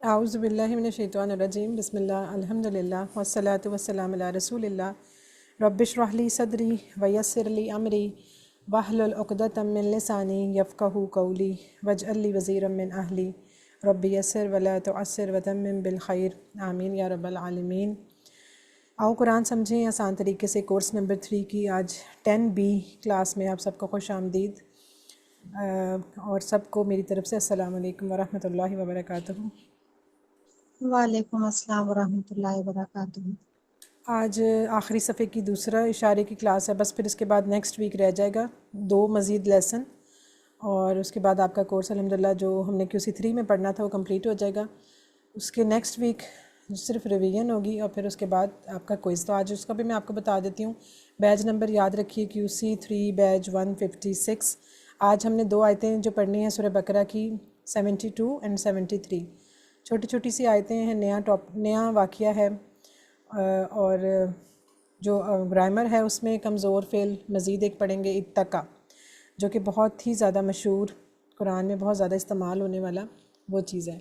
اعوذ باللہ من الشیطان الرجیم، بسم اللہ، الحمدللہ والصلاۃ والسلام علی رسول اللہ۔ رب اشرح لی صدری ویسر لی امری واحلل عقدۃ من لسانی یفقہوا قولی واجعل لی وزیرا من اہلی رب یسر ولا تعسر وتمم بالخیر، آمین یا رب العالمین۔ آؤ قرآن سمجھیں آسان طریقے سے، کورس نمبر 3 کی آج 10B کلاس میں آپ سب کو خوش آمدید، اور سب کو میری طرف سے السلام علیکم ورحمۃ اللہ وبرکاتہ۔ وعلیکم السلام ورحمۃ اللہ وبرکاتہ۔ آج آخری صفحے کی دوسرا اشارے کی کلاس ہے، بس پھر اس کے بعد نیکسٹ ویک رہ جائے گا 2 مزید لیسن، اور اس کے بعد آپ کا کورس الحمدللہ جو ہم نے QC3 میں پڑھنا تھا وہ کمپلیٹ ہو جائے گا۔ اس کے نیکسٹ ویک صرف ریویژن ہوگی، اور پھر اس کے بعد آپ کا کوئز، تو آج اس کا بھی میں آپ کو بتا دیتی ہوں۔ بیچ نمبر یاد رکھیے QC3 بیچ 156۔ آج ہم نے 2 آیتیں جو پڑھنی ہیں سورہ بقرہ کی 72 اینڈ 73، چھوٹی چھوٹی سی آیتیں ہیں، نیا واقعہ ہے، اور جو گرامر ہے اس میں کمزور فعل مزید ایک پڑھیں گے، اتقا، جو کہ بہت ہی زیادہ مشہور، قرآن میں بہت زیادہ استعمال ہونے والا وہ چیز ہے۔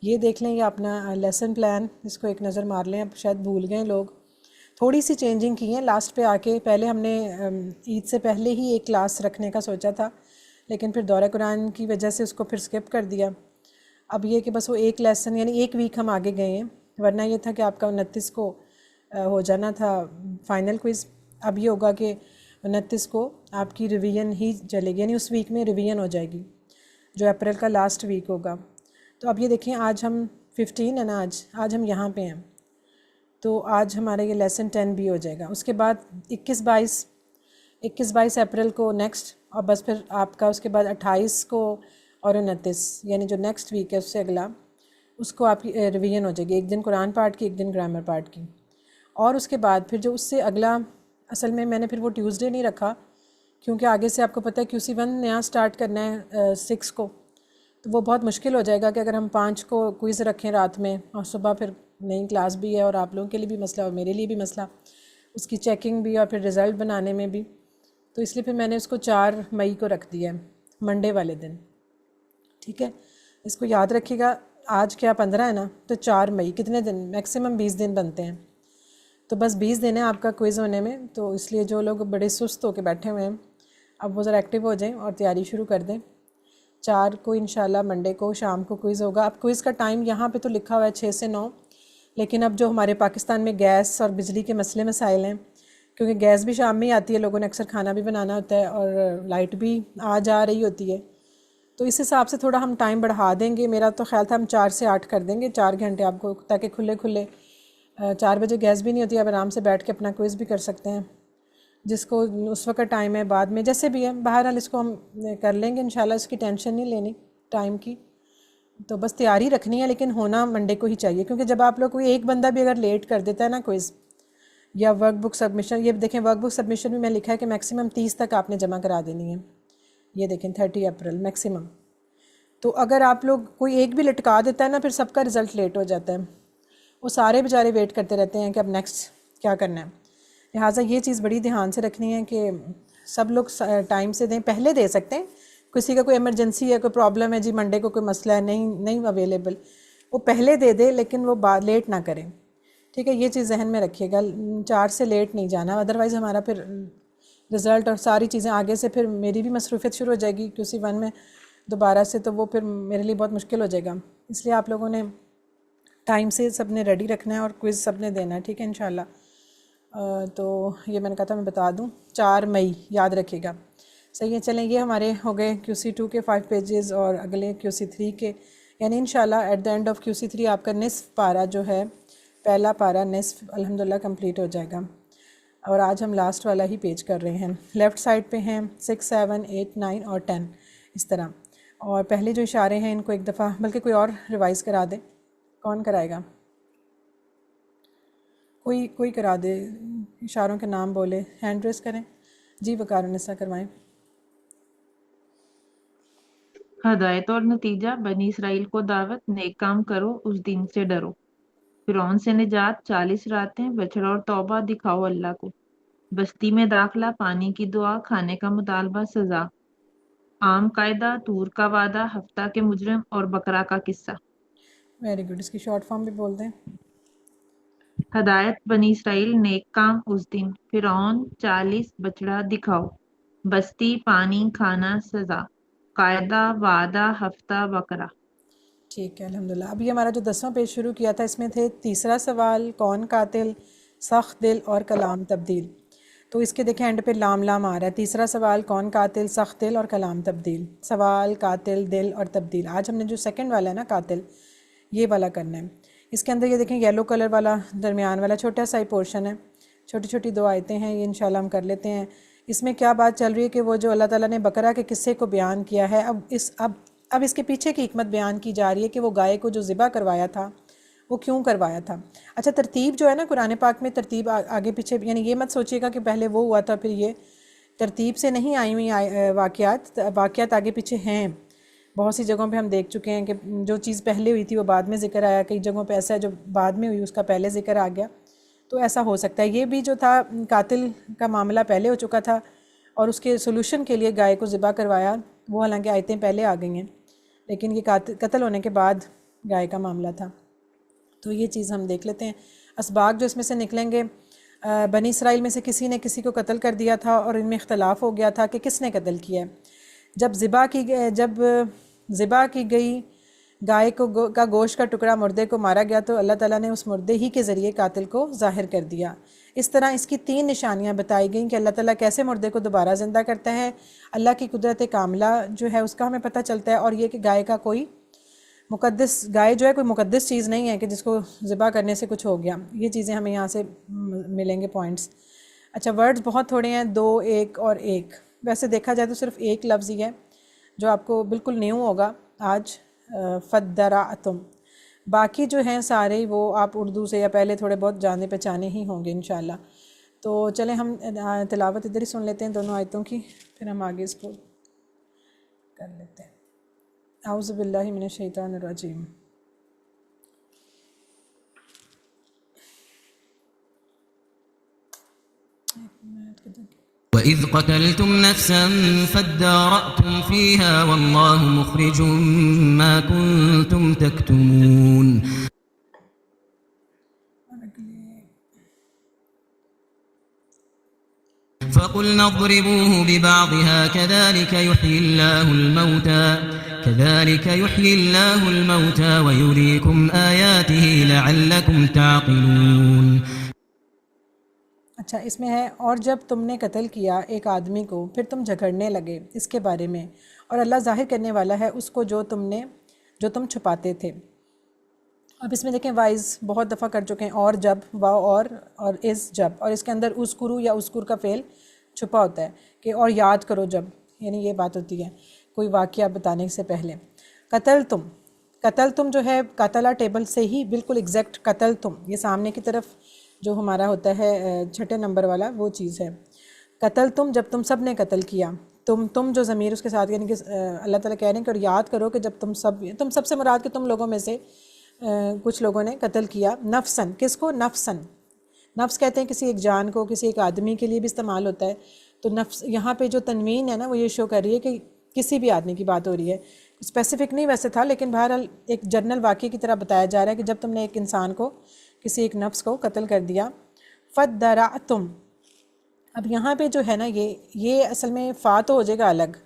یہ دیکھ لیں، یہ اپنا لیسن پلان، اس کو ایک نظر مار لیں، اب شاید بھول گئے لوگ، تھوڑی سی چینجنگ کی ہیں لاسٹ پہ آ کے۔ پہلے ہم نے عید سے پہلے ہی ایک کلاس رکھنے کا سوچا تھا، لیکن پھر دورہ قرآن کی وجہ سے اس کو پھر سکپ کر دیا۔ اب یہ کہ بس وہ ایک لیسن، یعنی ایک ویک ہم آگے گئے ہیں، ورنہ یہ تھا کہ آپ کا 29 کو ہو جانا تھا فائنل کوئز۔ اب یہ ہوگا کہ 29 کو آپ کی ریویژن ہی چلے گی، یعنی اس ویک میں ریویژن ہو جائے گی جو اپریل کا لاسٹ ویک ہوگا۔ تو اب یہ دیکھیں، آج ہم 15 ہے نا، آج ہم یہاں پہ ہیں، تو آج ہمارا یہ لیسن 10B ہو جائے گا۔ اس کے بعد 21 22 اپریل کو نیکسٹ، اور بس پھر آپ کا اس کے بعد 28 کو اور 29، یعنی جو نیکسٹ ویک ہے اس سے اگلا، اس کو آپ کی ریویژن ہو جائے گی، ایک دن قرآن پارٹ کی، ایک دن گرامر پارٹ کی۔ اور اس کے بعد پھر جو اس سے اگلا، اصل میں نے پھر وہ ٹیوزڈے نہیں رکھا، کیونکہ آگے سے آپ کو پتہ ہے QC1 نیا سٹارٹ کرنا ہے 6 کو، تو وہ بہت مشکل ہو جائے گا کہ اگر ہم 5 کو کوئز رکھیں رات میں، اور صبح پھر نئی کلاس بھی ہے، اور آپ لوگوں کے لیے بھی مسئلہ اور میرے لیے بھی مسئلہ، اس کی چیکنگ بھی اور پھر رزلٹ بنانے میں بھی، تو اس لیے پھر میں نے اس کو 4 مئی کو رکھ دیا ہے، منڈے والے دن، ٹھیک ہے۔ اس کو یاد رکھیے گا، آج کیا 15 ہے نا، تو 4 مئی، کتنے دن؟ میکسیمم 20 دن بنتے ہیں، تو بس 20 دن ہیں آپ کا کوئز ہونے میں، تو اس لیے جو لوگ بڑے سست ہو کے بیٹھے ہوئے ہیں اب وہ ذرا ایکٹیو ہو جائیں اور تیاری شروع کر دیں۔ 4 کو انشاءاللہ منڈے کو شام کو کوئز ہوگا۔ اب کوئز کا ٹائم یہاں پہ تو لکھا ہوا ہے 6 سے 9، لیکن اب جو ہمارے پاکستان میں گیس اور بجلی کے مسئلے مسائل ہیں، کیونکہ گیس بھی شام میں ہی آتی ہے، لوگوں نے اکثر کھانا بھی بنانا ہوتا ہے، اور لائٹ بھی آ جا رہی ہوتی ہے، تو اس حساب سے تھوڑا ہم ٹائم بڑھا دیں گے۔ میرا تو خیال تھا ہم 4 سے 8 کر دیں گے، 4 گھنٹے آپ کو، تاکہ کھلے 4 بجے گیس بھی نہیں ہوتی، آپ آرام سے بیٹھ کے اپنا کوئز بھی کر سکتے ہیں، جس کو اس وقت ٹائم ہے، بعد میں جیسے بھی ہے، بہرحال اس کو ہم کر لیں گے انشاءاللہ، اس کی ٹینشن نہیں لینی ٹائم کی، تو بس تیاری رکھنی ہے، لیکن ہونا منڈے کو ہی چاہیے، کیونکہ جب آپ لوگ کوئی ایک بندہ بھی اگر لیٹ کر دیتا ہے نا کوئز یا ورک بک سبمیشن، یہ دیکھیں ورک بک سبمیشن بھی میں لکھا ہے کہ میکسیمم 30 تک آپ نے جمع کرا دینی ہے، یہ دیکھیں 30 اپریل میکسیمم، تو اگر آپ لوگ کوئی ایک بھی لٹکا دیتا ہے نا، پھر سب کا رزلٹ لیٹ ہو جاتا ہے، وہ سارے بیچارے ویٹ کرتے رہتے ہیں کہ اب نیکسٹ کیا کرنا ہے۔ لہٰذا یہ چیز بڑی دھیان سے رکھنی ہے کہ سب لوگ ٹائم سے دیں، پہلے دے سکتے ہیں، کسی کا کوئی ایمرجنسی ہے، کوئی پرابلم ہے، جی منڈے کو کوئی مسئلہ ہے، نہیں اویلیبل، وہ پہلے دے دے، لیکن وہ لیٹ نہ کریں، ٹھیک ہے، یہ چیز ذہن میں رکھیے گا، 4 سے لیٹ نہیں جانا، ادروائز ہمارا پھر رزلٹ اور ساری چیزیں آگے سے، پھر میری بھی مصروفیت شروع ہو جائے گی QC1 میں دوبارہ سے، تو وہ پھر میرے لیے بہت مشکل ہو جائے گا، اس لیے آپ لوگوں نے ٹائم سے سب نے ریڈی رکھنا ہے اور کوئز سب نے دینا ہے، ٹھیک ہے انشاءاللہ۔ تو یہ میں نے کہا تھا میں بتا دوں، 4 مئی یاد رکھیے گا، صحیح ہے۔ چلیں، یہ ہمارے ہو گئے QC2 کے 5 پیجز، اور اگلے QC3 کے، یعنی انشاءاللہ at the and of QC3 آپ کا نصف پارہ جو ہے، پہلا پارہ نصف الحمدللہ کمپلیٹ ہو جائے گا، اور آج ہم لاسٹ والا ہی پیج کر رہے ہیں، لیفٹ سائڈ پہ ہیں 6 7 8 9 اور 10 اس طرح، اور پہلے جو اشارے ہیں ان کو ایک دفعہ، بلکہ کوئی اور ریوائز کرا دے، کون کرائے گا؟ کوئی کرا دے، اشاروں کے نام بولے، ہینڈ ریز کریں، جی وقار النساء کروائیں۔ ہدایت اور نتیجہ: بنی اسرائیل کو دعوت، نیک کام کرو، اس دن سے ڈرو۔ فرعون سے نجات، 40 راتیں، بچڑا اور توبہ، دکھاؤ اللہ کو۔ بستی میں داخلہ، پانی کی دعا، کھانے کا مطالبہ، سزا۔ عام قاعدہ، طور کا وعدہ، ہفتہ کے مجرم اور بقرہ کا قصہ۔ ویری گڈ، اس کی شارٹ فارم بھی بول دیں. ہدایت بنی اسرائیل نیک کام اس دن، فرعون 40 بچڑا دکھاؤ، بستی پانی کھانا سزا، قاعدہ وعدہ ہفتہ بکرا. ٹھیک ہے الحمدللہ. ابھی ہمارا جو 10واں پیج شروع کیا تھا اس میں تھے تیسرا سوال کون قاتل، سخت دل اور کلام تبدیل. تو اس کے دیکھیں اینڈ پہ لام لام آ رہا ہے. تیسرا سوال کون قاتل، سخت دل اور کلام تبدیل. سوال، قاتل، دل اور تبدیل. آج ہم نے جو سیکنڈ والا ہے نا قاتل، یہ والا کرنا ہے. اس کے اندر یہ دیکھیں یلو کلر والا درمیان والا چھوٹا سا ہی پورشن ہے، چھوٹی چھوٹی 2 آیتیں ہیں. یہ انشاءاللہ ہم کر لیتے ہیں. اس میں کیا بات چل رہی ہے کہ وہ جو اللہ تعالیٰ نے بقرہ کے قصے کو بیان کیا ہے، اب اس کے پیچھے کی حکمت بیان کی جا رہی ہے کہ وہ گائے کو جو ذبح کروایا تھا وہ کیوں کروایا تھا. اچھا ترتیب جو ہے نا قرآن پاک میں، ترتیب آگے پیچھے، یعنی یہ مت سوچیے گا کہ پہلے وہ ہوا تھا پھر یہ. ترتیب سے نہیں آئی ہوئی واقعات آگے پیچھے ہیں. بہت سی جگہوں پہ ہم دیکھ چکے ہیں کہ جو چیز پہلے ہوئی تھی وہ بعد میں ذکر آیا. کئی جگہوں پہ ایسا ہے جو بعد میں ہوئی اس کا پہلے ذکر آ گیا. تو ایسا ہو سکتا ہے. یہ بھی جو تھا قاتل کا معاملہ پہلے ہو چکا تھا اور اس کے سولوشن کے لیے گائے کو ذبح کروایا، وہ حالانکہ آیتیں پہلے آ گئی ہیں، لیکن یہ قتل ہونے کے بعد گائے کا معاملہ تھا. تو یہ چیز ہم دیکھ لیتے ہیں. اسباق جو اس میں سے نکلیں گے، بنی اسرائیل میں سے کسی نے کسی کو قتل کر دیا تھا اور ان میں اختلاف ہو گیا تھا کہ کس نے قتل کیا ہے. جب ذبح کی گئی گائے کا گوشت کا ٹکڑا مردے کو مارا گیا تو اللہ تعالیٰ نے اس مردے ہی کے ذریعے قاتل کو ظاہر کر دیا. اس طرح اس کی 3 نشانیاں بتائی گئیں کہ اللہ تعالیٰ کیسے مردے کو دوبارہ زندہ کرتا ہے، اللہ کی قدرت کاملہ جو ہے اس کا ہمیں پتہ چلتا ہے، اور یہ کہ گائے جو ہے کوئی مقدس چیز نہیں ہے کہ جس کو ذبح کرنے سے کچھ ہو گیا. یہ چیزیں ہمیں یہاں سے ملیں گے پوائنٹس. اچھا ورڈز بہت تھوڑے ہیں، 2، 1 اور 1. ویسے دیکھا جائے تو صرف ایک لفظ ہی ہے جو آپ کو بالکل نیو ہوگا آج، فدرعتم. باقی جو ہیں سارے وہ آپ اردو سے یا پہلے تھوڑے بہت جانے پہچانے ہی ہوں گے انشاءاللہ. تو چلیں ہم تلاوت ادھر ہی سن لیتے ہیں دونوں آیتوں کی، پھر ہم آگے اس کو کر لیتے ہیں. اعوذ باللہ من الشیطان الرجیم. وَإِذْ قَتَلْتُمْ نَفْسًا فَادَّارَأْتُمْ فِيهَا وَاللَّهُ مُخْرِجٌ مَا كُنْتُمْ تَكْتُمُونَ. فَقُلْنَا اضْرِبُوهُ بِبَعْضِهَا كَذَلِكَ يُحْيِي اللَّهُ الْمَوْتَى وَيُرِيكُمْ آيَاتِهِ لَعَلَّكُمْ تَعْقِلُونَ. اچھا اس میں ہے، اور جب تم نے قتل کیا ایک آدمی کو پھر تم جھگڑنے لگے اس کے بارے میں، اور اللہ ظاہر کرنے والا ہے اس کو جو تم چھپاتے تھے. اب اس میں دیکھیں وائز بہت دفعہ کر چکے ہیں، اور جب، اور اس جب، اور اس کے اندر اذکرو یا اذکر کا فعل چھپا ہوتا ہے کہ اور یاد کرو جب، یعنی یہ بات ہوتی ہے کوئی واقعہ بتانے سے پہلے. قتل تم جو ہے قاتلہ ٹیبل سے ہی بالکل ایگزیکٹ قتل تم، یہ سامنے کی طرف جو ہمارا ہوتا ہے 6 نمبر والا وہ چیز ہے. قتل تم جب تم سب نے قتل کیا. تم جو ضمیر اس کے ساتھ، یعنی کہ اللہ تعالیٰ کہہ رہے ہیں کہ اور یاد کرو کہ جب تم سب سے مراد کہ تم لوگوں میں سے کچھ لوگوں نے قتل کیا. نفسن، کس کو؟ نفس کہتے ہیں کسی ایک جان کو، کسی ایک آدمی کے لیے بھی استعمال ہوتا ہے. تو نفس یہاں پہ جو تنوین ہے نا وہ یہ شو کر رہی ہے کہ کسی بھی آدمی کی بات ہو رہی ہے. اسپیسیفک نہیں ویسے تھا، لیکن بہرحال ایک جنرل واقعے کی طرح بتایا جا رہا ہے کہ جب تم نے ایک انسان کو، کسی ایک نفس کو قتل کر دیا. فدرعتم. اب یہاں پہ جو ہے نا یہ اصل میں فا تو ہو جائے گا الگ،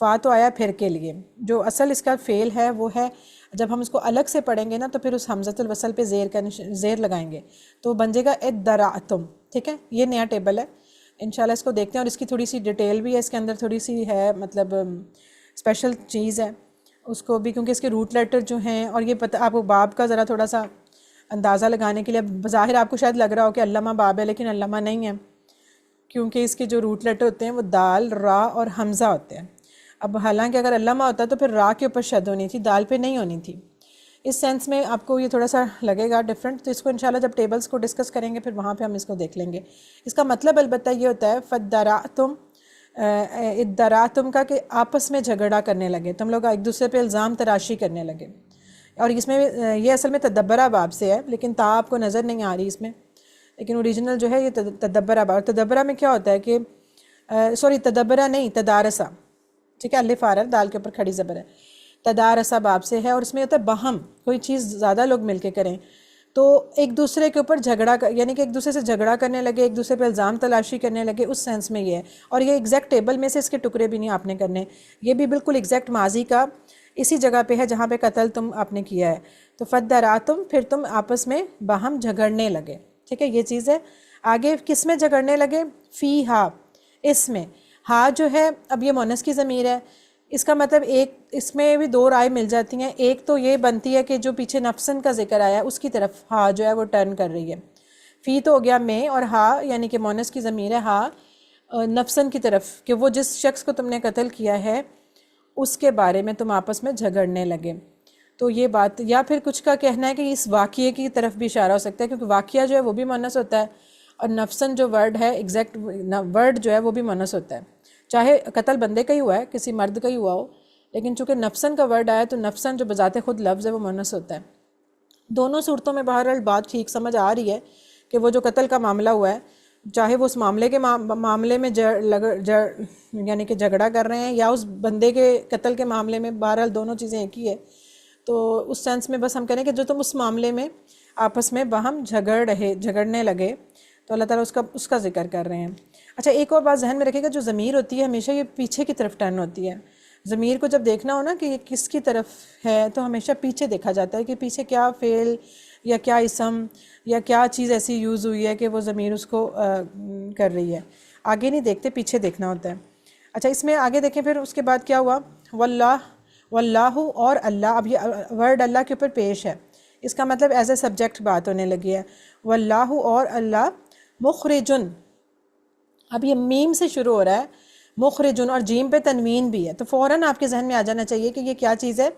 فا تو آیا پھر کے لیے. جو اصل اس کا فعل ہے وہ ہے، جب ہم اس کو الگ سے پڑھیں گے نا تو پھر اس حمزۃ الوصل پہ زیر لگائیں گے تو بن جائے گا ادرعتم. ٹھیک ہے، یہ نیا ٹیبل ہے انشاءاللہ، اس کو دیکھتے ہیں. اور اس کی تھوڑی سی ڈیٹیل بھی ہے، اس کے اندر تھوڑی سی ہے مطلب اسپیشل چیز ہے اس کو بھی، کیونکہ اس کے روٹ لیٹر جو ہیں، اور یہ پتہ آپ کو باب کا ذرا تھوڑا سا اندازہ لگانے کے لیے، بظاہر آپ کو شاید لگ رہا ہو کہ علامہ باب ہے، لیکن علامہ نہیں ہے، کیونکہ اس کے جو روٹ لیٹر ہوتے ہیں وہ دال، را اور حمزہ ہوتے ہیں. اب حالانکہ اگر علامہ ہوتا تو پھر را کے اوپر شد ہونی تھی، دال پہ نہیں ہونی تھی. اس سینس میں آپ کو یہ تھوڑا سا لگے گا ڈیفرنٹ، تو اس کو انشاءاللہ جب ٹیبلز کو ڈسکس کریں گے پھر وہاں پہ ہم اس کو دیکھ لیں گے. اس کا مطلب البتہ یہ ہوتا ہے فدرعتم، ادرعتم کا کہ آپس میں جھگڑا کرنے لگے، تم لوگ ایک دوسرے پہ الزام تراشی کرنے لگے. اور اس میں یہ اصل میں تدبرہ باب سے ہے، لیکن تا آپ کو نظر نہیں آ رہی اس میں، لیکن اوریجنل جو ہے یہ تدبرہ باب. اور تدبرہ میں کیا ہوتا ہے کہ تدبرہ نہیں، تدارسہ. ٹھیک ہے، الف آ رہا ہے، دال کے اوپر کھڑی زبر ہے. تدارسا باب سے ہے، اور اس میں ہوتا ہے بہم، کوئی چیز زیادہ لوگ مل کے کریں تو ایک دوسرے کے اوپر جھگڑا یعنی کہ ایک دوسرے سے جھگڑا کرنے لگے، ایک دوسرے پہ الزام تلاشی کرنے لگے، اس سینس میں یہ ہے. اور یہ ایگزیکٹ ٹیبل میں سے اس کے ٹکڑے بھی نہیں آپ نے کرنے، یہ بھی بالکل ایگزیکٹ ماضی کا اسی جگہ پہ ہے جہاں پہ قتل تم آپ نے کیا ہے. تو فدراتم، پھر تم آپس میں باہم جھگڑنے لگے. ٹھیک ہے، یہ چیز ہے. آگے کس میں جھگڑنے لگے؟ فی ہا، اس میں. ہا جو ہے اب یہ مونس کی ضمیر ہے، اس کا مطلب ایک اس میں بھی دو رائے مل جاتی ہیں. ایک تو یہ بنتی ہے کہ جو پیچھے نفسن کا ذکر آیا ہے اس کی طرف ہا جو ہے وہ ٹرن کر رہی ہے. فی تو ہو گیا میں، اور ہا یعنی کہ مونس کی ضمیر ہے ہا نفسن کی طرف، کہ وہ جس شخص کو تم نے قتل کیا ہے اس کے بارے میں تم آپس میں جھگڑنے لگے. تو یہ بات، یا پھر کچھ کا کہنا ہے کہ اس واقعے کی طرف بھی اشارہ ہو سکتا ہے، کیونکہ واقعہ جو ہے وہ بھی مونس ہوتا ہے، اور نفسن جو ورڈ ہے ایگزیکٹ ورڈ جو ہے وہ بھی مونس ہوتا ہے. چاہے قتل بندے کا ہی ہوا ہے، کسی مرد کا ہی ہوا ہو، لیکن چونکہ نفسن کا ورڈ آیا تو نفسن جو بذات خود لفظ ہے وہ مونس ہوتا ہے. دونوں صورتوں میں بہرحال بات ٹھیک سمجھ آ رہی ہے کہ وہ جو قتل کا معاملہ ہوا ہے، چاہے وہ اس معاملے کے معاملے میں یعنی کہ جھگڑا کر رہے ہیں، یا اس بندے کے قتل کے معاملے میں، بہرحال دونوں چیزیں ایک ہی ہے. تو اس سینس میں بس ہم کہیں کہ جو تم اس معاملے میں آپس میں باہم جھگڑنے لگے، تو اللہ تعالیٰ اس کا ذکر کر رہے ہیں. اچھا، ایک اور بات ذہن میں رکھے گا، جو ضمیر ہوتی ہے ہمیشہ یہ پیچھے کی طرف ٹرن ہوتی ہے. ضمیر کو جب دیکھنا ہو نا کہ یہ کس کی طرف ہے تو ہمیشہ پیچھے دیکھا جاتا ہے کہ پیچھے کیا فعل یا کیا اسم یا کیا چیز ایسی یوز ہوئی ہے کہ وہ ضمیر اس کو کر رہی ہے. آگے نہیں دیکھتے، پیچھے دیکھنا ہوتا ہے. اچھا، اس میں آگے دیکھیں پھر اس کے بعد کیا ہوا؟ واللہ اور اللہ. اب یہ ورڈ اللہ کے اوپر پیش ہے، اس کا مطلب ایز اے سبجیکٹ بات ہونے لگی ہے. واللہ اور اللہ، مخرجن، اب یہ میم سے شروع ہو رہا ہے، مخرجن، اور جیم پہ تنوین بھی ہے، تو فوراً آپ کے ذہن میں آ جانا چاہیے کہ یہ کیا چیز ہے.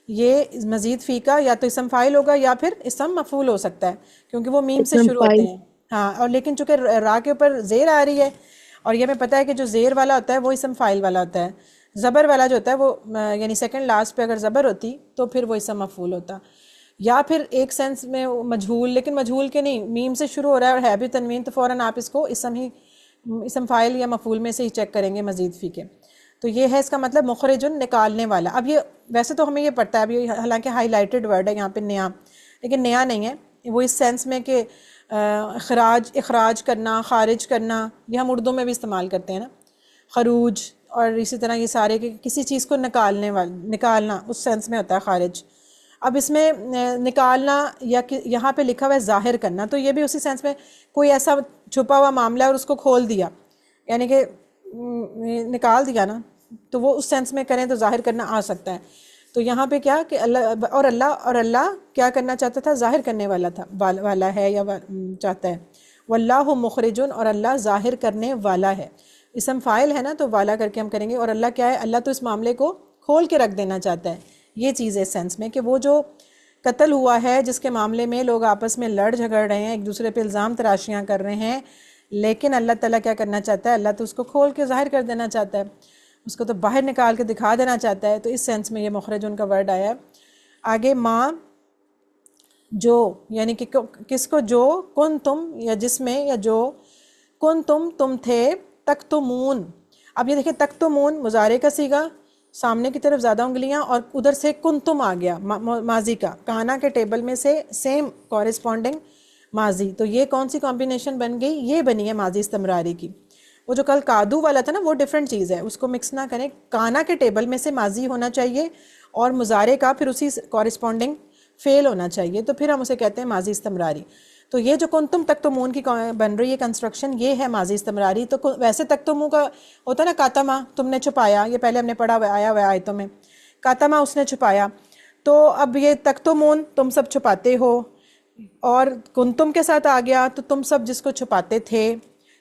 یہ مزید فی کا یا تو اسم فاعل ہوگا یا پھر اسم مفعول ہو سکتا ہے، کیونکہ وہ میم سے شروع ہوتے ہیں. ہاں، اور لیکن چونکہ را کے اوپر زیر آ رہی ہے، اور یہ ہمیں پتہ ہے کہ جو زیر والا ہوتا ہے وہ اسم فاعل والا ہوتا ہے. زبر والا جو ہوتا ہے وہ یعنی سیکنڈ لاسٹ پہ اگر زبر ہوتی تو پھر وہ اسم مفعول ہوتا. یا پھر ایک سینس میں مجہول، لیکن مجہول کے نہیں، میم سے شروع ہو رہا ہے اور ہے بھی تنوین، تو فوراً آپ اس کو اسم فاعل یا مفعول میں سے ہی چیک کریں گے مزید فی کے. تو یہ ہے اس کا مطلب مخرجن، نکالنے والا. اب یہ ویسے تو ہمیں یہ پڑتا ہے، اب یہ حالانکہ ہائی لائٹڈ ورڈ ہے یہاں پہ نیا، لیکن نیا نہیں ہے. وہ اس سینس میں کہ اخراج کرنا، خارج کرنا، یہ ہم اردو میں بھی استعمال کرتے ہیں نا، خروج، اور اسی طرح یہ سارے کہ کسی چیز کو نکالنا اس سینس میں ہوتا ہے خارج. اب اس میں نکالنا یا یہاں پہ لکھا ہوا ہے ظاہر کرنا، تو یہ بھی اسی سینس میں کوئی ایسا چھپا ہوا معاملہ ہے اور اس کو کھول دیا، یعنی کہ نکال دیا نا، تو وہ اس سینس میں کریں تو ظاہر کرنا آ سکتا ہے. تو یہاں پہ کیا کہ اللہ کیا کرنا چاہتا تھا؟ ظاہر کرنے والا تھا، والا ہے یا چاہتا ہے. واللہ مخرجن، اور اللہ ظاہر کرنے والا ہے. اسم فاعل ہے نا تو والا کر کے ہم کریں گے، اور اللہ کیا ہے؟ اللہ تو اس معاملے کو کھول کے رکھ دینا چاہتا ہے. یہ چیز ہے اس سینس میں کہ وہ جو قتل ہوا ہے جس کے معاملے میں لوگ آپس میں لڑ جھگڑ رہے ہیں، ایک دوسرے پہ الزام تراشیاں کر رہے ہیں، لیکن اللہ تعالیٰ کیا کرنا چاہتا ہے؟ اللہ تو اس کو کھول کے ظاہر کر دینا چاہتا ہے، اس کو تو باہر نکال کے دکھا دینا چاہتا ہے. تو اس سینس میں یہ مخرجن کا ورڈ آیا ہے. آگے ماں، جو، یعنی کہ کس کو؟ جو کن تم، یا جس میں، یا جو کن تم تھے، تکتمون. اب یہ دیکھیں تکتمون مضارع کا صیغہ، سامنے کی طرف زیادہ انگلیاں، اور ادھر سے کن تم آ گیا ماضی کا، کانا کے ٹیبل میں سے سیم کورسپونڈنگ ماضی. تو یہ کون سی کمبینیشن بن گئی؟ یہ بنی ہے ماضی استمراری کی. وہ جو کل کادو والا تھا نا وہ ڈیفرنٹ چیز ہے، اس کو مکس نہ کریں. کانا کے ٹیبل میں سے ماضی ہونا چاہیے اور مضارع کا پھر اسی کورسپونڈنگ فعل ہونا چاہیے، تو پھر ہم اسے کہتے ہیں ماضی استمراری. تو یہ جو کنتم تکتمون کی بن رہی ہے کنسٹرکشن، یہ ہے ماضی استمراری. تو ویسے تکتمو کا ہوتا نا کاتما، تم نے چھپایا، یہ پہلے ہم نے پڑھا ہوا آیا ہوا آیتوں میں، کاتما اس نے چھپایا. تو اب یہ تکتمون تم سب چھپاتے ہو، اور کنتم کے ساتھ آ گیا تو تم سب جس کو چھپاتے تھے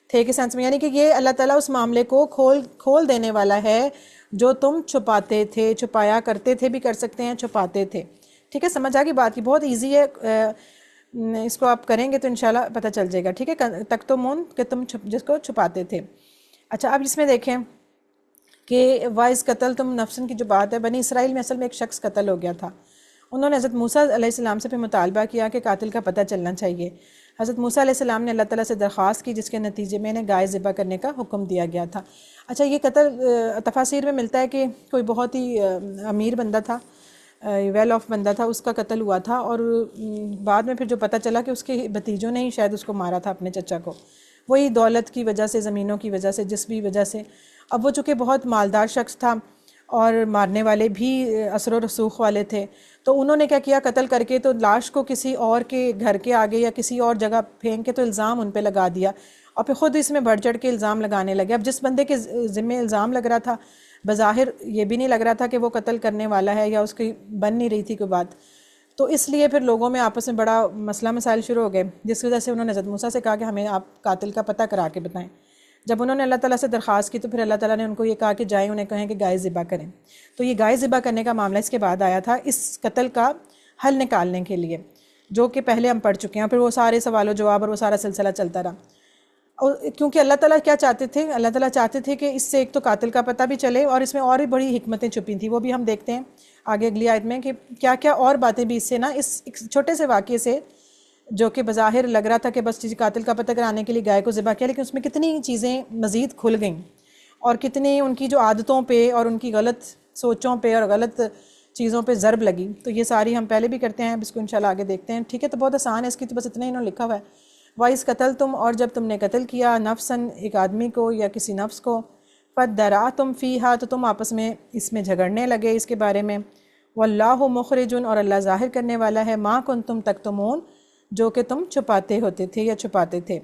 کے سینس میں، یعنی کہ یہ اللہ تعالیٰ اس معاملے کو کھول دینے والا ہے جو تم چھپاتے تھے، چھپایا کرتے تھے بھی کر سکتے ہیں، چھپاتے تھے. ٹھیک ہے، سمجھ آ گئی بات کی؟ بہت ایزی ہے، اس کو آپ کریں گے تو انشاءاللہ پتہ چل جائے گا. ٹھیک ہے، تکتمون کہ تم جس کو چھپاتے تھے. اچھا، اب اس میں دیکھیں کہ وائز قتل تم نفسن کی جو بات ہے، بنی اسرائیل میں اصل میں ایک شخص قتل ہو گیا تھا، انہوں نے حضرت موسیٰ علیہ السلام سے پھر مطالبہ کیا کہ قاتل کا پتہ چلنا چاہیے. حضرت موسیٰ علیہ السلام نے اللہ تعالیٰ سے درخواست کی، جس کے نتیجے میں انہیں گائے ذبح کرنے کا حکم دیا گیا تھا. اچھا، یہ قتل تفاسیر میں ملتا ہے کہ کوئی بہت ہی امیر بندہ تھا، ویل آف بندہ تھا، اس کا قتل ہوا تھا، اور بعد میں پھر جو پتہ چلا کہ اس کے بھتیجوں نے ہی شاید اس کو مارا تھا، اپنے چچا کو، وہی دولت کی وجہ سے، زمینوں کی وجہ سے، جس بھی وجہ سے. اب وہ چونکہ بہت مالدار شخص تھا اور مارنے والے بھی اثر و رسوخ والے تھے، تو انہوں نے کیا کیا، قتل کر کے تو لاش کو کسی اور کے گھر کے آگے یا کسی اور جگہ پھینک کے تو الزام ان پہ لگا دیا، اور پھر خود اس میں بڑھ چڑھ کے الزام لگانے لگے. اب جس بندے کے ذمے الزام لگ رہا تھا، بظاہر یہ بھی نہیں لگ رہا تھا کہ وہ قتل کرنے والا ہے، یا اس کی بن نہیں رہی تھی کوئی بات، تو اس لیے پھر لوگوں میں آپس میں بڑا مسئلہ مسائل شروع ہو گئے، جس وجہ سے انہوں نے حضرت موسیٰ سے کہا کہ ہمیں آپ قاتل کا پتہ کرا کے بتائیں. جب انہوں نے اللہ تعالیٰ سے درخواست کی تو پھر اللہ تعالیٰ نے ان کو یہ کہا کہ جائیں، انہیں کہیں کہ گائے ذبح کریں. تو یہ گائے ذبح کرنے کا معاملہ اس کے بعد آیا تھا، اس قتل کا حل نکالنے کے لیے، جو کہ پہلے ہم پڑھ چکے ہیں. پھر وہ سارے سوال و جواب اور وہ سارا سلسلہ چلتا رہا. اور کیونکہ اللہ تعالیٰ کیا چاہتے تھے، اللہ تعالیٰ چاہتے تھے کہ اس سے ایک تو قاتل کا پتہ بھی چلے، اور اس میں اور بھی بڑی حکمتیں چھپی تھیں، وہ بھی ہم دیکھتے ہیں آگے اگلی آیت میں کہ کیا کیا اور باتیں بھی اس سے نا، اس ایک چھوٹے سے واقعے سے جو کہ بظاہر لگ رہا تھا کہ بس قاتل کا پتہ کرانے کے لیے گائے کو ذبح کیا، لیکن اس میں کتنی چیزیں مزید کھل گئیں، اور کتنی ان کی جو عادتوں پہ اور ان کی غلط سوچوں پہ اور غلط چیزوں پہ ضرب لگی. تو یہ ساری ہم پہلے بھی کرتے ہیں، اب اس کو انشاءاللہ آگے دیکھتے ہیں. ٹھیک ہے، تو بہت آسان ہے اس کی، تو بس اتنا ہی انہوں نے لکھا ہوا ہے. وَإِذْ قَتَلْتُمْ، اور جب تم نے قتل کیا، نفساً ایک آدمی کو یا کسی نفس کو، فَادَّرَأْتُمْ فِيهَا، تو تم آپس میں اس میں جھگڑنے لگے اس کے بارے میں. وَاللَّهُ مُخْرِجٌ، اور اللہ ظاہر کرنے والا ہے، مَا كُنْتُمْ تَكْتُمُونَ، جو کہ تم چھپاتے ہوتے تھے یا چھپاتے تھے.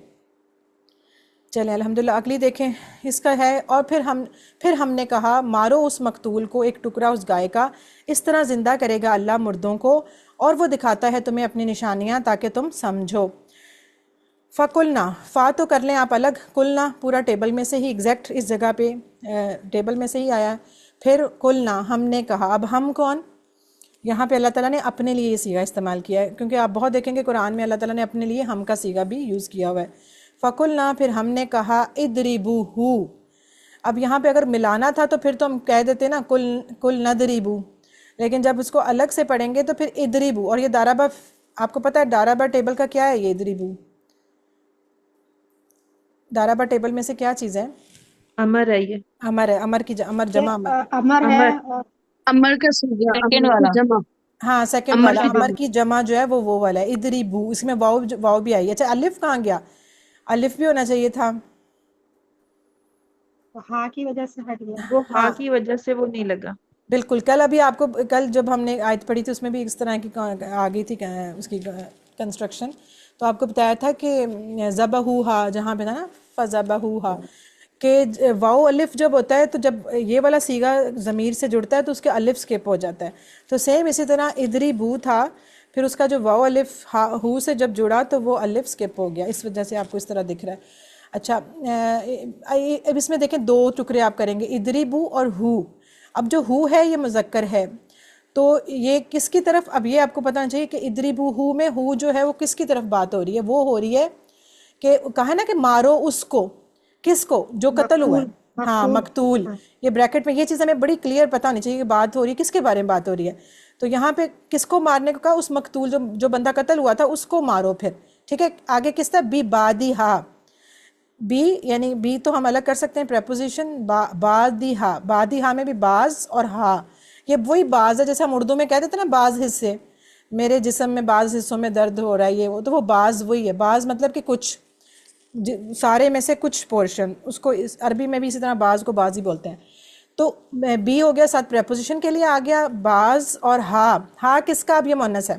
چلیں الحمدللہ اگلی دیکھیں، اس کا ہے. اور پھر ہم نے کہا، مارو اس مقتول کو، ایک ٹکڑا اس گائے کا، اس طرح زندہ کرے گا اللہ مردوں کو، اور وہ دکھاتا ہے تمہیں اپنی نشانیاں تاکہ تم سمجھو. فَقُلْنَا، فا تو کر لیں آپ الگ، قلنا پورا ٹیبل میں سے ہی، ایگزیکٹ اس جگہ پہ ٹیبل میں سے ہی آیا. پھر قلنا، ہم نے کہا. اب ہم کون؟ یہاں پہ اللہ تعالیٰ نے اپنے لیے یہ صیغہ استعمال کیا ہے، کیونکہ آپ بہت دیکھیں گے قرآن میں اللہ تعالیٰ نے اپنے لیے ہم کا صیغہ بھی یوز کیا ہوا ہے. فَقُلْنَا، پھر ہم نے کہا، اِدْرِبُوهُ. اب یہاں پہ اگر ملانا تھا تو پھر تو ہم کہہ دیتے نا کل نَدْرِبُو، لیکن جب اس کو الگ سے پڑھیں گے تو پھر اِدْرِبُو. اور یہ دارابا، آپ کو پتہ ہے دارابا ٹیبل کا کیا ہے؟ یہ اِدْرِبُو دارابا ٹیبل میں سے کیا چیز ہے؟ امر ہے یہ، امر ہے. امر کی امر جمع امر. امر ہے، امر اور امر کا سیگا، سیکنڈ امر کی والا، جمع، ہاں سیکنڈ امر والا کی امر جمع. کی جمع جو ہے وہ والا ہے، اِدْرِبُو. اس میں واو بھی آئی ہے. اچھا الف کہاں گیا؟ الف بھی ہونا چاہیے تھا. ہاں کی وجہ سے ہٹ گیا. وہ ہاں ہاں کی وجہ سے وہ نہیں لگا. بالکل. کل ابھی آپ کو، کل جب ہم نے آیت پڑھی تھی اس میں بھی اس طرح کی آ گئی تھی اس کی کنسٹرکشن. تو آپ کو بتایا تھا کہ ذبحوہا جہاں پہ تھا نا، فذبحوہا، کہ واو الف جب ہوتا ہے تو جب یہ والا صیغہ ضمیر سے جڑتا ہے تو اس کے الف سکپ ہو جاتا ہے. تو سیم اسی طرح ادریبو تھا، پھر اس کا جو واو الف ہو سے جب جڑا تو وہ الف سکپ ہو گیا، اس وجہ سے آپ کو اس طرح دکھ رہا ہے. اچھا اب اس میں دیکھیں دو ٹکڑے آپ کریں گے، ادریبو اور ہو. اب جو ہو ہے یہ مذکر ہے، تو یہ کس کی طرف، اب یہ آپ کو پتہ چاہیے کہ ادریبو ہو میں ہو جو ہے وہ کس کی طرف بات ہو رہی ہے؟ وہ ہو رہی ہے کہ کہا نا کہ مارو اس کو، کس کو؟ جو قتل ہوا ہے. ہاں مقتول. یہ بریکٹ میں یہ چیز ہمیں بڑی کلیئر پتہ ہونی چاہیے کہ بات ہو رہی ہے کس کے بارے میں بات ہو رہی ہے. تو یہاں پہ کس کو مارنے کو کہا؟ اس مقتول جو بندہ قتل ہوا تھا اس کو مارو. پھر ٹھیک ہے، آگے کس طرح؟ بی بادیہا. بی یعنی بی تو ہم الگ کر سکتے ہیں پریپوزیشن، بادیہا. بادیہا میں بھی باز اور ہا، یہ وہی باز ہے جیسے ہم اردو میں کہہ دیتے ہیں نا بعض حصے، میرے جسم میں بعض حصوں میں درد ہو رہا ہے، یہ وہ، تو وہ باز وہی ہے. باز مطلب کہ کچھ، سارے میں سے کچھ پورشن. اس کو عربی میں بھی اسی طرح باز کو باز ہی بولتے ہیں. تو بی ہو گیا، ساتھ پریپوزیشن کے لیے آ گیا باز اور ہا. ہا کس کا؟ اب یہ مؤنث ہے.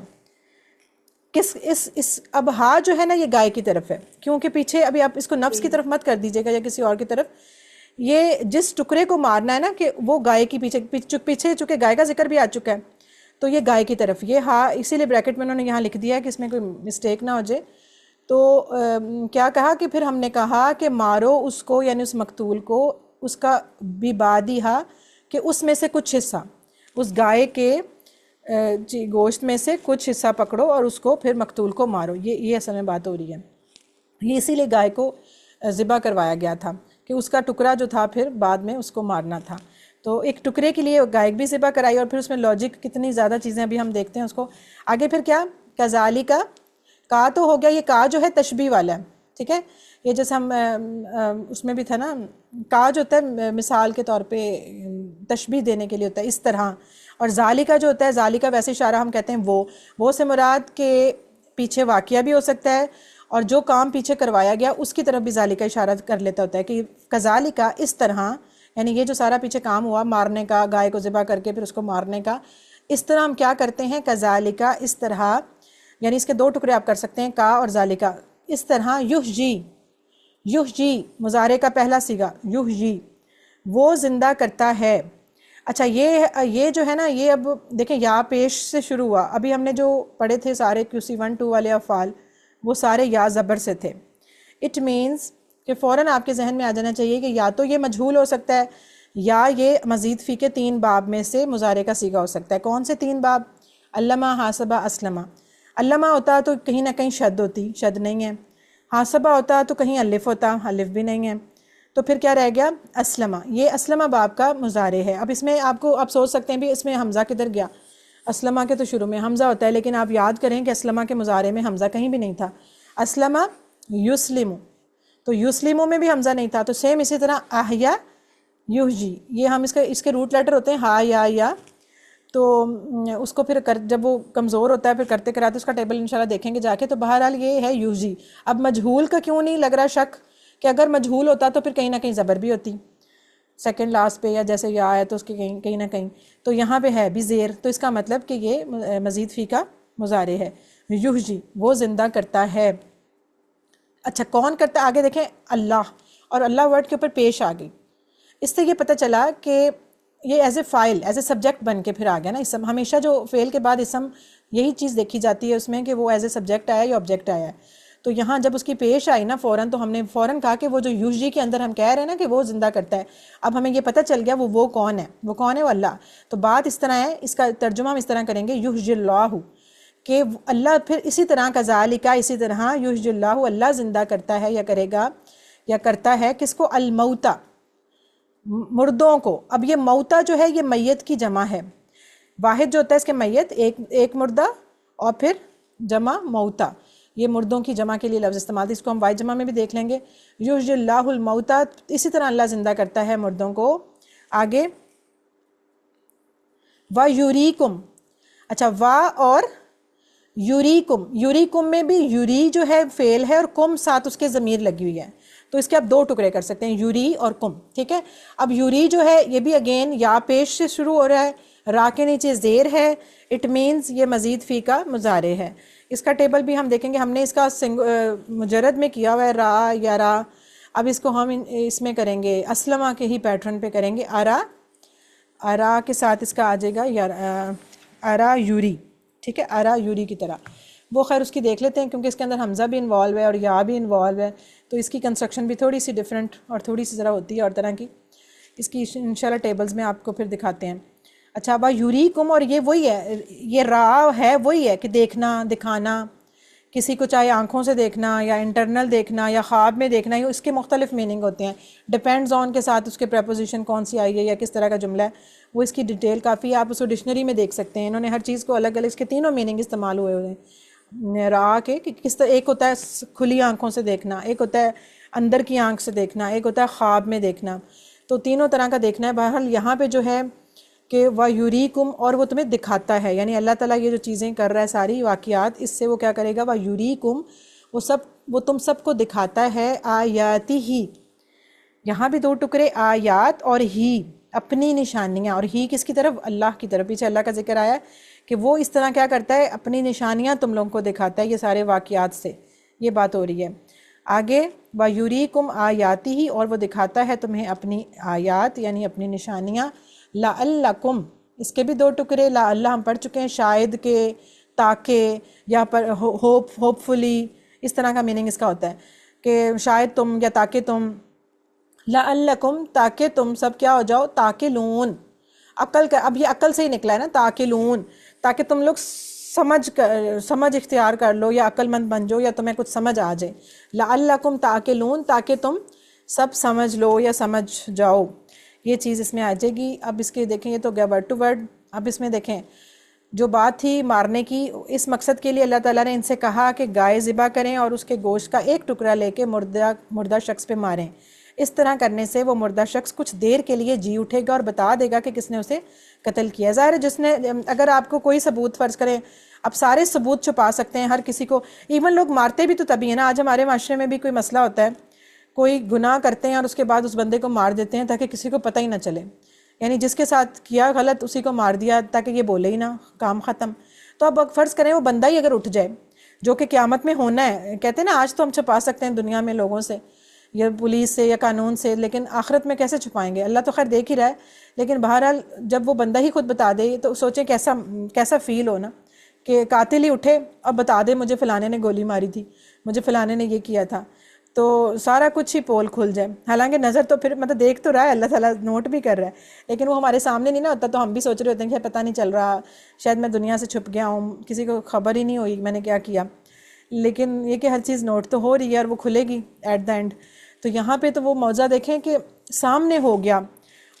اب ہا جو ہے نا یہ گائے کی طرف ہے، کیونکہ پیچھے ابھی آپ اس کو نفس کی طرف مت کر دیجیے گا یا کسی اور کی طرف. یہ جس ٹکڑے کو مارنا ہے نا کہ وہ گائے کی پیچھے چونکہ گائے کا ذکر بھی آ چکا ہے تو یہ گائے کی طرف. یہ ہا اسی لیے بریکٹ میں انہوں نے یہاں لکھ دیا ہے کہ اس میں کوئی مسٹیک نہ ہو جائے. تو کیا کہا کہ پھر ہم نے کہا کہ مارو اس کو، یعنی اس مقتول کو، اس کا ببادیہا، کہ اس میں سے کچھ حصہ، اس گائے کے گوشت میں سے کچھ حصہ پکڑو اور اس کو پھر مقتول کو مارو. یہ اصل میں بات ہو رہی ہے. یہ اسی لیے گائے کو ذبح کروایا گیا تھا کہ اس کا ٹکڑا جو تھا پھر بعد میں اس کو مارنا تھا. تو ایک ٹکڑے کے لیے گائے بھی ذبح کرائی، اور پھر اس میں لاجک کتنی زیادہ چیزیں ابھی ہم دیکھتے ہیں اس کو آگے. پھر کیا کذالک کا تو ہو گیا، یہ کا جو ہے تشبیہ والا ہے، ٹھیک ہے. یہ جیسے ہم اس میں بھی تھا نا، کا جو ہوتا ہے مثال کے طور پہ تشبیہ دینے کے لیے ہوتا ہے اس طرح، اور ذالکہ جو ہوتا ہے ذالکہ ویسے اشارہ ہم کہتے ہیں وہ سے مراد کے پیچھے واقعہ بھی ہو سکتا ہے، اور جو کام پیچھے کروایا گیا اس کی طرف بھی ذالکہ اشارہ کر لیتا ہوتا ہے کہ کذالکہ اس طرح، یعنی یہ جو سارا پیچھے کام ہوا مارنے کا، گائے کو ذبح کر کے پھر اس کو مارنے کا، اس طرح ہم کیا کرتے ہیں کذالکہ اس طرح، یعنی اس کے دو ٹکڑے آپ کر سکتے ہیں کا اور ذالکہ. اس طرح یحجی مضارع کا پہلا صیغہ یحجی، وہ زندہ کرتا ہے. اچھا یہ جو ہے نا، یہ اب دیکھیں یا پیش سے شروع ہوا. ابھی ہم نے جو پڑھے تھے سارے QC 1 2 والے افعال وہ سارے یا زبر سے تھے. اٹ مینز کہ فوراً آپ کے ذہن میں آ جانا چاہیے کہ یا تو یہ مجہول ہو سکتا ہے، یا یہ مزید فی کے 3 باب میں سے مضارع کا صیغہ ہو سکتا ہے. کون سے 3 باب؟ علمہ، حاسبہ، اسلمہ. علمہ ہوتا تو کہیں نہ کہیں شد ہوتی، شد نہیں ہے. حاسبہ ہوتا تو کہیں الف ہوتا، الف بھی نہیں ہے. تو پھر کیا رہ گیا؟ اسلمہ. یہ اسلمہ باب کا مضارع ہے. اب اس میں آپ سوچ سکتے ہیں بھی اس میں حمزہ کدھر گیا؟ اسلمہ کے تو شروع میں حمزہ ہوتا ہے، لیکن آپ یاد کریں کہ اسلمہ کے مضارع میں حمزہ کہیں بھی نہیں تھا. اسلمہ یسلم، تو یسلم میں بھی حمزہ نہیں تھا. تو سیم اسی طرح احیا یحجی، یہ ہم اس کے روٹ لیٹر ہوتے ہیں ہا یا، تو اس کو پھر جب وہ کمزور ہوتا ہے پھر کرتے کراتے اس کا ٹیبل انشاءاللہ دیکھیں گے جا کے. تو بہرحال یہ ہے یحجی. اب مجہول کا کیوں نہیں لگ رہا شک؟ کہ اگر مجہول ہوتا تو پھر کہیں نہ کہیں زبر بھی ہوتی سیکنڈ لاسٹ پہ، یا جیسے یا آیا تو اس کے کہیں نہ کہیں. تو یہاں پہ ہے بھی زیر، تو اس کا مطلب کہ یہ مزید فی کا مضارع ہے. یحجی وہ زندہ کرتا ہے. اچھا کون کرتا ہے؟ آگے دیکھیں اللہ، اور اللہ ورڈ کے اوپر پیش آ گئی. اس سے یہ پتہ چلا کہ یہ as a file, as a subject بن کے پھر آ گیا نا اسم. ہمیشہ جو فعل کے بعد اسم یہی چیز دیکھی جاتی ہے اس میں کہ وہ ایز اے سبجیکٹ آیا یا آبجیکٹ آیا ہے. تو یہاں جب اس کی پیش آئی نا فوراً، تو ہم نے فوراً کہا کہ وہ جو یحجی کے اندر ہم کہہ رہے ہیں نا کہ وہ زندہ کرتا ہے، اب ہمیں یہ پتہ چل گیا وہ کون ہے. وہ کون ہے؟ وہ اللہ. تو بات اس طرح ہے، اس کا ترجمہ ہم اس طرح کریں گے یحجی اللہ، کہ اللہ پھر اسی طرح کذالک اسی طرح یحجی اللہ، اللہ زندہ کرتا ہے یا کرے گا یا کرتا ہے کس کو؟ الموتا، مردوں کو. اب یہ موتا جو ہے یہ میت کی جمع ہے. واحد جو ہوتا ہے اس کے میت ایک مردہ، اور پھر جمع موتا، یہ مردوں کی جمع کے لیے لفظ استعمال. اس کو ہم واحد جمع میں بھی دیکھ لیں گے. یحیی اللہ الموتا، اسی طرح اللہ زندہ کرتا ہے مردوں کو. آگے وَيُرِيكُمْ، اچھا وا اور یوریکم، یوریکم میں بھی یوری جو ہے فعل ہے اور کم ساتھ اس کے ضمیر لگی ہوئی ہے، تو اس کے آپ 2 ٹکڑے کر سکتے ہیں، یوری اور کم. ٹھیک ہے. اب یوری جو ہے یہ بھی اگین یا پیش سے شروع ہو رہا ہے، را کے نیچے زیر ہے. اٹ مینز یہ مزید فی کا مضارع ہے. اس کا ٹیبل بھی ہم دیکھیں گے، ہم نے اس کا مجرد میں کیا ہوا ہے را یا را. اب اس کو ہم اس میں کریں گے اسلمہ کے ہی پیٹرن پہ کریں گے. ارا کے ساتھ اس کا آ جائے گا ارا یوری. ٹھیک ہے، ارا یوری کی طرح. وہ خیر اس کی دیکھ لیتے ہیں کیونکہ اس کے اندر حمزہ بھی انوالو ہے اور یا بھی انوالو ہے، تو اس کی کنسٹرکشن بھی تھوڑی سی ڈیفرنٹ اور تھوڑی سی ذرا ہوتی ہے اور طرح کی. اس کی انشاءاللہ ٹیبلز میں آپ کو پھر دکھاتے ہیں. اچھا با یوریکم، اور یہ وہی ہے، یہ را ہے وہی ہے کہ دیکھنا، دکھانا کسی کو، چاہے آنکھوں سے دیکھنا یا انٹرنل دیکھنا یا خواب میں دیکھنا، یہ اس کے مختلف میننگ ہوتے ہیں. ڈیپینڈز آن کے ساتھ اس کے پریپوزیشن کون سی آئی ہے یا کس طرح کا جملہ ہے، وہ اس کی ڈیٹیل کافی ہے. آپ اس کو ڈکشنری میں دیکھ سکتے ہیں، انہوں نے ہر چیز کو الگ الگ، اس کے تینوں میننگ استعمال ہوئے ہیں را کے کہ کس طرح. ایک ہوتا ہے کھلی آنکھوں سے دیکھنا، ایک ہوتا ہے اندر کی آنکھ سے دیکھنا، ایک ہوتا ہے خواب میں دیکھنا. تو تینوں طرح کا دیکھنا ہے. بہرحال یہاں پہ جو ہے کہ وَيُرِيكُمْ، اور وہ تمہیں دکھاتا ہے، یعنی اللہ تعالیٰ یہ جو چیزیں کر رہا ہے ساری واقعات، اس سے وہ کیا کرے گا؟ وَيُرِيكُمْ، وہ تم سب کو دکھاتا ہے آیاتی ہی. یہاں بھی 2 ٹکڑے، آیات اور ہی، اپنی نشانیاں. اور ہی کس کی طرف؟ اللہ کی طرف. پیچھے اللہ کا ذکر آیا کہ وہ اس طرح کیا کرتا ہے؟ اپنی نشانیاں تم لوگوں کو دکھاتا ہے. یہ سارے واقعات سے یہ بات ہو رہی ہے. آگے وَيُرِيكُمْ آیاتی، اور وہ دکھاتا ہے تمہیں اپنی آیات یعنی اپنی نشانیاں. لَعَلَّكُمْ، اس کے بھی 2 ٹکڑے، لَعَلَّ ہم پڑھ چکے ہیں، شاید کے، تاکہ، یا پر ہوپ فلی، اس طرح کا میننگ اس کا ہوتا ہے کہ شاید تم یا تاکہ تم. لَعَلَّكُمْ، تاکہ تم سب کیا ہو جاؤ؟ تاکلون. عقل کا، اب یہ عقل سے ہی نکلا ہے نا تاکلون، تاکہ تم لوگ سمجھ اختیار کر لو یا عقل مند بن جاؤ یا تمہیں کچھ سمجھ آ جائے. لَعَلَّكُمْ تاکلون، تاکہ تم سب سمجھ لو یا سمجھ جاؤ. یہ چیز اس میں آ جائے گی. اب اس کے دیکھیں یہ تو گیا ورڈ ٹو ورڈ. اب اس میں دیکھیں جو بات تھی مارنے کی، اس مقصد کے لیے اللہ تعالیٰ نے ان سے کہا کہ گائے ذبح کریں اور اس کے گوشت کا ایک ٹکڑا لے کے مردہ شخص پہ ماریں. اس طرح کرنے سے وہ مردہ شخص کچھ دیر کے لیے جی اٹھے گا اور بتا دے گا کہ کس نے اسے قتل کیا. ظاہر ہے جس نے، اگر آپ کو کوئی ثبوت فرض کریں، اب سارے ثبوت چھپا سکتے ہیں ہر کسی کو. ایون لوگ مارتے بھی تو تبھی ہیں نا. آج ہمارے معاشرے میں بھی کوئی مسئلہ ہوتا ہے، کوئی گناہ کرتے ہیں اور اس کے بعد اس بندے کو مار دیتے ہیں تاکہ کسی کو پتہ ہی نہ چلے. یعنی جس کے ساتھ کیا غلط اسی کو مار دیا تاکہ یہ بولے ہی نہ، کام ختم. تو اب فرض کریں وہ بندہ ہی اگر اٹھ جائے جو کہ قیامت میں ہونا ہے. کہتے ہیں نا آج تو ہم چھپا سکتے ہیں دنیا میں لوگوں سے یا پولیس سے یا قانون سے، لیکن آخرت میں کیسے چھپائیں گے؟ اللہ تو خیر دیکھ ہی رہا ہے. لیکن بہرحال جب وہ بندہ ہی خود بتا دے تو سوچیں کیسا فیل ہو نا، کہ قاتل ہی اٹھے اور بتا دے مجھے فلانے نے گولی ماری تھی، مجھے فلانے نے یہ کیا تھا، تو سارا کچھ ہی پول کھل جائے. حالانکہ نظر تو پھر مطلب دیکھ تو رہا ہے، اللہ تعالیٰ نوٹ بھی کر رہا ہے، لیکن وہ ہمارے سامنے نہیں نا ہوتا تو ہم بھی سوچ رہے ہوتے ہیں کہ پتہ نہیں چل رہا، شاید میں دنیا سے چھپ گیا ہوں، کسی کو خبر ہی نہیں ہوئی میں نے کیا کیا. لیکن یہ کہ ہر چیز نوٹ تو ہو رہی ہے اور وہ کھلے گی ایٹ دا اینڈ. تو یہاں پہ تو وہ موضوع دیکھیں کہ سامنے ہو گیا،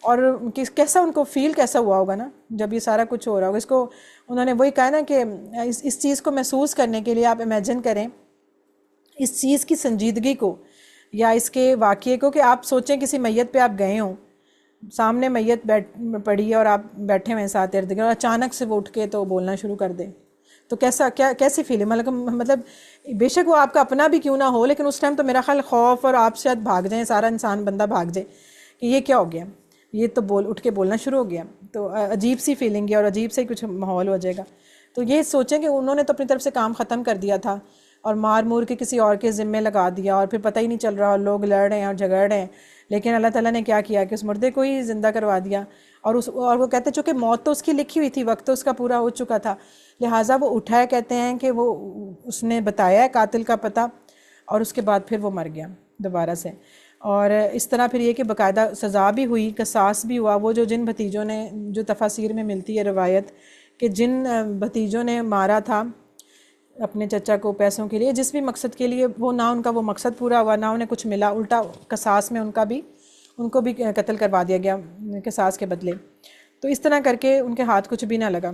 اور کیسا ان کو فیل کیسا ہوا ہوگا نا جب یہ سارا کچھ ہو رہا ہوگا. اس کو انہوں نے وہی کہا نا کہ اس چیز کو محسوس کرنے کے لیے آپ امیجن کریں اس چیز کی سنجیدگی کو یا اس کے واقعے کو، کہ آپ سوچیں کسی میت پہ آپ گئے ہوں، سامنے میت پڑی ہے اور آپ بیٹھے ہوئے ہیں ساتھ ارد گرد، اور اچانک سے وہ اٹھ کے تو بولنا شروع کر دے، تو کیسی فیلنگ؟ مطلب بے شک وہ آپ کا اپنا بھی کیوں نہ ہو، لیکن اس ٹائم تو میرا خیال خوف، اور آپ شاید بھاگ جائیں، سارا انسان بندہ بھاگ جائے کہ یہ کیا ہو گیا، یہ تو اٹھ کے بولنا شروع ہو گیا. تو عجیب سی فیلنگ ہے اور عجیب سے کچھ ماحول ہو جائے گا. تو یہ سوچیں کہ انہوں نے تو اپنی طرف سے کام ختم کر دیا تھا اور مار مور کے کسی اور کے ذمے لگا دیا، اور پھر پتہ ہی نہیں چل رہا اور لوگ لڑ رہے ہیں اور جھگڑ رہے ہیں. لیکن اللہ تعالیٰ نے کیا کیا کہ اس مردے کو ہی زندہ کروا دیا. اور وہ کہتے چونکہ موت تو اس کی لکھی ہوئی تھی، وقت تو اس کا پورا ہو چکا تھا، لہٰذا وہ اٹھا ہے. کہتے ہیں کہ وہ اس نے بتایا ہے قاتل کا پتہ، اور اس کے بعد پھر وہ مر گیا دوبارہ سے. اور اس طرح پھر یہ کہ باقاعدہ سزا بھی ہوئی، قصاص بھی ہوا. وہ جن بھتیجوں نے، جو تفاسیر میں ملتی ہے روایت کہ جن بھتیجوں نے مارا تھا اپنے چچا کو پیسوں کے لیے، جس بھی مقصد کے لیے، وہ نہ ان کا وہ مقصد پورا ہوا، نہ انہیں کچھ ملا، الٹا قصاص میں ان کو بھی قتل کروا دیا گیا قصاص کے بدلے. تو اس طرح کر کے ان کے ہاتھ کچھ بھی نہ لگا.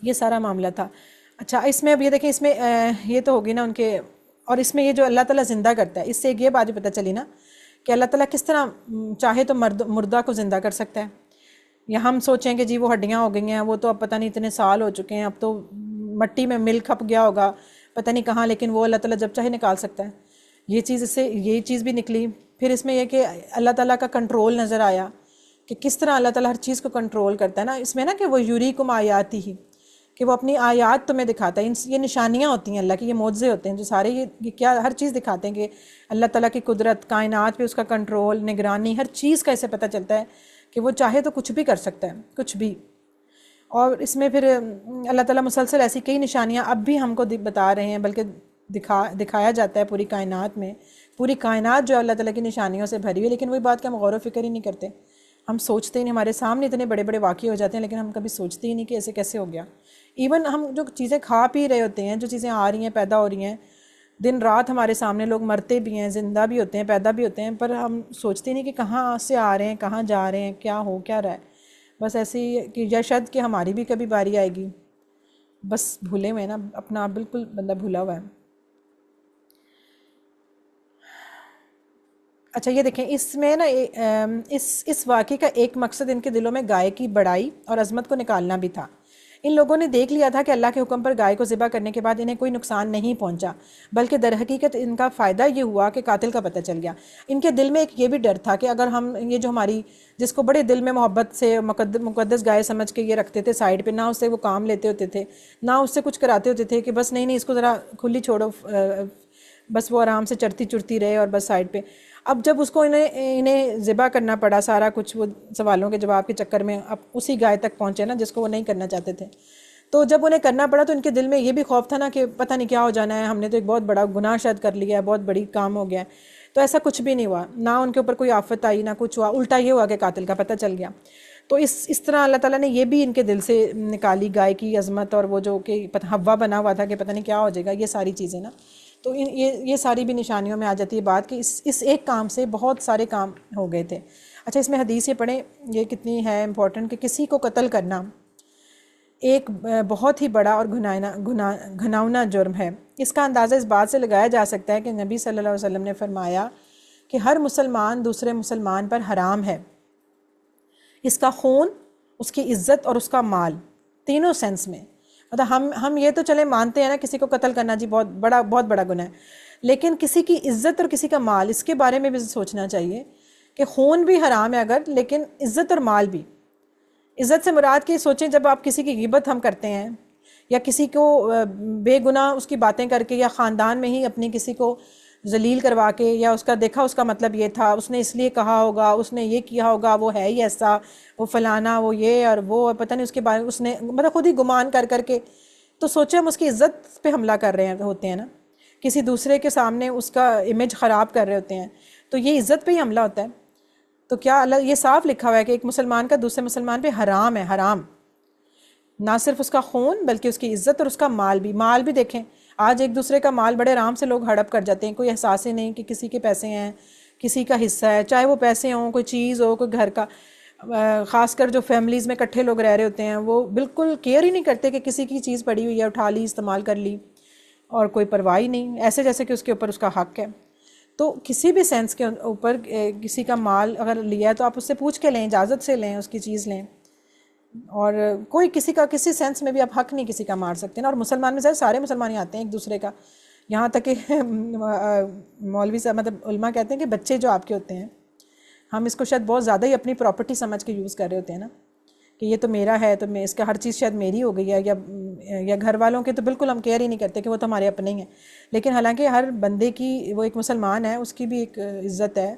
یہ سارا معاملہ تھا. اچھا اس میں اب یہ دیکھیں، اس میں یہ تو ہوگی نا ان کے، اور اس میں یہ جو اللہ تعالیٰ زندہ کرتا ہے، اس سے ایک یہ بات بھی پتہ چلی نا کہ اللہ تعالیٰ کس طرح چاہے تو مردہ کو زندہ کر سکتا ہے. یا ہم سوچیں کہ جی وہ ہڈیاں ہو گئی ہیں، وہ تو اب پتہ نہیں اتنے سال ہو چکے ہیں، اب تو مٹی میں مل کھپ گیا ہوگا پتہ نہیں کہاں، لیکن وہ اللہ تعالیٰ جب چاہے نکال سکتا ہے. یہ چیز اس سے یہ چیز بھی نکلی. پھر اس میں یہ کہ اللہ تعالیٰ کا کنٹرول نظر آیا کہ کس طرح اللہ تعالیٰ ہر چیز کو کنٹرول کرتا ہے نا. اس میں نا کہ وہ یریکم آیاتی ہی، کہ وہ اپنی آیات تمہیں دکھاتا ہے. یہ نشانیاں ہوتی ہیں اللہ کی، یہ معجزے ہوتے ہیں جو سارے یہ کیا ہر چیز دکھاتے ہیں کہ اللہ تعالیٰ کی قدرت، کائنات پہ اس کا کنٹرول، نگرانی، ہر چیز کا اسے پتہ چلتا ہے کہ وہ چاہے تو کچھ بھی کر سکتا ہے، کچھ بھی. اور اس میں پھر اللہ تعالیٰ مسلسل ایسی کئی نشانیاں اب بھی ہم کو بتا رہے ہیں، بلکہ دکھایا جاتا ہے پوری کائنات میں. پوری کائنات جو اللہ تعالیٰ کی نشانیوں سے بھری ہوئی، لیکن وہی بات کہ ہم غور و فکر ہی نہیں کرتے. ہم سوچتے ہی نہیں، ہمارے سامنے اتنے بڑے بڑے واقعے ہو جاتے ہیں لیکن ہم کبھی سوچتے ہی نہیں کہ ایسے کیسے ہو گیا. ایون ہم جو چیزیں کھا پی رہے ہوتے ہیں، جو چیزیں آ رہی ہیں، پیدا ہو رہی ہیں، دن رات ہمارے سامنے، لوگ مرتے بھی ہیں، زندہ بھی ہوتے ہیں، پیدا بھی ہوتے ہیں، پر ہم سوچتے نہیں کہ کہاں سے آ رہے ہیں، کہاں جا رہے ہیں، کیا ہو کیا رہا ہے. بس ایسے ہی کہ یا شاید کہ ہماری بھی کبھی باری آئے گی. بس بھولے ہوئے نا، اپنا آپ بالکل بندہ بھولا ہوا ہے. اچھا یہ دیکھیں، اس میں نا اس واقعے کا ایک مقصد ان کے دلوں میں گائے کی بڑائی اور عظمت کو نکالنا بھی تھا. ان لوگوں نے دیکھ لیا تھا کہ اللہ کے حکم پر گائے کو ذبح کرنے کے بعد انہیں کوئی نقصان نہیں پہنچا، بلکہ در حقیقت ان کا فائدہ یہ ہوا کہ قاتل کا پتہ چل گیا. ان کے دل میں ایک یہ بھی ڈر تھا کہ اگر ہم یہ جو ہماری، جس کو بڑے دل میں محبت سے مقدس گائے سمجھ کے یہ رکھتے تھے سائیڈ پہ، نہ اس سے وہ کام لیتے ہوتے تھے، نہ اس سے کچھ کراتے ہوتے تھے، کہ بس نہیں اس کو ذرا کھلی چھوڑو، بس وہ آرام سے چرتی چرتی رہے اور بس سائیڈ پہ. اب جب اس کو انہیں ذبح کرنا پڑا، سارا کچھ وہ سوالوں کے جواب کے چکر میں اب اسی گائے تک پہنچے نا جس کو وہ نہیں کرنا چاہتے تھے. تو جب انہیں کرنا پڑا تو ان کے دل میں یہ بھی خوف تھا نا کہ پتہ نہیں کیا ہو جانا ہے، ہم نے تو ایک بہت بڑا گناہ شاید کر لیا ہے، بہت بڑی کام ہو گیا ہے. تو ایسا کچھ بھی نہیں ہوا، نہ ان کے اوپر کوئی آفت آئی، نہ کچھ ہوا. الٹا یہ ہوا کہ قاتل کا پتہ چل گیا. تو اس طرح اللہ تعالیٰ نے یہ بھی ان کے دل سے نکالی گائے کی عظمت، اور وہ جو کہ حوا بنا ہوا تھا کہ پتہ نہیں کیا ہو جائے گا، یہ ساری چیزیں نا. تو یہ ساری بھی نشانیوں میں آ جاتی ہے بات کہ اس ایک کام سے بہت سارے کام ہو گئے تھے۔ اچھا اس میں حدیث یہ پڑھیں، یہ کتنی ہے امپورٹنٹ کہ کسی کو قتل کرنا ایک بہت ہی بڑا اور گھناؤنا جرم ہے۔ اس کا اندازہ اس بات سے لگایا جا سکتا ہے کہ نبی صلی اللہ علیہ وسلم نے فرمایا کہ ہر مسلمان دوسرے مسلمان پر حرام ہے، اس کا خون، اس کی عزت اور اس کا مال، تینوں سینس میں۔ مطلب ہم یہ تو چلے مانتے ہیں نا کسی کو قتل کرنا جی بہت بڑا گناہ ہے، لیکن کسی کی عزت اور کسی کا مال، اس کے بارے میں بھی سوچنا چاہیے کہ خون بھی حرام ہے اگر، لیکن عزت اور مال بھی۔ عزت سے مراد کہ سوچیں جب آپ کسی کی غیبت ہم کرتے ہیں یا کسی کو بے گناہ اس کی باتیں کر کے یا خاندان میں ہی اپنی کسی کو ذلیل کروا کے، یا اس کا دیکھا اس کا مطلب یہ تھا، اس نے اس لیے کہا ہوگا، اس نے یہ کیا ہوگا، وہ ہے ہی ایسا، وہ فلانا، وہ یہ اور وہ پتہ نہیں، اس کے بارے میں اس نے مطلب خود ہی گمان کر کے، تو سوچیں ہم اس کی عزت پہ حملہ کر رہے ہوتے ہیں نا، کسی دوسرے کے سامنے اس کا امیج خراب کر رہے ہوتے ہیں، تو یہ عزت پہ ہی حملہ ہوتا ہے۔ تو کیا اللہ یہ صاف لکھا ہوا ہے کہ ایک مسلمان کا دوسرے مسلمان پہ حرام ہے، حرام، نہ صرف اس کا خون بلکہ اس کی عزت اور اس کا مال بھی۔ مال بھی دیکھیں آج ایک دوسرے کا مال بڑے آرام سے لوگ ہڑپ کر جاتے ہیں، کوئی احساس ہی نہیں کہ کسی کے پیسے ہیں، کسی کا حصہ ہے، چاہے وہ پیسے ہوں، کوئی چیز ہو، کوئی گھر کا، خاص کر جو فیملیز میں اکٹھے لوگ رہ رہے ہوتے ہیں وہ بالکل کیئر ہی نہیں کرتے کہ کسی کی چیز پڑی ہوئی ہے اٹھا لی، استعمال کر لی، اور کوئی پرواہ ہی نہیں، ایسے جیسے کہ اس کے اوپر اس کا حق ہے۔ تو کسی بھی سینس کے اوپر کسی کا مال اگر لیا ہے تو آپ اس سے پوچھ کے لیں، اجازت سے لیں، اس کی چیز لیں، اور کوئی کسی کا کسی سینس میں بھی آپ حق نہیں کسی کا مار سکتے ہیں۔ اور مسلمان میں سارے مسلمان ہی آتے ہیں ایک دوسرے کا، یہاں تک کہ مولوی صاحب مطلب علماء کہتے ہیں کہ بچے جو آپ کے ہوتے ہیں، ہم اس کو شاید بہت زیادہ ہی اپنی پراپرٹی سمجھ کے یوز کر رہے ہوتے ہیں نا، کہ یہ تو میرا ہے تو میں اس کا ہر چیز شاید میری ہو گئی ہے، یا گھر والوں کے تو بالکل ہم کیئر ہی نہیں کرتے کہ وہ تو ہمارے اپنے ہی ہیں، لیکن حالانکہ ہر بندے کی، وہ ایک مسلمان ہے، اس کی بھی ایک عزت ہے،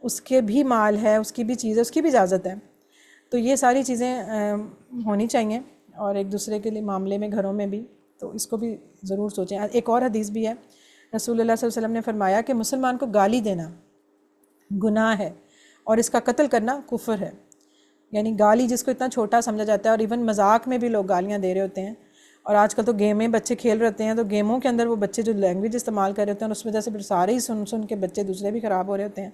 اس کے بھی مال ہے، اس کی بھی چیز ہے، اس کی بھی اجازت ہے۔ تو یہ ساری چیزیں ہونی چاہیے، اور ایک دوسرے کے لیے معاملے میں گھروں میں بھی، تو اس کو بھی ضرور سوچیں۔ ایک اور حدیث بھی ہے، رسول اللہ صلی اللہ علیہ وسلم نے فرمایا کہ مسلمان کو گالی دینا گناہ ہے اور اس کا قتل کرنا کفر ہے۔ یعنی گالی جس کو اتنا چھوٹا سمجھا جاتا ہے، اور ایون مذاق میں بھی لوگ گالیاں دے رہے ہوتے ہیں، اور آج کل تو گیمیں بچے کھیل رہے ہوتے ہیں، تو گیموں کے اندر وہ بچے جو لینگویج استعمال کر رہے ہوتے ہیں، اس وجہ سے پھر سارے ہی سن کے بچے دوسرے بھی خراب ہو رہے ہوتے ہیں۔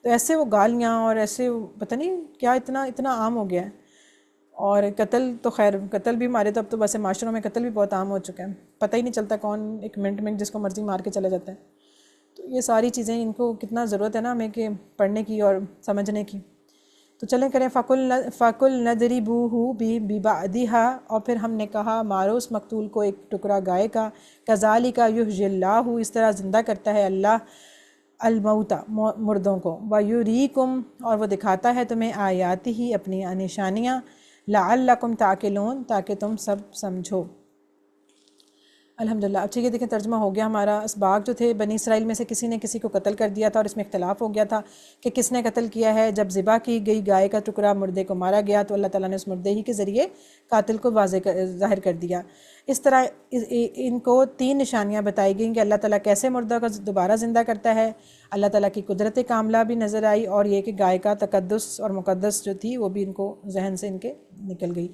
تو ایسے وہ گالیاں اور ایسے پتہ نہیں کیا اتنا عام ہو گیا ہے۔ اور قتل تو خیر، قتل بھی ہمارے تو اب تو ویسے معاشروں میں قتل بھی بہت عام ہو چکا ہے، پتہ ہی نہیں چلتا کون ایک منٹ میں جس کو مرضی مار کے چلا جاتا ہے۔ تو یہ ساری چیزیں ان کو کتنا ضرورت ہے نا ہمیں کہ پڑھنے کی اور سمجھنے کی۔ تو چلیں کریں فَقُلْ نَضْرِبُوهُ بِبَعْضِهَا، اور پھر ہم نے کہا مارو اس مقتول کو ایک ٹکڑا گائے کا، كَذَلِكَ يُحْيِي اللَّهُ، اس طرح زندہ کرتا ہے اللہ الموتى مردوں کو، وَيُرِيكُمْ، اور وہ دکھاتا ہے تمہیں آیاتہ اپنی نشانیاں، لَعَلَّكُمْ تَعْقِلُونَ، تاکہ تم سب سمجھو۔ الحمدللہ۔ اب یہ دیکھیں ترجمہ ہو گیا ہمارا۔ اسباق جو تھے بنی اسرائیل میں سے کسی نے کسی کو قتل کر دیا تھا، اور اس میں اختلاف ہو گیا تھا کہ کس نے قتل کیا ہے۔ جب ذبح کی گئی گائے کا ٹکڑا مردے کو مارا گیا تو اللہ تعالیٰ نے اس مردے ہی کے ذریعے قاتل کو ظاہر کر دیا۔ اس طرح ان کو 3 نشانیاں بتائی گئیں کہ اللہ تعالیٰ کیسے مردہ کو دوبارہ زندہ کرتا ہے، اللہ تعالیٰ کی قدرت کاملہ بھی نظر آئی، اور یہ کہ گائے کا تقدس اور مقدس جو تھی وہ بھی ان کو ذہن سے ان کے نکل گئی۔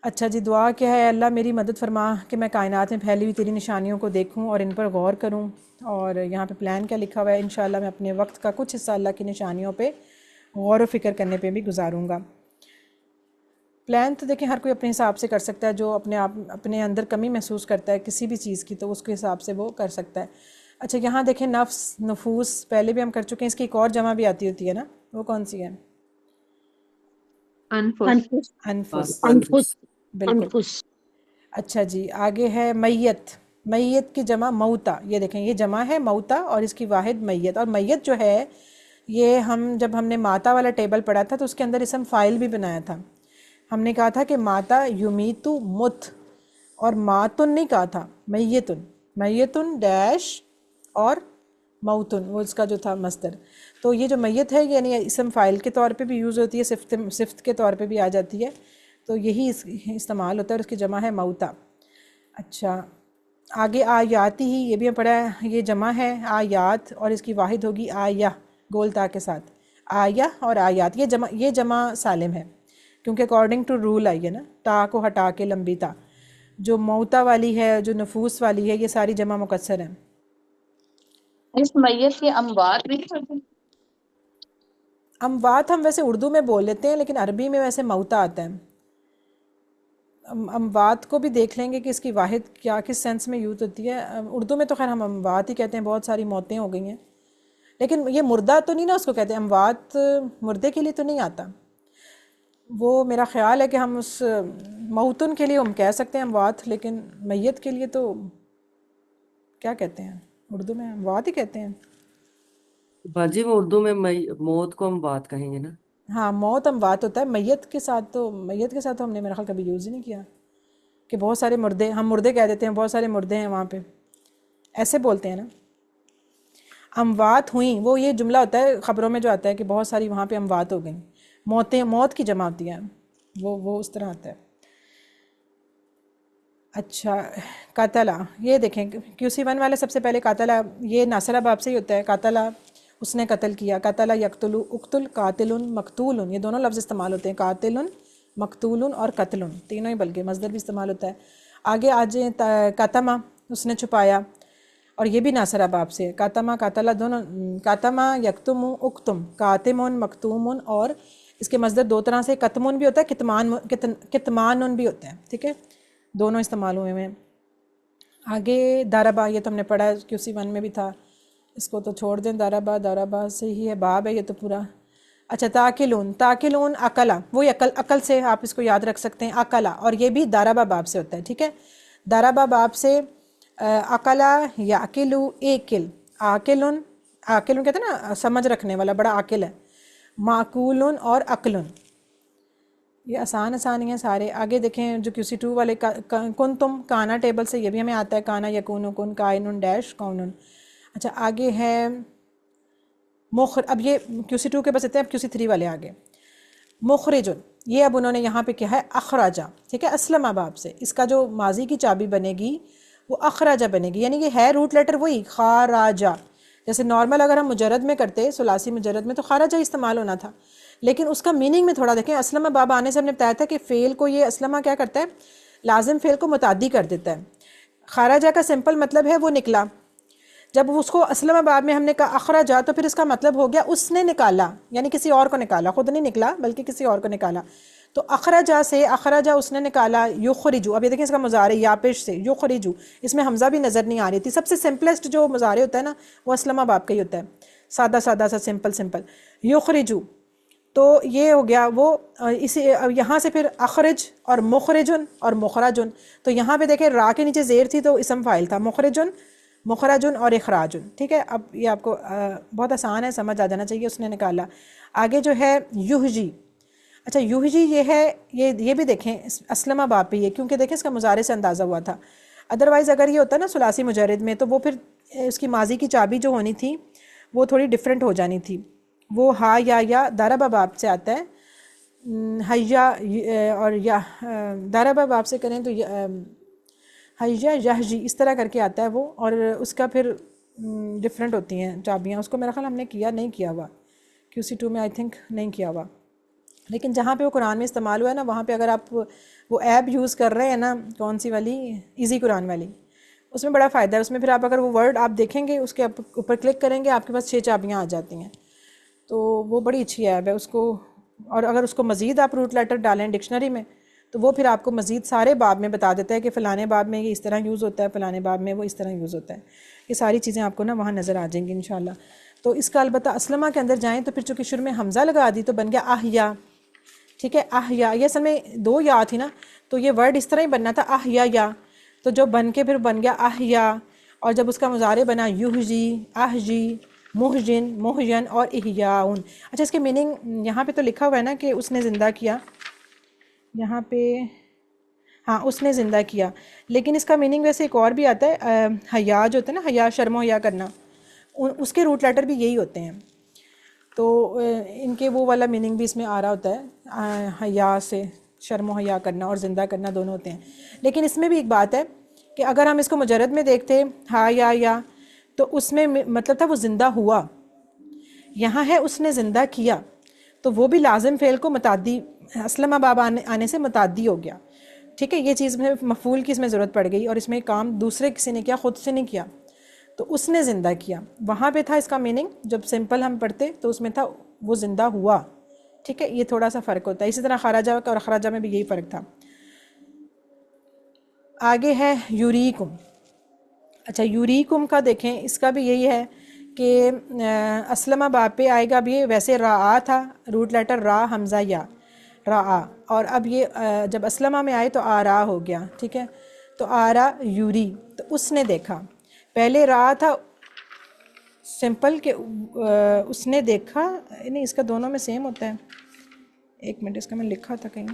اچھا جی، دعا کیا ہے؟ اللہ میری مدد فرما کہ میں کائنات میں پھیلی ہوئی تیری نشانیوں کو دیکھوں اور ان پر غور کروں۔ اور یہاں پہ پلان کیا لکھا ہوا ہے، انشاءاللہ میں اپنے وقت کا کچھ حصہ اللہ کی نشانیوں پہ غور و فکر کرنے پہ بھی گزاروں گا۔ پلان تو دیکھیں ہر کوئی اپنے حساب سے کر سکتا ہے، جو اپنے اندر کمی محسوس کرتا ہے کسی بھی چیز کی، تو اس کے حساب سے وہ کر سکتا ہے۔ اچھا یہاں دیکھیں نفس، نفوس پہلے بھی ہم کر چکے ہیں، اس کی ایک اور جمع بھی آتی ہوتی ہے نا، وہ کون سی ہے؟ انفس، بالکل۔ اچھا جی، آگے ہے میت، میت کی جمع موتا، یہ دیکھیں یہ جمع ہے موتا اور اس کی واحد میت۔ اور میت جو ہے یہ جب ہم نے ماتا والا ٹیبل پڑھا تھا تو اس کے اندر اسم فاعل بھی بنایا تھا، ہم نے کہا تھا کہ ماتا یمیتو مت، اور ماتن نہیں کہا تھا، میتن ڈیش اور موتن، وہ اس کا جو تھا مصدر۔ تو یہ جو میت ہے یعنی اسم فاعل کے طور پہ بھی یوز ہوتی ہے، صفت کے طور پہ بھی آ جاتی ہے، تو یہی استعمال ہوتا ہے، اور اس کی جمع ہے موتا۔ اچھا آگے آیاتی ہی، یہ بھی ہم پڑھا ہے، یہ جمع ہے آیات اور اس کی واحد ہوگی آیہ، گول تا کے ساتھ، آیہ اور آیات، یہ جمع سالم ہے کیونکہ اکارڈنگ ٹو رول آئی ہے نا، تا کو ہٹا کے لمبی تا، جو موتا والی ہے، جو نفوس والی ہے، یہ ساری جمع مکسر ہیں۔ اس میت کے اموات نہیں پڑھتے؟ اموات ہم ویسے اردو میں بول لیتے ہیں، لیکن عربی میں ویسے موتا آتا ہے۔ اموات کو بھی دیکھ لیں گے کہ اس کی واحد کیا کس سینس میں یوز ہوتی ہے۔ اردو میں تو خیر ہم اموات ہی کہتے ہیں، بہت ساری موتیں ہو گئی ہیں، لیکن یہ مردہ تو نہیں نا اس کو کہتے ہیں، اموات مردے کے لیے تو نہیں آتا۔ وہ میرا خیال ہے کہ ہم اس موتن کے لیے ہم کہہ سکتے ہیں اموات، لیکن میت کے لیے تو کیا کہتے ہیں، اردو میں اموات ہی کہتے ہیں۔ باجی میں اردو میں موت کو ہم بات کہیں گے نا۔ ہاں موت اموات ہوتا ہے، میت کے ساتھ تو ہم نے میرا خیال کبھی یوز ہی نہیں کیا کہ بہت سارے مردے، ہم مردے کہہ دیتے ہیں، بہت سارے مردے ہیں وہاں پہ، ایسے بولتے ہیں نا۔ اموات ہوئیں، وہ یہ جملہ ہوتا ہے خبروں میں جو آتا ہے کہ بہت ساری وہاں پہ اموات ہو گئیں، موت کی جمع ہوتی ہے، وہ اس طرح آتا ہے۔ اچھا قاتلہ، یہ دیکھیں QC1 والے سب سے پہلے قاتلہ، یہ ناصرہ باب سے ہی ہوتا ہے، قاتلہ اس نے قتل کیا، قاتلہ یقتل، اقتل، قاتل، مقتول، یہ دونوں لفظ استعمال ہوتے ہیں، قاتل، مقتول اور قتل، تینوں ہی، بلکہ مصدر بھی استعمال ہوتا ہے۔ آگے آجیں قاتمہ، اس نے چھپایا، اور یہ بھی ناصرہ باب سے ہے، قاتمہ قاتلہ دونوں، قاتمہ یکتم اکتم، قاتمون مکتومن، اور اس کے مصدر دو طرح سے، کتمون بھی ہوتا ہے، کتمانن بھی ہوتا ہے، ٹھیک ہے، دونوں استعمال ہوئے ہیں۔ آگے داربا، یہ تو ہم نے پڑھا ہے، QC1 میں بھی تھا، اس کو تو چھوڑ دیں، داربا سے ہی ہے، باب ہے یہ تو پورا۔ اچھا تاکلون عقلہ، وہی عقل سے آپ اس کو یاد رکھ سکتے ہیں، عقلہ، اور یہ بھی داربا باب سے ہوتا ہے، ٹھیک ہے، داربا باب سے عقلہ یعقلو ایکل، عاقلن کہتے ہیں نا سمجھ رکھنے والا، بڑا عاقل ہے، معقولن اور عقلن، یہ آسان ہیں سارے۔ آگے دیکھیں جو QC2 والے کنتم، کانا ٹیبل سے، یہ بھی ہمیں آتا ہے، کانا یکون کن، کائنن ڈیش کونن۔ اچھا آگے ہے اب یہ QC2 کے بس اتنے، اب QC3 والے آگے، مخرجن، یہ اب انہوں نے یہاں پہ کیا ہے، اخراجہ، ٹھیک ہے، اسلم باب سے، اس کا جو ماضی کی چابی بنے گی وہ اخراجہ بنے گی، یعنی یہ ہے روٹ لیٹر وہی خاراجہ، جیسے نارمل اگر ہم مجرد میں کرتے، ثلاثی مجرد میں تو خارجہ استعمال ہونا تھا، لیکن اس کا میننگ میں تھوڑا دیکھیں، اسلمہ باب آنے سے ہم نے بتایا تھا کہ فعل کو یہ اسلمہ کیا کرتا ہے، لازم فعل کو متعدی کر دیتا ہے۔ خارجہ کا سمپل مطلب ہے وہ نکلا، جب اس کو اسلمہ باب میں ہم نے کہا اخراجہ، تو پھر اس کا مطلب ہو گیا اس نے نکالا، یعنی کسی اور کو نکالا، خود نہیں نکلا بلکہ کسی اور کو نکالا۔ تو اخراجہ سے، اخراجہ اس نے نکالا، یخرجو، اب یہ دیکھیں اس کا مضارع یا پیش سے، یخرجو، اس میں حمزہ بھی نظر نہیں آ رہی تھی، سب سے سمپلسٹ جو مضارع ہوتا ہے نا وہ اسلمہ باب کا ہی ہوتا ہے، سادہ سا سمپل، یخرجو، تو یہ ہو گیا وہ، اسی یہاں سے پھر اخرج اور مخرجن اور مخرجن، تو یہاں پہ دیکھیں را کے نیچے زیر تھی تو اسم فاعل تھا، مخرجن اور اخراجن، ٹھیک ہے، اب یہ آپ کو بہت آسان ہے، سمجھ آ جانا چاہیے، اس نے نکالا۔ آگے جو ہے یہجی، اچھا یہجی یہ ہے، یہ بھی دیکھیں اسلمہ باب پہ، یہ کیونکہ دیکھیں اس کا مضارع سے اندازہ ہوا تھا، ادروائز اگر یہ ہوتا نا ثلاثی مجرد میں تو وہ پھر اس کی ماضی کی چابی جو ہونی تھی وہ تھوڑی ڈیفرنٹ ہو جانی تھی، وہ ہا یا داربا باب سے آتا ہے، حیا اور یا داربا باب سے کریں تو حیا یہجی اس طرح کر کے آتا ہے وہ، اور اس کا پھر ڈفرینٹ ہوتی ہیں چابیاں، اس کو میرا خیال ہم نے نہیں کیا ہوا، QC2 میں آئی تھنک نہیں کیا ہوا، لیکن جہاں پہ وہ قرآن میں استعمال ہوا ہے نا وہاں پہ اگر آپ وہ ایپ یوز کر رہے ہیں نا، کون سی والی، ایزی قرآن والی، اس میں بڑا فائدہ ہے، اس میں پھر آپ اگر وہ ورڈ آپ دیکھیں گے، اس کے اوپر کلک کریں گے، آپ کے پاس 6 چابیاں آ جاتی ہیں، تو وہ بڑی اچھی ایپ ہے اس کو، اور اگر اس کو مزید آپ روٹ لیٹر ڈالیں ڈکشنری میں تو وہ پھر آپ کو مزید سارے باب میں بتا دیتا ہے کہ فلانے باب میں یہ اس طرح یوز ہوتا ہے، فلانے باب میں وہ اس طرح یوز ہوتا ہے، یہ ساری چیزیں آپ کو نا وہاں نظر آ جائیں گی انشاءاللہ۔ تو اس کا البتہ اسلمہ کے اندر جائیں تو پھر چونکہ شروع میں حمزہ لگا دی تو بن گیا احیا، ٹھیک ہے، احیا، یہ اصل میں 2 یا تھی نا، تو یہ ورڈ اس طرح ہی بننا تھا احیا یا، تو جو بن کے پھر بن گیا احیا، اور جب اس کا مضارع بنا یہجی، احجی، محجن، محجن اور احیاؤن۔ اچھا اس کے میننگ یہاں پہ تو لکھا ہوا ہے نا کہ اس نے زندہ کیا، یہاں پہ ہاں اس نے زندہ کیا، لیکن اس کا میننگ ویسے ایک اور بھی آتا ہے، حیا جو ہوتا ہے نا، حیا شرم و حیا کرنا، اس کے روٹ لیٹر بھی یہی ہوتے ہیں، تو ان کے وہ والا میننگ بھی اس میں آ رہا ہوتا ہے، حیا سے شرم و حیا کرنا اور زندہ کرنا دونوں ہوتے ہیں، لیکن اس میں بھی ایک بات ہے کہ اگر ہم اس کو مجرد میں دیکھتے ہا یا تو اس میں مطلب تھا وہ زندہ ہوا، یہاں ہے اس نے زندہ کیا، تو وہ بھی لازم فعل کو متعدی اسلمہ باب آنے سے متعدی ہو گیا، ٹھیک ہے، یہ چیز میں مفعول کی اس میں ضرورت پڑ گئی، اور اس میں کام دوسرے کسی نے کیا، خود سے نہیں کیا، تو اس نے زندہ کیا. وہاں پہ تھا اس کا میننگ جب سمپل ہم پڑھتے تو اس میں تھا وہ زندہ ہوا. ٹھیک ہے، یہ تھوڑا سا فرق ہوتا ہے. اسی طرح خراجہ اور اخراجہ میں بھی یہی فرق تھا. آگے ہے یوریکم. اچھا یوریکم کا دیکھیں، اس کا بھی یہی ہے کہ اسلمہ باب پہ آئے گا. اب یہ ویسے را تھا، روٹ لیٹر را حمزہ یا را، اور اب یہ جب اسلمہ میں آئے تو آرا ہو گیا. ٹھیک ہے، تو آرا یوری، تو اس نے دیکھا. پہلے را تھا سمپل کہ اس نے دیکھا، نہیں اس کا دونوں میں سیم ہوتا ہے. ایک منٹ، اس کا میں لکھا تھا کہیں.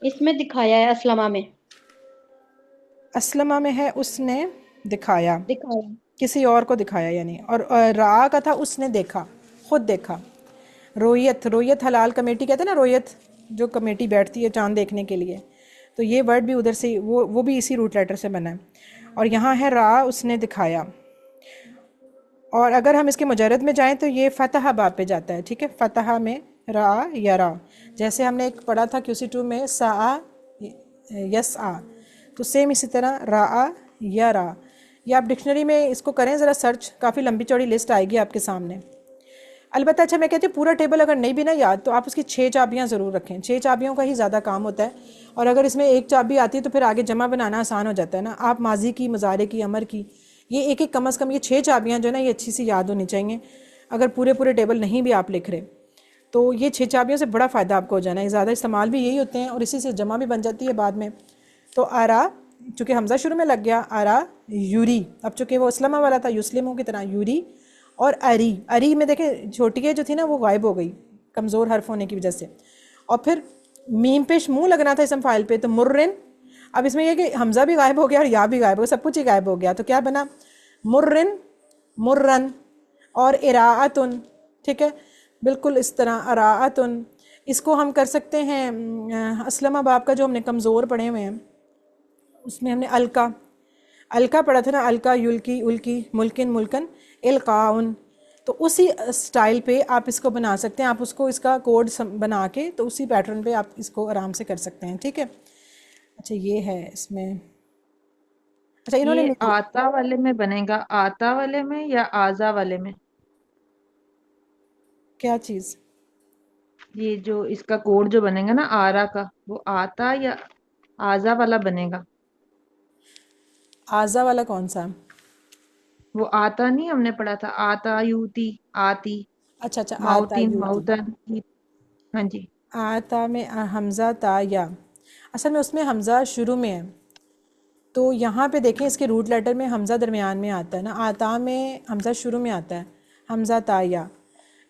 اس میں دکھایا ہے اسلمہ میں، اسلمہ میں ہے اس نے دکھایا، دکھایا. کسی اور کو دکھایا یعنی. اور را کا تھا اس نے دیکھا، خود دیکھا. رویت، رویت حلال کمیٹی کہتے ہیں نا، رویت جو کمیٹی بیٹھتی ہے چاند دیکھنے کے لیے، تو یہ ورڈ بھی ادھر سے وہ بھی اسی روٹ لیٹر سے بنا ہے. اور یہاں ہے را اس نے دکھایا. اور اگر ہم اس کے مجرد میں جائیں تو یہ فتح باب پہ جاتا ہے. ٹھیک ہے، فتح میں را یا را، جیسے ہم نے ایک پڑھا تھا QC2 میں سا یس آ، تو سیم اسی طرح را یا را. یا آپ ڈکشنری میں اس کو کریں ذرا سرچ، کافی لمبی چوڑی لسٹ آئے گی آپ کے سامنے. البتہ اچھا میں کہتی ہوں پورا ٹیبل اگر نہیں بھی نا یاد تو آپ اس کی 6 چابیاں ضرور رکھیں. 6 چابیوں کا ہی زیادہ کام ہوتا ہے، اور اگر اس میں ایک چابی آتی ہے تو پھر آگے جمع بنانا آسان ہو جاتا ہے نا. آپ ماضی کی، مضارع کی، امر کی، یہ ایک ایک کم از کم یہ 6 چابیاں جو ہے نا یہ اچھی سی یاد ہونی چاہیے. اگر پورے ٹیبل نہیں بھی آپ لکھ رہے تو یہ 6 چابیوں سے بڑا فائدہ آپ کو ہو جانا ہے. زیادہ استعمال بھی یہی ہوتے ہیں اور اسی سے جمع بھی بن جاتی ہے بعد میں. تو آرا، چونکہ حمزہ شروع میں لگ گیا، آرا یوری. اب چونکہ وہ اسلمہ والا تھا یسلموں کی طرح یوری. اور اری، اری میں دیکھیں چھوٹی ہے جو تھی نا وہ غائب ہو گئی کمزور حرف ہونے کی وجہ سے. اور پھر میم پیش منہ لگنا تھا اسم فاعل پہ، تو مرن. اب اس میں یہ کہ حمزہ بھی غائب ہو گیا اور یا بھی غائب ہو گیا، سب کچھ ہی غائب ہو گیا، تو کیا بنا مرن، مرن. اور اراعتن، ٹھیک ہے بالکل اس طرح اراعتن. اس کو ہم کر سکتے ہیں اسلمہ باب کا جو ہم نے کمزور پڑھے ہوئے ہیں اس میں ہم نے الکا پڑھا تھا نا، الکا یلکی، الکی، ملکن، ملکن، القاؤن. تو اسی سٹائل پہ آپ اس کو بنا سکتے ہیں. آپ اس کو اس کا کوڈ بنا کے تو اسی پیٹرن پہ آپ اس کو آرام سے کر سکتے ہیں. ٹھیک ہے، اچھا یہ ہے اس میں. اچھا انہوں نے یہ آتا والے میں بنے گا، آتا والے میں یا آزا والے میں؟ کیا چیز؟ یہ جو اس کا کوڈ جو بنے گا نا آرا کا، وہ آتا یا آزا والا بنے گا؟ آزا والا کون سا؟ وہ آتا نہیں ہم نے پڑھا تھا، آتا یوتی، آتی، اچھا اچھا، آتا ماؤتین، یوتی. ماؤتن. ہاں جی. آتا میں حمزہ تا یا، اصل میں اس میں حمزہ شروع میں ہے، تو یہاں پہ دیکھیں اس کے روٹ لیٹر میں حمزہ درمیان میں آتا ہے نا. آتا میں حمزہ شروع میں آتا ہے، حمزہ تا یا.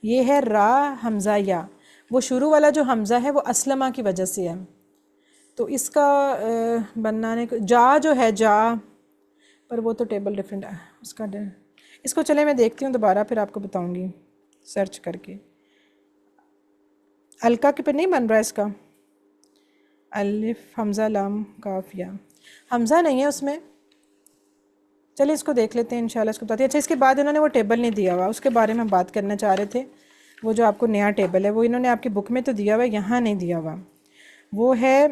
یہ ہے را حمزہ یا. وہ شروع والا جو حمزہ ہے وہ اسلمہ کی وجہ سے ہے. تو اس کا بنانے کو جا جو ہے جا، پر وہ تو ٹیبل ڈیفرنٹ ہے اس کا. اس کو چلے میں دیکھتی ہوں دوبارہ پھر آپ کو بتاؤں گی سرچ کر کے. الکا کے پہ نہیں بن رہا اس کا، الف حمزہ لام کاف یا، حمزہ نہیں ہے اس میں. چلیں اس کو دیکھ لیتے ہیں انشاءاللہ، اس کو بتاتی ہیں. اچھا اس کے بعد انہوں نے وہ ٹیبل نہیں دیا ہوا، اس کے بارے میں ہم بات کرنا چاہ رہے تھے. وہ جو آپ کو نیا ٹیبل ہے وہ انہوں نے آپ کی بک میں تو دیا ہوا ہے، یہاں نہیں دیا ہوا. وہ ہے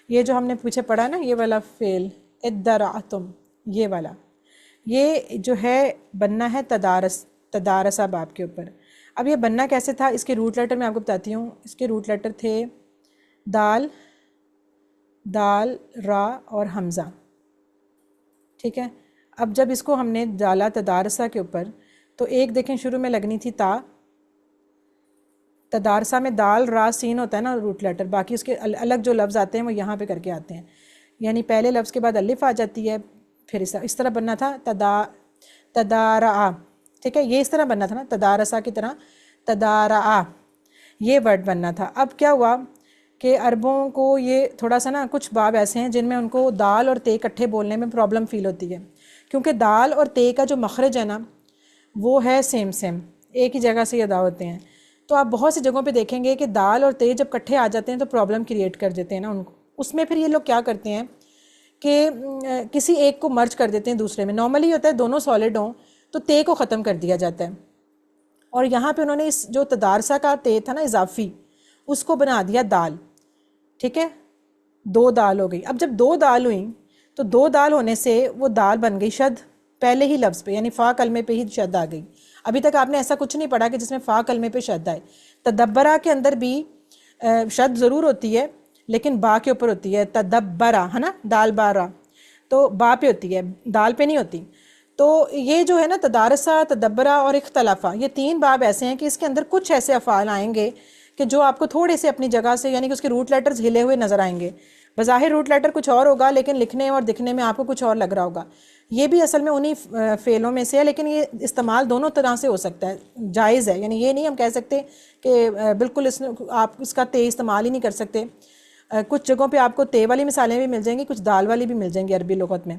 یہ جو ہم نے پیچھے پڑھا نا، یہ والا فعل ادرعتم، یہ والا، یہ جو ہے بننا ہے تدارس، تدارسہ باب کے اوپر. اب یہ بننا کیسے تھا، اس کے روٹ لیٹر میں آپ کو بتاتی ہوں. اس کے روٹ لیٹر تھے دال، دال، را اور حمزہ. ٹھیک ہے، اب جب اس کو ہم نے ڈالا تدارسہ کے اوپر تو ایک دیکھیں شروع میں لگنی تھی تا. تدارسہ میں دال را سین ہوتا ہے نا روٹ لیٹر، باقی اس کے الگ جو لفظ آتے ہیں وہ یہاں پہ کر کے آتے ہیں. یعنی پہلے لفظ کے بعد الف آ جاتی ہے، پھر اس طرح بننا تھا تدارعا. ٹھیک ہے، یہ اس طرح بننا تھا نا تدارسہ کی طرح، تدارعا یہ ورڈ بننا تھا. اب کیا ہوا کہ عربوں کو یہ تھوڑا سا نا کچھ باب ایسے ہیں جن میں ان کو دال اور تے اکٹھے بولنے میں پرابلم فیل ہوتی ہے، کیونکہ دال اور تے کا جو مخرج ہے نا وہ ہے سیم ایک ہی جگہ سے ادا ہوتے ہیں. تو آپ بہت سی جگہوں پہ دیکھیں گے کہ دال اور تے جب اکٹھے آ جاتے ہیں تو پرابلم کریٹ کر دیتے ہیں نا ان کو. اس میں پھر یہ لوگ کیا کرتے ہیں کہ کسی ایک کو مرج کر دیتے ہیں دوسرے میں. نارملی ہوتا ہے دونوں سالڈ ہوں تو تے کو ختم کر دیا جاتا ہے، اور یہاں پہ انہوں نے اس جو تدارسہ کا تے تھا نا اضافی، اس کو بنا دیا دال. ٹھیک ہے، 2 دال ہو گئی. اب جب 2 دال ہوئیں تو 2 دال ہونے سے وہ دال بن گئی شد پہلے ہی لفظ پہ، یعنی فا کلمے پہ ہی شد آ گئی. ابھی تک آپ نے ایسا کچھ نہیں پڑھا کہ جس میں فا کلمے پہ شد آئے. تدبرہ کے اندر بھی شد ضرور ہوتی ہے لیکن با کے اوپر ہوتی ہے، تدبرہ ہے نا، دال بارہ تو با پہ ہوتی ہے، دال پہ نہیں ہوتی. تو یہ جو ہے نا تدارسہ، تدبرہ اور اختلافہ، یہ 3 باب ایسے ہیں کہ اس کے اندر کچھ ایسے افعال آئیں گے کہ جو آپ کو تھوڑے سے اپنی جگہ سے، یعنی کہ اس کے روٹ لیٹرز ہلے ہوئے نظر آئیں گے. بظاہر روٹ لیٹر کچھ اور ہوگا لیکن لکھنے اور دکھنے میں آپ کو کچھ اور لگ رہا ہوگا. یہ بھی اصل میں انہی فعلوں میں سے ہے، لیکن یہ استعمال دونوں طرح سے ہو سکتا ہے، جائز ہے. یعنی یہ نہیں ہم کہہ سکتے کہ بالکل آپ اس کا تے استعمال ہی نہیں کر سکتے. کچھ جگہوں پہ آپ کو تے والی مثالیں بھی مل جائیں گی، کچھ دال والی بھی مل جائیں گی عربی لغت میں.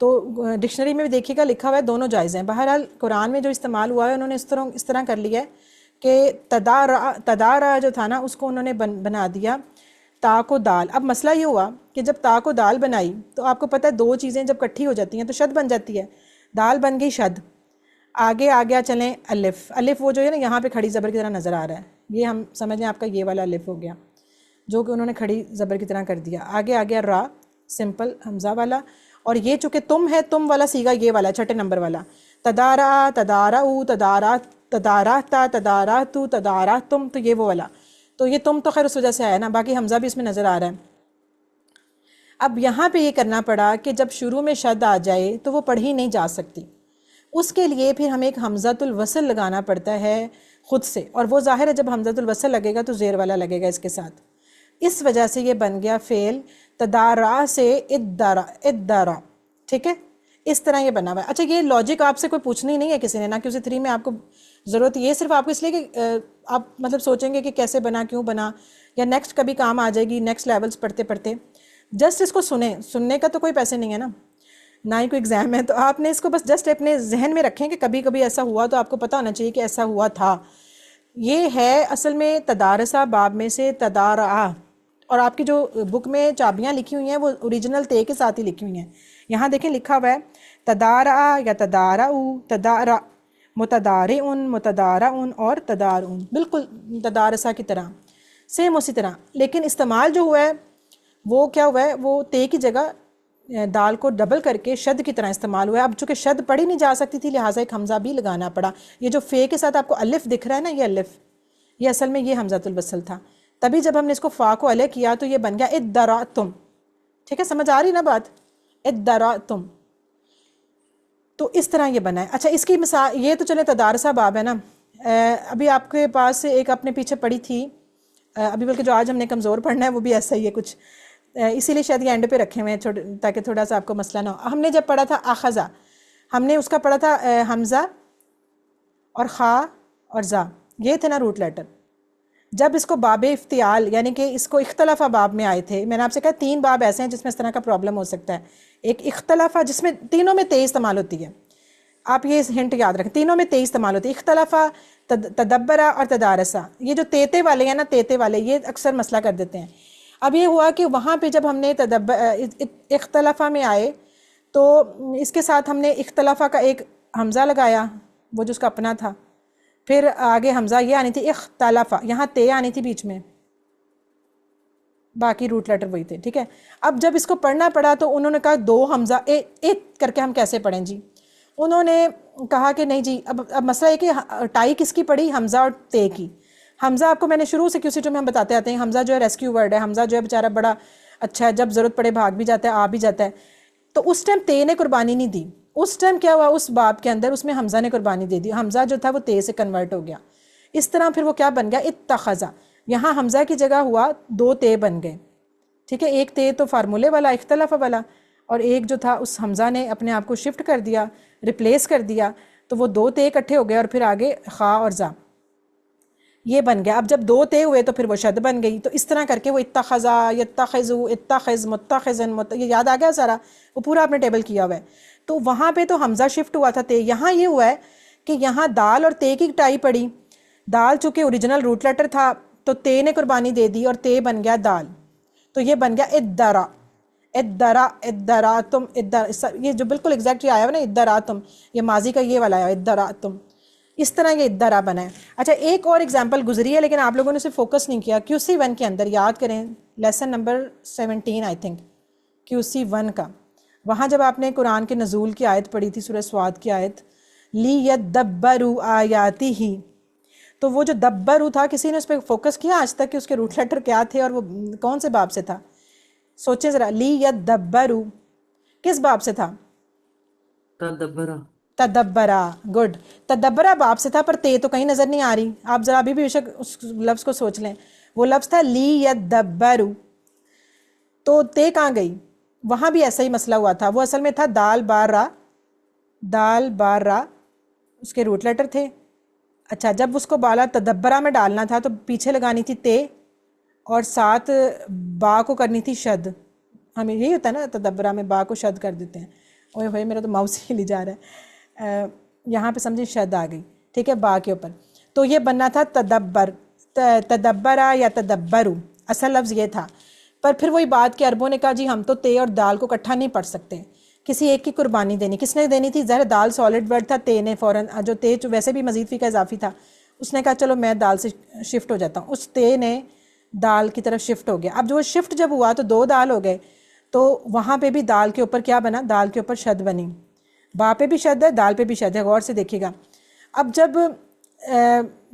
تو ڈکشنری میں بھی دیکھیے گا لکھا ہوا ہے دونوں جائز ہیں. بہرحال قرآن میں جو استعمال ہوا ہے انہوں نے اس طرح کر لیا ہے کہ تدارا جو تھا نا اس کو انہوں نے بنا دیا تا کو دال. اب مسئلہ یہ ہوا کہ جب تا کو دال بنائی تو آپ کو پتہ ہے 2 چیزیں جب کٹھی ہو جاتی ہیں تو شد بن جاتی ہے. دال بن گئی شد. آگے آ گیا چلیں الف. الف وہ جو ہے نا یہاں پہ کھڑی زبر کی طرح نظر آ رہا ہے، یہ ہم سمجھ لیں آپ کا یہ والا الف ہو گیا جو کہ انہوں نے کھڑی زبر کی طرح کر دیا. آگے آ گیا را، سمپل حمزہ والا. اور یہ چونکہ تم ہے، تم والا سیگا یہ والا 6 نمبر والا. تدارا، تدارا، تدارا، تدارا، تدارا، تدارا تم، تو یہ وہ والا. تو یہ تم تو خیر اس وجہ سے آیا نا، باقی حمزہ بھی اس میں نظر آ رہا ہے. اب یہاں پہ یہ کرنا پڑا کہ جب شروع میں شد آ جائے تو وہ پڑھی نہیں جا سکتی. اس کے لیے پھر ہمیں ایک حمزۃ الوصل لگانا پڑتا ہے خود سے، اور وہ ظاہر ہے جب حمزۃ الوصل لگے گا تو زیر والا لگے گا اس کے ساتھ. اس وجہ سے یہ بن گیا فعل تدارا سے ادارا، ادارا. ٹھیک ہے، اس طرح یہ بنا ہوا ہے. اچھا یہ لاجک آپ سے کوئی پوچھنی نہیں ہے کسی نے، نہ کہ اسے 3 میں آپ کو ضرورت. یہ صرف آپ کو اس لیے کہ آپ مطلب سوچیں گے کہ کیسے بنا، کیوں بنا، یا نیکسٹ کبھی کام آ جائے گی نیکسٹ لیولز پڑھتے پڑھتے. جسٹ اس کو سننے کا تو کوئی پیسے نہیں ہے نا، نہ ہی کوئی ایگزام ہے. تو آپ نے اس کو بس جسٹ اپنے ذہن میں رکھیں کہ کبھی کبھی ایسا ہوا تو آپ کو پتہ ہونا چاہیے کہ ایسا ہوا تھا. یہ ہے اصل میں تدارسہ باب میں سے تدارعہ. اور آپ کی جو بک میں چابیاں لکھی ہوئی ہیں وہ اوریجنل تے کے ساتھ ہی لکھی ہوئی ہیں. یہاں دیکھیں لکھا ہوا ہے تدارعہ یا تدارعو، تدارع، متدارعن، متدارعن اور تدارعن، بالکل تدارسہ کی طرح سیم اسی طرح. لیکن استعمال جو ہوا ہے وہ کیا ہوا ہے، وہ تے کی جگہ دال کو ڈبل کر کے شد کی طرح استعمال ہوا ہے. اب چونکہ شد پڑھی نہیں جا سکتی تھی لہٰذا ایک حمزہ بھی لگانا پڑا. یہ جو فے کے ساتھ آپ کو الف دکھ رہا ہے نا، یہ الف، یہ اصل میں یہ حمزۃ الوصل تھا. تبھی جب ہم نے اس کو فا کو الگ کیا تو یہ بن گیا ادراتم. ٹھیک ہے، سمجھ آ رہی نا بات، ادراتم. تو اس طرح یہ بنا ہے. اچھا اس کی مثال یہ تو چلے تدارسہ باب ہے نا. ابھی آپ کے پاس ایک اپنے پیچھے پڑھی تھی ابھی، بلکہ جو آج ہم نے کمزور پڑھنا ہے وہ بھی ایسا ہی ہے کچھ، اسی لیے شاید یہ اینڈ پہ رکھے ہوئے ہیں تاکہ تھوڑا سا آپ کو مسئلہ نہ ہو. ہم نے جب پڑھا تھا اخذا، ہم نے اس کا پڑھا تھا حمزہ اور خا اور زا، یہ تھے نا روٹ لیٹر. جب اس کو باب افتعال یعنی کہ اس کو اختلافہ باب میں آئے تھے، میں نے آپ سے کہا 3 باب ایسے ہیں جس میں اس طرح کا پرابلم ہو سکتا ہے. ایک اختلافہ جس میں تینوں میں تے استعمال ہوتی ہے، آپ یہ ہنٹ یاد رکھیں، تینوں میں تے استعمال ہوتی ہے، اختلافہ، تدبرہ اور تدارسہ. یہ جو تیتے والے ہیں نا، تیتے والے یہ اکثر مسئلہ کر دیتے ہیں. اب یہ ہوا کہ وہاں پہ جب ہم نے اختلافہ میں آئے تو اس کے ساتھ ہم نے اختلافہ کا ایک حمزہ لگایا وہ جو اس کا اپنا تھا، پھر آگے حمزہ یہ آنی تھی اختلافہ، یہاں تے آنی تھی بیچ میں، باقی روٹ لیٹر وہی تھے. ٹھیک ہے، اب جب اس کو پڑھنا پڑا تو انہوں نے کہا 2 حمزہ ایک کر کے ہم کیسے پڑھیں جی. انہوں نے کہا کہ نہیں جی، اب مسئلہ ہے کہ ٹائی کس کی پڑھی، حمزہ اور تے کی. حمزہ آپ کو میں نے شروع سے QC2 میں ہم بتاتے آتے ہیں، حمزہ جو ہے ریسکیو ورڈ ہے، حمزہ جو ہے بیچارہ بڑا اچھا ہے، جب ضرورت پڑے بھاگ بھی جاتا ہے، آ بھی جاتا ہے. تو اس ٹائم تے نے قربانی نہیں دی. اس ٹائم کیا ہوا، اس باب کے اندر اس میں حمزہ نے قربانی دے دی، حمزہ جو تھا وہ تے سے کنورٹ ہو گیا. اس طرح پھر وہ کیا بن گیا، اتخذا. یہاں حمزہ کی جگہ ہوا 2 تے بن گئے. ٹھیک ہے، ایک تے تو فارمولے والا اختلافہ والا، اور ایک جو تھا اس حمزہ نے اپنے آپ کو شفٹ کر دیا، ریپلیس کر دیا، تو وہ 2 تے اکٹھے ہو گئے اور پھر آگے خا اور زا یہ بن گیا. اب جب 2 تے ہوئے تو پھر وہ شد بن گئی. تو اس طرح کر کے وہ اتخذا، یتخذو، اتخذ، متخذن، یہ یاد آ گیا سارا، وہ پورا آپ نے ٹیبل کیا ہوا ہے. تو وہاں پہ تو حمزہ شفٹ ہوا تھا تے. یہاں یہ ہوا ہے کہ یہاں دال اور تے کی ٹائی پڑی. دال چونکہ اوریجنل روٹ لیٹر تھا تو تے نے قربانی دے دی اور تے بن گیا دال. تو یہ بن گیا ادرا، ادرا، ادراتم، یہ جو بالکل ایگزیکٹلی آیا ہوا نا ادراتم، یہ ماضی کا یہ والا ہے ادراتم. اس طرح یہ ادرا بنا ہے. اچھا ایک اور ایگزامپل گزری ہے لیکن آپ لوگوں نے اسے فوکس نہیں کیا. QC1 کے اندر یاد کریں lesson number 17 I think QC1 کا. وہاں جب آپ نے قرآن کے نزول کی آیت پڑھی تھی سورہ سواد کی آیت لِيَدَّبَّرُوا آیَاتِهِ، تو وہ جو دبرو تھا کسی نے اس پہ فوکس کیا آج تک کہ اس کے روٹ لیٹر کیا تھے اور وہ کون سے باب سے تھا؟ سوچیں ذرا. لِيَدَّبَّرُوا کس باب سے تھا؟ تدبرا. تدبرا. گڈ. تدبرا باب سے تھا پر تے تو کہیں نظر نہیں آ رہی. آپ ذرا ابھی بھی بے شک اس لفظ کو سوچ لیں. وہ لفظ تھا لِيَدَّبَّرُوا، تو تے کہاں گئی؟ وہاں بھی ایسا ہی مسئلہ ہوا تھا. وہ اصل میں تھا دال بار را، دال بار را اس کے روٹ لیٹر تھے. اچھا جب اس کو بالا تدبرا میں ڈالنا تھا تو پیچھے لگانی تھی تے اور ساتھ با کو کرنی تھی شد. ہمیں یہی ہوتا ہے نا تدبرا میں با کو شد کر دیتے ہیں. اوئے ہوئے میرا تو ماؤس ہی لی جا رہا ہے. یہاں پہ سمجھیں شد آ گئی، ٹھیک ہے، با کے اوپر. تو یہ بننا تھا تدبر، تدبرا یا تدبرو، اصل لفظ یہ تھا. پر پھر وہی بات کہ عربوں نے کہا جی ہم تو تے اور دال کو اکٹھا نہیں پڑھ سکتے، کسی ایک کی قربانی دینی. کس نے دینی تھی؟ ظاہر دال سالڈ ورڈ تھا، تے نے فوراً جو تے ویسے بھی مزید فی کا اضافی تھا اس نے کہا چلو میں دال سے شفٹ ہو جاتا ہوں. اس تے نے دال کی طرف شفٹ ہو گیا. اب جو شفٹ جب ہوا تو دو دال ہو گئے، تو وہاں پہ بھی دال کے اوپر کیا بنا؟ دال کے اوپر شد بنی. با پہ بھی شد ہے، دال پہ بھی شد ہے. غور سے دیکھیے گا. اب جب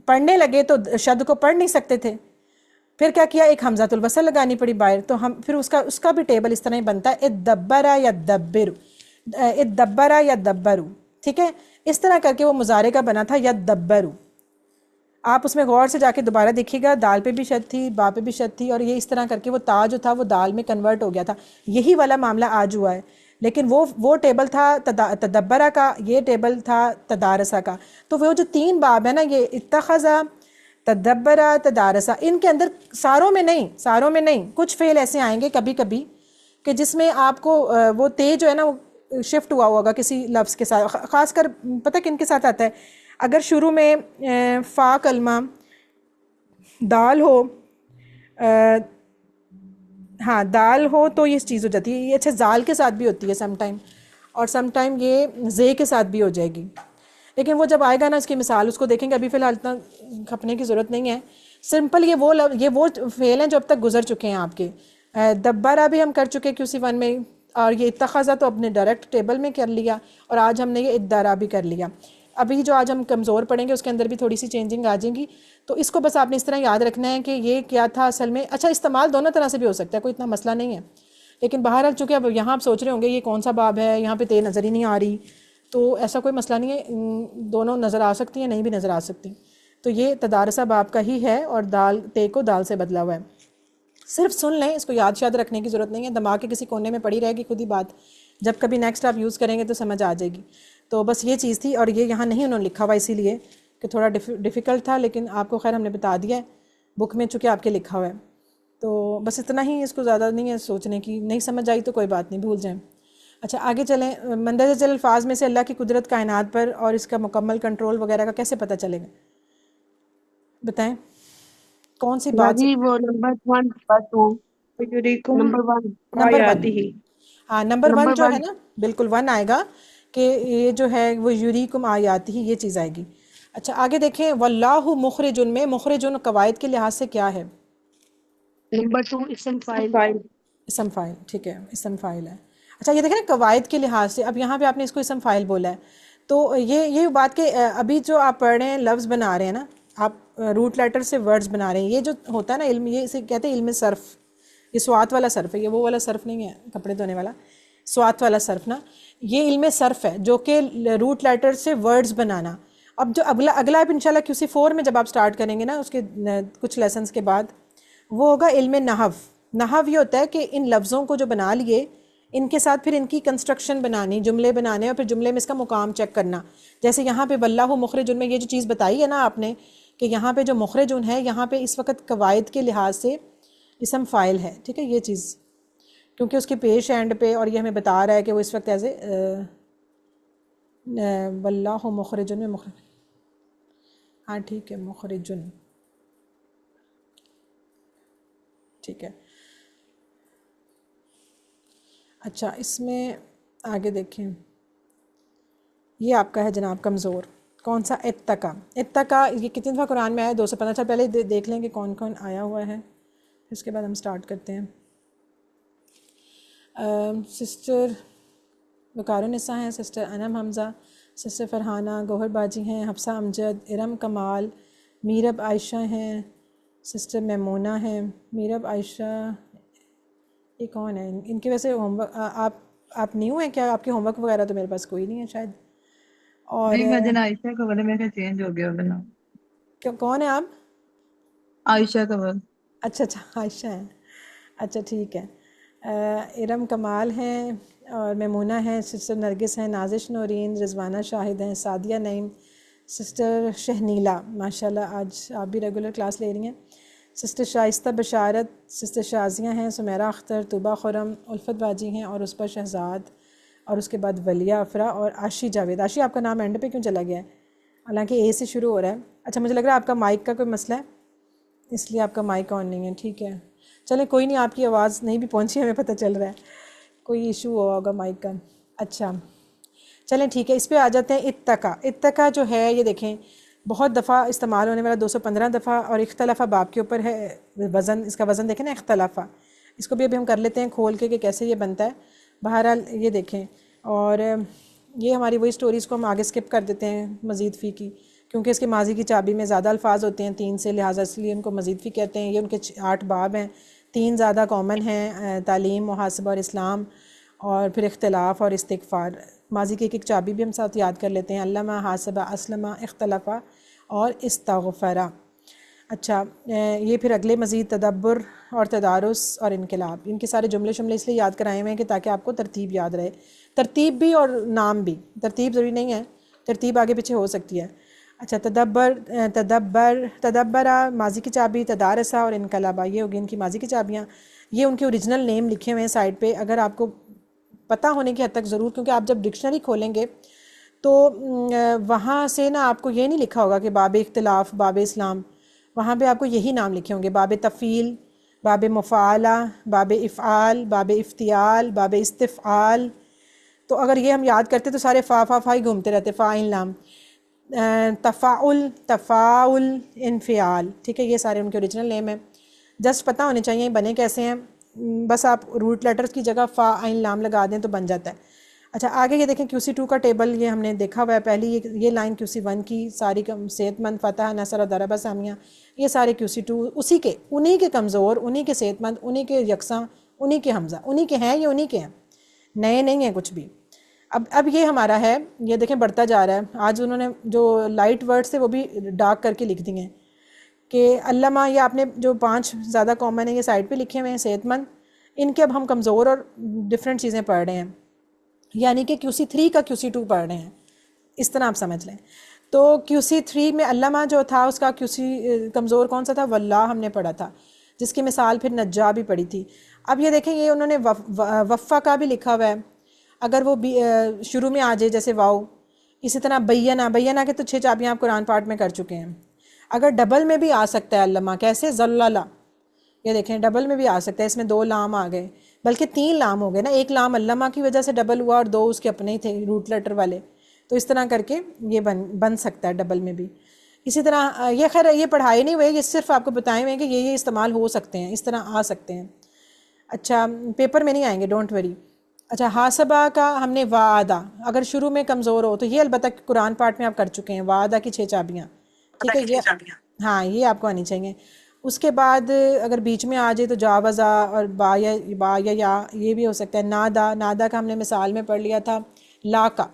پڑھنے لگے تو شد کو پڑھ نہیں سکتے تھے، پھر کیا کیا؟ ایک حمزۃ الوصل لگانی پڑی باہر. تو ہم پھر اس کا بھی ٹیبل اس طرح ہی بنتا ہے ادبرا یا دبرو، ادبرا یا دبرو، ٹھیک ہے. اس طرح کر کے وہ مضارع کا بنا تھا یدبرو. آپ اس میں غور سے جا کے دوبارہ دیکھیے گا، دال پہ بھی شد تھی، با پہ بھی شد تھی، اور یہ اس طرح کر کے وہ تا جو تھا وہ دال میں کنورٹ ہو گیا تھا. یہی والا معاملہ آج ہوا ہے، لیکن وہ ٹیبل تھا تدبرہ کا، یہ ٹیبل تھا تدارسہ کا. تو وہ جو تین باب ہے نا، یہ اتخذا، تدبرہ، تدارسہ، ان کے اندر ساروں میں نہیں، کچھ فعل ایسے آئیں گے کبھی کبھی کہ جس میں آپ کو وہ تے جو ہے نا وہ شفٹ ہوا ہوگا کسی لفظ کے ساتھ. خاص کر پتہ کن کے ساتھ آتا ہے؟ اگر شروع میں فا کلمہ دال ہو، ہاں دال ہو تو یہ چیز ہو جاتی ہے. یہ اچھا زال کے ساتھ بھی ہوتی ہے سم ٹائم، اور سم ٹائم یہ زے کے ساتھ بھی ہو جائے گی. لیکن وہ جب آئے گا نا اس کی مثال اس کو دیکھیں گے. ابھی فی الحال اتنا کھپنے کی ضرورت نہیں ہے. سمپل یہ وہ فعل ہیں جو اب تک گزر چکے ہیں آپ کے. دبرا بھی ہم کر چکے QC1 میں، اور یہ اتخذا تو اپنے ڈائریکٹ ٹیبل میں کر لیا، اور آج ہم نے یہ ادارا بھی کر لیا. ابھی جو آج ہم کمزور پڑھیں گے اس کے اندر بھی تھوڑی سی چینجنگ آ جائیں گی. تو اس کو بس آپ نے اس طرح یاد رکھنا ہے کہ یہ کیا تھا اصل میں. اچھا استعمال دونوں طرح سے بھی ہو سکتا ہے، کوئی اتنا مسئلہ نہیں ہے. لیکن بہرحال چونکہ اب یہاں آپ سوچ رہے ہوں گے یہ کون سا باب ہے، یہاں پہ تے نظر ہی نہیں آ رہی، تو ایسا کوئی مسئلہ نہیں ہے، دونوں نظر آ سکتی ہیں، نہیں بھی نظر آ سکتی. تو یہ تدارسہ باب کا ہی ہے، اور دال تے کو دال سے بدلا ہوا ہے. صرف سن لیں، اس کو یاد شاد رکھنے کی ضرورت نہیں ہے. دماغ کے کسی کونے میں پڑی رہے گی خود ہی بات، جب کبھی نیکسٹ آپ یوز کریں گے تو سمجھ آ جائے گی. تو بس یہ چیز تھی، اور یہ یہاں نہیں انہوں نے لکھا ہوا اسی لیے کہ تھوڑا ڈیفیکلٹ تھا، لیکن آپ کو خیر ہم نے بتا دیا ہے بک میں چونکہ آپ کے لکھا ہوا ہے. تو بس اتنا ہی، اس کو زیادہ نہیں ہے سوچنے کی. نہیں سمجھ آئی تو کوئی بات نہیں، بھول جائیں. اچھا آگے چلیں. مندرجہ ذیل الفاظ میں سے اللہ کی قدرت کائنات پر اور اس کا مکمل کنٹرول وغیرہ کا کیسے پتہ چلے گا؟ بتائیں کون سی بات سے؟ باجی وہ نمبر 1 اور 2. فَيُرِيكُمْ نمبر 1. نمبر 1. آيَاتِهِ. ہاں نمبر 1 نمبر جو ہے 1. نا بالکل 1 آئے گا کہ یہ جو ہے وہ یُریکُم آیاتہ، یہ چیز آئے گی. اچھا آگے دیکھیں. واللہ مخرجن میں مخرجن قواعد کے لحاظ سے کیا ہے؟ نمبر 2 اسم فاعل. اسم فاعل، ٹھیک ہے، اسم فاعل ہے. اچھا یہ دیکھیں نا قواعد کے لحاظ سے. اب یہاں پہ آپ نے اس کو اسم فاعل بولا ہے، تو یہ بات کہ ابھی جو آپ پڑھ رہے ہیں لفظ بنا رہے ہیں نا، آپ روٹ لیٹر سے ورڈز بنا رہے ہیں. یہ جو ہوتا ہے نا علم، یہ اسے کہتے ہیں علم صرف. یہ سوات والا صرف ہے، یہ وہ والا صرف نہیں ہے کپڑے دھونے والا، سوات والا صرف نا. یہ علم صرف ہے جو کہ روٹ لیٹر سے ورڈز بنانا. اب جو اگلا اب انشاءاللہ QC4 میں جب آپ سٹارٹ کریں گے نا اس کے کچھ لیسنز کے بعد، وہ ہوگا علم نحو. نحو یہ ہوتا ہے کہ ان لفظوں کو جو بنا لیے ان کے ساتھ پھر ان کی کنسٹرکشن بنانی، جملے بنانے، اور پھر جملے میں اس کا مقام چیک کرنا. جیسے یہاں پہ واللہ مخرجن میں یہ جو چیز بتائی ہے نا آپ نے کہ یہاں پہ جو مخرجن ہے، یہاں پہ اس وقت قواعد کے لحاظ سے اسم فاعل ہے، ٹھیک ہے. یہ چیز کیونکہ اس کے پیش اینڈ پہ، اور یہ ہمیں بتا رہا ہے کہ وہ اس وقت ایسے واللہ مخرجن میں مخرج، ہاں ٹھیک ہے، مخرجن، ٹھیک ہے. اچھا اس میں آگے دیکھیں. یہ آپ کا ہے جناب کمزور. کون سا؟ اتقا. اتقا یہ کتنی دفعہ قرآن میں آیا؟ 215. اچھا پہلے دیکھ لیں کہ کون کون آیا ہوا ہے، اس کے بعد ہم سٹارٹ کرتے ہیں. سسٹر وقار النساء ہیں, سسٹر انم حمزہ, سسٹر فرحانہ, گوہر باجی ہیں, حفصہ امجد, ارم کمال, میرب عائشہ ہیں, سسٹر میمونہ ہیں. میرب عائشہ یہ کون ہے؟ ان کے ویسے ہوم ورک آپ نیو ہیں کیا؟ آپ کے ہوم ورک وغیرہ تو میرے پاس کوئی نہیں ہے شاید. اور نہیں وجن عائشہ کا بولے میرا چینج ہو گیا بنا. کون ہے آپ؟ عائشہ کا بول. اچھا عائشہ ہیں. اچھا ٹھیک ہے. ارم کمال ہیں اور میمونہ ہیں, سسٹر نرگس ہیں, نازش نورین, رضوانہ شاہد ہیں, سعدیہ نعیم, سسٹر شہنیلا, ماشاءاللہ آج آپ بھی ریگولر کلاس لے رہی ہیں, سسٹر شائستہ بشارت, سسٹر شازیہ ہیں, سمیرہ اختر, طوبہ خرم, الفت باجی ہیں, اور اس پر شہزاد, اور اس کے بعد ولیہ افرا اور عاشی جاوید. عاشی آپ کا نام اینڈ پہ کیوں چلا گیا ہے؟ حالانکہ اے سے شروع ہو رہا ہے. اچھا مجھے لگ رہا ہے آپ کا مائک کا کوئی مسئلہ ہے, اس لیے آپ کا مائک آن نہیں ہے. ٹھیک ہے چلیں کوئی نہیں, آپ کی آواز نہیں بھی پہنچی, ہمیں پتہ چل رہا ہے کوئی ایشو ہوا ہوگا مائک کا. اچھا چلیں ٹھیک ہے, اس پہ آ جاتے ہیں. اتقا, اتقا جو ہے یہ دیکھیں بہت دفعہ استعمال ہونے والا, 215 دفعہ, اور اختلافہ باب کے اوپر ہے. وزن, اس کا وزن دیکھیں نا, اختلافہ, اس کو بھی ابھی ہم کر لیتے ہیں کھول کے کہ کیسے یہ بنتا ہے. بہرحال یہ دیکھیں, اور یہ ہماری وہی سٹوریز کو ہم آگے سکپ کر دیتے ہیں مزید فی کی, کیونکہ اس کے ماضی کی چابی میں زیادہ الفاظ ہوتے ہیں 3 سے, لہٰذا اس لیے ان کو مزید فی کہتے ہیں. یہ ان کے 8 باب ہیں, 3 زیادہ کامن ہیں, تعلیم, محاسبہ اور اسلام, اور پھر اختلاف اور استغفار. ماضی کی ایک چابی بھی ہم ساتھ یاد کر لیتے ہیں, علامہ, حاسبہ, اسلمہ, اختلافہ اور استغفرہ. اچھا یہ پھر اگلے مزید تدبر اور تدارس اور انقلاب, ان کے سارے جملے اس لیے یاد کرائے ہوئے ہیں کہ تاکہ آپ کو ترتیب یاد رہے. ترتیب بھی اور نام بھی, ترتیب ضروری نہیں ہے, ترتیب آگے پیچھے ہو سکتی ہے. اچھا تدبرہ ماضی کی چابی, تدارسہ اور انقلابہ یہ ہوگی ان کی ماضی کی چابیاں. یہ ان کے اوریجنل نیم لکھے ہوئے ہیں سائڈ پہ, اگر آپ کو پتہ ہونے کی حد تک ضرور, کیونکہ آپ جب ڈکشنری کھولیں گے تو وہاں سے نا آپ کو یہ نہیں لکھا ہوگا کہ باب اختلاف, باب اسلام, وہاں پہ آپ کو یہی نام لکھے ہوں گے, باب تفعیل, باب مفعالہ, باب افعال, باب افتعال, باب استفعال. تو اگر یہ ہم یاد کرتے تو سارے فا ہی گھومتے رہتے, فاعل نام, تفاعل, تفاعل, انفعال. ٹھیک ہے, یہ سارے ان کے اوریجنل نیم ہیں, جسٹ پتہ ہونے چاہیے بنے کیسے ہیں, بس آپ روٹ لیٹرز کی جگہ فا عین لام لگا دیں تو بن جاتا ہے. اچھا آگے یہ دیکھیں QC2 کا ٹیبل, یہ ہم نے دیکھا ہوا ہے پہلی, یہ لائن QC1 کی ساری صحت مند, فتح, نصر اور ضربہ سامیہ, یہ سارے QC2 انہی کے کمزور, انہی کے صحت مند, انہی کے یکساں, انہی کے حمزہ, انہی کے ہیں, یہ انہی کے ہیں, نئے نہیں ہیں کچھ بھی. اب یہ ہمارا ہے, یہ دیکھیں بڑھتا جا رہا ہے. آج انہوں نے جو لائٹ ورڈ سے وہ بھی ڈارک کر کے لکھ دیے ہیں کہ علامہ, یہ آپ نے جو 5 زیادہ کامن ہیں یہ سائڈ پہ لکھے ہوئے ہیں, صحت مند, ان کے اب ہم کمزور اور ڈیفرنٹ چیزیں پڑھ رہے ہیں, یعنی کہ QC3 کا QC2 پڑھ رہے ہیں, اس طرح آپ سمجھ لیں. تو QC3 میں علامہ جو تھا اس کا QC کمزور کون سا تھا؟ واللہ ہم نے پڑھا تھا, جس کی مثال پھر نجا بھی پڑھی تھی. اب یہ دیکھیں یہ انہوں نے وفا کا بھی لکھا ہوا ہے, اگر وہ شروع میں آ جائے جیسے واؤ. اسی طرح بیانہ کے تو 6 چابیاں آپ قرآن پاٹ میں کر چکے ہیں. اگر ڈبل میں بھی آ سکتا ہے علامہ, کیسے؟ ذلالہ, یہ دیکھیں ڈبل میں بھی آ سکتا ہے, اس میں 2 لام آ گئے, بلکہ 3 لام ہو گئے نا, 1 لام علامہ کی وجہ سے ڈبل ہوا اور 2 اس کے اپنے ہی تھے روٹ لیٹر والے. تو اس طرح کر کے یہ بن سکتا ہے ڈبل میں بھی. اسی طرح یہ خیر یہ پڑھائے نہیں ہوئے, یہ صرف آپ کو بتائے ہوئے ہیں کہ یہ استعمال ہو سکتے ہیں, اس طرح آ سکتے ہیں. اچھا پیپر میں نہیں آئیں گے, ڈونٹ وری. اچھا حاسبہ کا ہم نے وعدہ, اگر شروع میں کمزور ہو تو یہ البتہ قرآن پاٹ میں آپ کر چکے ہیں, وعدہ کی 6 چابیاں. ٹھیک ہے, یہ ہاں یہ آپ کو آنی چاہیے. اس کے بعد اگر بیچ میں آ جائے تو جاوزہ اور با یا یہ بھی ہو سکتا ہے. نادا کا ہم نے مثال میں پڑھ لیا تھا, لا کا,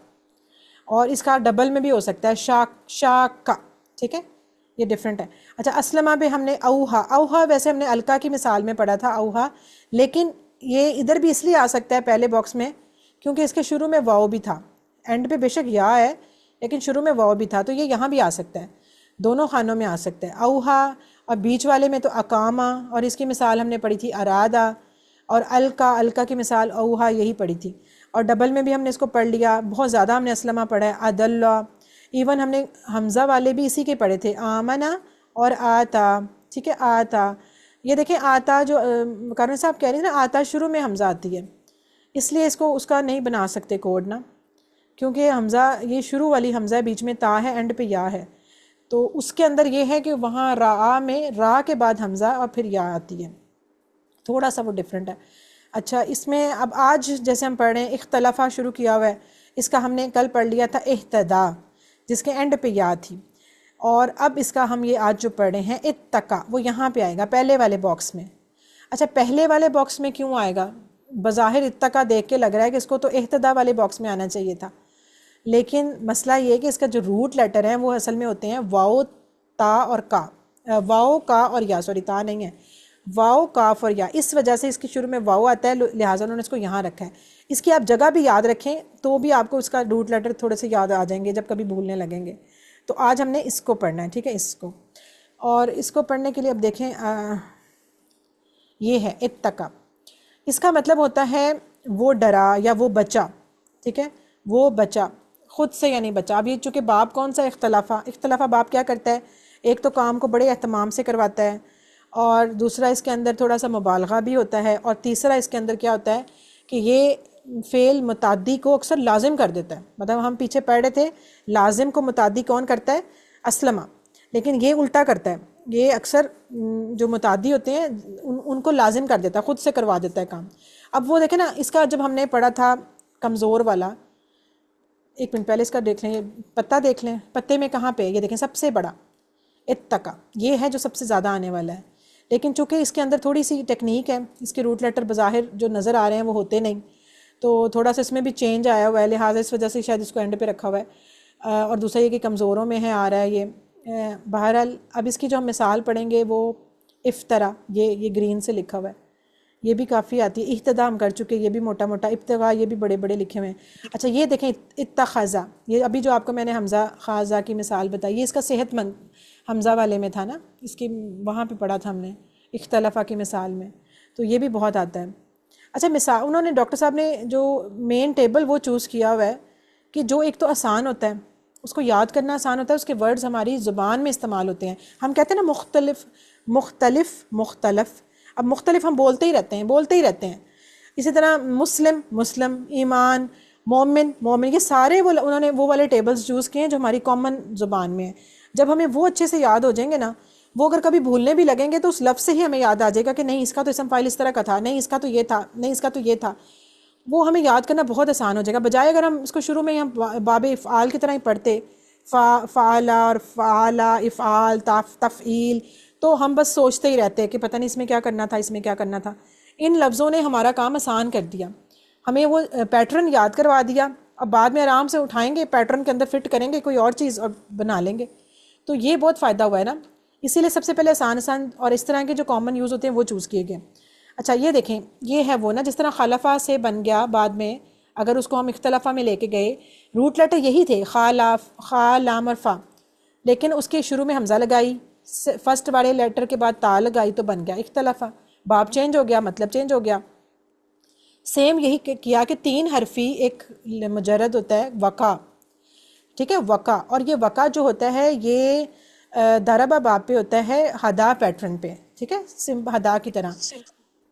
اور اس کا ڈبل میں بھی ہو سکتا ہے شاک کا. ٹھیک ہے, یہ ڈیفرنٹ ہے. اچھا اسلمہ پہ ہم نے اوہا ویسے ہم نے الکا کی مثال میں پڑھا تھا اوہا, لیکن یہ ادھر بھی اس لیے آ سکتا ہے پہلے باکس میں کیونکہ اس کے شروع میں واؤ بھی تھا, اینڈ پہ بے شک یا ہے لیکن شروع میں واؤ بھی تھا, تو یہ یہاں بھی آ سکتا ہے, دونوں خانوں میں آ سکتا ہے. اوہا, اور بیچ والے میں تو اقامہ, اور اس کی مثال ہم نے پڑھی تھی ارادہ, اور الکا کی مثال اوہا یہی پڑھی تھی. اور ڈبل میں بھی ہم نے اس کو پڑھ لیا, بہت زیادہ ہم نے اسلمہ پڑھا ہے, عدلہ, ایون ہم نے حمزہ والے بھی اسی کے پڑھے تھے, آمنہ اور آتا. ٹھیک ہے, آتا, یہ دیکھیں آتا جو کرن صاحب کہہ رہے ہیں نا, آتا شروع میں حمزہ آتی ہے, اس لیے اس کو اس کا نہیں بنا سکتے کوڈ نا, کیونکہ حمزہ یہ شروع والی حمزہ ہے, بیچ میں تا ہے, اینڈ پہ یا ہے, تو اس کے اندر یہ ہے کہ وہاں را میں را کے بعد حمزہ اور پھر یا آتی ہے. تھوڑا سا وہ ڈفرینٹ ہے. اچھا اس میں اب آج جیسے ہم پڑھ رہے ہیں اختلافہ شروع کیا ہوا ہے، اس کا ہم نے کل پڑھ لیا تھا اہتدا، جس کے اینڈ پہ یاد تھی، اور اب اس کا ہم یہ آج جو پڑھ رہے ہیں اتقا، وہ یہاں پہ آئے گا پہلے والے باکس میں. اچھا پہلے والے باکس میں کیوں آئے گا؟ بظاہر اتقا دیکھ کے لگ رہا ہے کہ اس کو تو اہتدا والے باکس میں آنا چاہیے تھا، لیکن مسئلہ یہ ہے کہ اس کا جو روٹ لیٹر ہیں وہ اصل میں ہوتے ہیں واؤ تا اور کا، واؤ کا اور یا، سوری تا نہیں ہے، واؤ کاف اور یا. اس وجہ سے اس کے شروع میں واؤ آتا ہے، لہٰذا انہوں نے اس کو یہاں رکھا ہے. اس کی آپ جگہ بھی یاد رکھیں تو بھی آپ کو اس کا روٹ لیٹر تھوڑے سے یاد آ جائیں گے جب کبھی بھولنے لگیں گے. تو آج ہم نے اس کو پڑھنا ہے، ٹھیک ہے، اس کو. اور اس کو پڑھنے کے لیے اب دیکھیں یہ ہے اتقا. اس کا مطلب ہوتا ہے وہ ڈرا یا وہ بچا، ٹھیک ہے، وہ بچا خود سے، یعنی بچا. اب یہ چونکہ باب کون سا اختلافہ باب کیا کرتا ہے؟ ایک تو کام کو بڑے اہتمام سے کرواتا ہے، اور دوسرا اس کے اندر تھوڑا سا مبالغہ بھی ہوتا ہے، اور تیسرا اس کے اندر کیا ہوتا ہے کہ یہ فعل متعدی کو اکثر لازم کر دیتا ہے. مطلب ہم پیچھے پڑھ رہے تھے لازم کو متعدی کون کرتا ہے؟ اسلمہ، لیکن یہ الٹا کرتا ہے، یہ اکثر جو متعدی ہوتے ہیں ان کو لازم کر دیتا ہے، خود سے کروا دیتا ہے کام. اب وہ دیکھیں نا، اس کا جب ہم نے پڑھا تھا کمزور والا، ایک منٹ پہلے اس کا دیکھ لیں، یہ پتہ دیکھ لیں، پتے میں کہاں پہ یہ دیکھیں سب سے بڑا اتقا، یہ ہے جو سب سے زیادہ آنے والا ہے. لیکن چونکہ اس کے اندر تھوڑی سی ٹیکنیک ہے، اس کے روٹ لیٹر بظاہر جو نظر آ رہے ہیں وہ ہوتے نہیں، تو تھوڑا سا اس میں بھی چینج آیا ہوا ہے، لہٰذا اس وجہ سے شاید اس کو اینڈ پہ رکھا ہوا ہے. اور دوسرا یہ کہ کمزوروں میں ہے آ رہا ہے یہ. بہرحال اب اس کی جو ہم مثال پڑھیں گے وہ افطرا، یہ گرین سے لکھا ہوا ہے، یہ بھی کافی آتی ہے. اہتدا ہم کر چکے، یہ بھی موٹا موٹا. ابتغاء یہ بھی بڑے بڑے لکھے ہوئے ہیں. اچھا یہ دیکھیں اتخذا، یہ ابھی جو آپ کو میں نے حمزہ خاصا کی مثال بتائی، یہ اس کا صحت مند حمزہ والے میں تھا نا، اس کی وہاں پہ پڑھا تھا ہم نے اختلافہ کی مثال میں، تو یہ بھی بہت آتا ہے. اچھا مثال انہوں نے ڈاکٹر صاحب نے جو مین ٹیبل وہ چوز کیا ہوا ہے کہ جو ایک تو آسان ہوتا ہے، اس کو یاد کرنا آسان ہوتا ہے، اس کے ورڈز ہماری زبان میں استعمال ہوتے ہیں. ہم کہتے ہیں نا مختلف، اب مختلف ہم بولتے ہی رہتے ہیں. اسی طرح مسلم، ایمان، مومن، یہ سارے انہوں نے وہ والے ٹیبلز چوز کیے ہیں جو ہماری کامن زبان میں ہیں. جب ہمیں وہ اچھے سے یاد ہو جائیں گے نا، وہ اگر کبھی بھولنے بھی لگیں گے تو اس لفظ سے ہی ہمیں یاد آ جائے گا کہ نہیں اس کا تو اسم فاعل اس طرح کا تھا، نہیں اس کا تو یہ تھا، نہیں اس کا تو یہ تھا. وہ ہمیں یاد کرنا بہت آسان ہو جائے گا، بجائے اگر ہم اس کو شروع میں ہم باب افعال کی طرح ہی پڑھتے، فعلا اور فعلا، افعال، تفعیل، تو ہم بس سوچتے ہی رہتے کہ پتہ نہیں اس میں کیا کرنا تھا، اس میں کیا کرنا تھا. ان لفظوں نے ہمارا کام آسان کر دیا، ہمیں وہ پیٹرن یاد کروا دیا. اب بعد میں آرام سے اٹھائیں گے، پیٹرن کے اندر فٹ کریں گے کوئی اور چیز اور بنا لیں گے. تو یہ بہت فائدہ ہوا ہے نا، اسی لیے سب سے پہلے آسان اور اس طرح کے جو کامن یوز ہوتے ہیں وہ چوز کیے گئے. اچھا یہ دیکھیں، یہ ہے وہ نا جس طرح خلفہ سے بن گیا بعد میں، اگر اس کو ہم اختلافہ میں لے کے گئے، روٹ لیٹر یہی تھے خا لام اور فا، لیکن اس کے شروع میں حمزہ لگائی، فرسٹ والے لیٹر کے بعد تا لگائی تو بن گیا اختلافہ. باب چینج ہو گیا، مطلب چینج ہو گیا. سیم یہی کیا کہ 3 حرفی ایک مجرد ہوتا ہے وقع، ٹھیک ہے، وقع. اور یہ وقع جو ہوتا ہے یہ ضربہ باب پہ ہوتا ہے ہدا پیٹرن پہ، ٹھیک ہے، ہدا کی طرح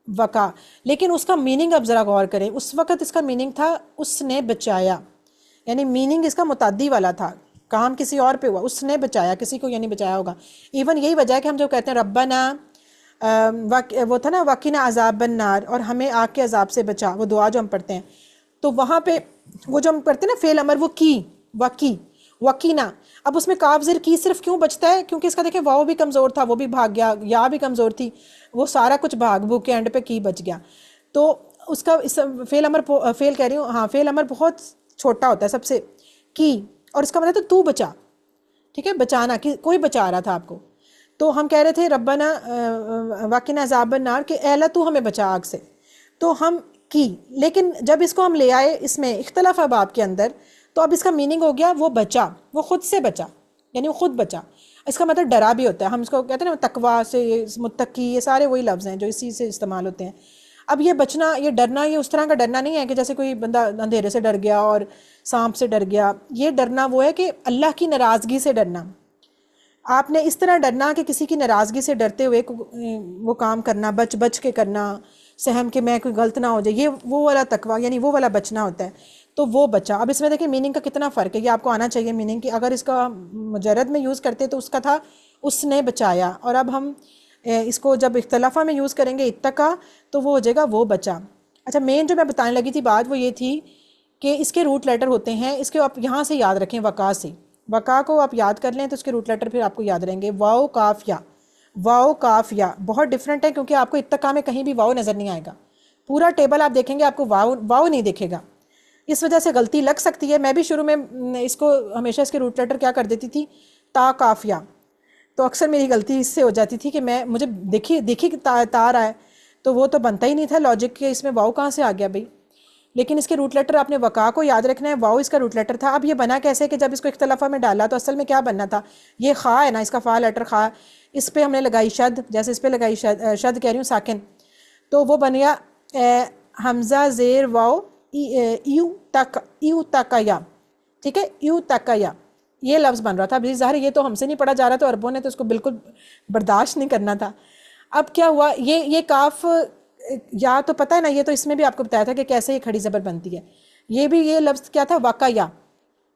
وقع. لیکن اس کا میننگ اب ذرا غور کریں، اس وقت اس کا میننگ تھا اس نے بچایا، یعنی میننگ اس کا متعدی والا تھا، کام کسی اور پہ ہوا، اس نے بچایا، کسی کو یعنی بچایا ہوگا. ایون یہی وجہ ہے کہ ہم جو کہتے ہیں ربنا، وہ تھا نا وقنا عذاب النار، اور ہمیں آگ کے عذاب سے بچا، وہ دعا جو ہم پڑھتے ہیں، تو وہاں پہ وہ جو ہم پڑھتے ہیں نا فعل امر، وہ کی وقینا. اب اس میں کاف زیر کی صرف کیوں بچتا ہے؟ کیونکہ اس کا دیکھیں واو بھی کمزور تھا، وہ بھی بھاگ گیا، یا بھی کمزور تھی، وہ سارا کچھ بھاگ بھوگ کے اینڈ پہ کی بچ گیا. تو اس کا فعل امر بہت چھوٹا ہوتا ہے سب سے، کی، اور اس کا مطلب تو بچا، ٹھیک ہے، بچانا، کوئی بچا رہا تھا آپ کو. تو ہم کہہ رہے تھے ربنا وقنا عذاب النار کہ اے اللہ تو ہمیں بچا آگ سے، تو ہم کی. لیکن جب اس کو ہم لے آئے اس میں اختلاف باب کے اندر، تو اب اس کا میننگ ہو گیا وہ بچا، وہ خود سے بچا، یعنی وہ خود بچا. اس کا مطلب ڈرا بھی ہوتا ہے، ہم اس کو کہتے ہیں نا تقویٰ سے، متقی، یہ سارے وہی لفظ ہیں جو اسی سے استعمال ہوتے ہیں. اب یہ بچنا، یہ ڈرنا، یہ اس طرح کا ڈرنا نہیں ہے کہ جیسے کوئی بندہ اندھیرے سے ڈر گیا اور سانپ سے ڈر گیا. یہ ڈرنا وہ ہے کہ اللہ کی ناراضگی سے ڈرنا. آپ نے اس طرح ڈرنا کہ کسی کی ناراضگی سے ڈرتے ہوئے وہ کام کرنا، بچ کے کرنا، سہم کہ میں کوئی غلط نہ ہو جائے، یہ وہ والا تقویٰ، یعنی وہ والا بچنا ہوتا ہے. تو وہ بچا. اب اس میں دیکھیں میننگ کا کتنا فرق ہے، یہ آپ کو آنا چاہیے میننگ کی. اگر اس کا مجرد میں یوز کرتے تو اس کا تھا اس نے بچایا، اور اب ہم اس کو جب اختلافہ میں یوز کریں گے اتقا تو وہ ہو جائے گا وہ بچا. اچھا مین جو میں بتانے لگی تھی بات وہ یہ تھی کہ اس کے روٹ لیٹر ہوتے ہیں, اس کے آپ یہاں سے یاد رکھیں وقا سے, وقا کو آپ یاد کر لیں تو اس کے روٹ لیٹر پھر آپ کو یاد رہیں گے. واو کاف یا, واو کاف یا بہت ڈفرینٹ ہے کیونکہ آپ کو اتقا میں کہیں بھی واو نظر نہیں آئے گا. پورا ٹیبل آپ دیکھیں گے آپ کو واو نہیں دیکھے گا, اس وجہ سے غلطی لگ سکتی ہے. میں بھی شروع میں اس کو ہمیشہ اس کے روٹ لیٹر کیا کر دیتی تھی تا کاف یا, تو اکثر میری غلطی اس سے ہو جاتی تھی کہ مجھے دیکھی کہ تا رہا ہے تو وہ تو بنتا ہی نہیں تھا لاجک کہ اس میں واو کہاں سے آ گیا بھائی. لیکن اس کے روٹ لیٹر آپ نے وقا کو یاد رکھنا ہے, واو اس کا روٹ لیٹر تھا. اب یہ بنا کیسے کہ جب اس کو اختلافہ میں ڈالا تو اصل میں کیا بننا تھا, یہ خا ہے نا, اس کا فا لیٹر خا, اس پہ ہم نے لگائی شد, جیسے اس پہ لگائی شد کہہ رہی ہوں ساکن, تو وہ بن گیا حمزہ زیر واو ایو تکیا, ٹھیک ہے, ایو تکیا یہ لفظ بن رہا تھا. ابھی ظاہر یہ تو ہم سے نہیں پڑھا جا رہا تھا, عربوں نے تو اس کو بالکل برداشت نہیں کرنا تھا. اب کیا ہوا, یہ کاف یا تو پتہ ہے نا, یہ تو اس میں بھی آپ کو بتایا تھا کہ کیسے یہ کھڑی زبر بنتی ہے. یہ بھی یہ لفظ کیا تھا وقایا,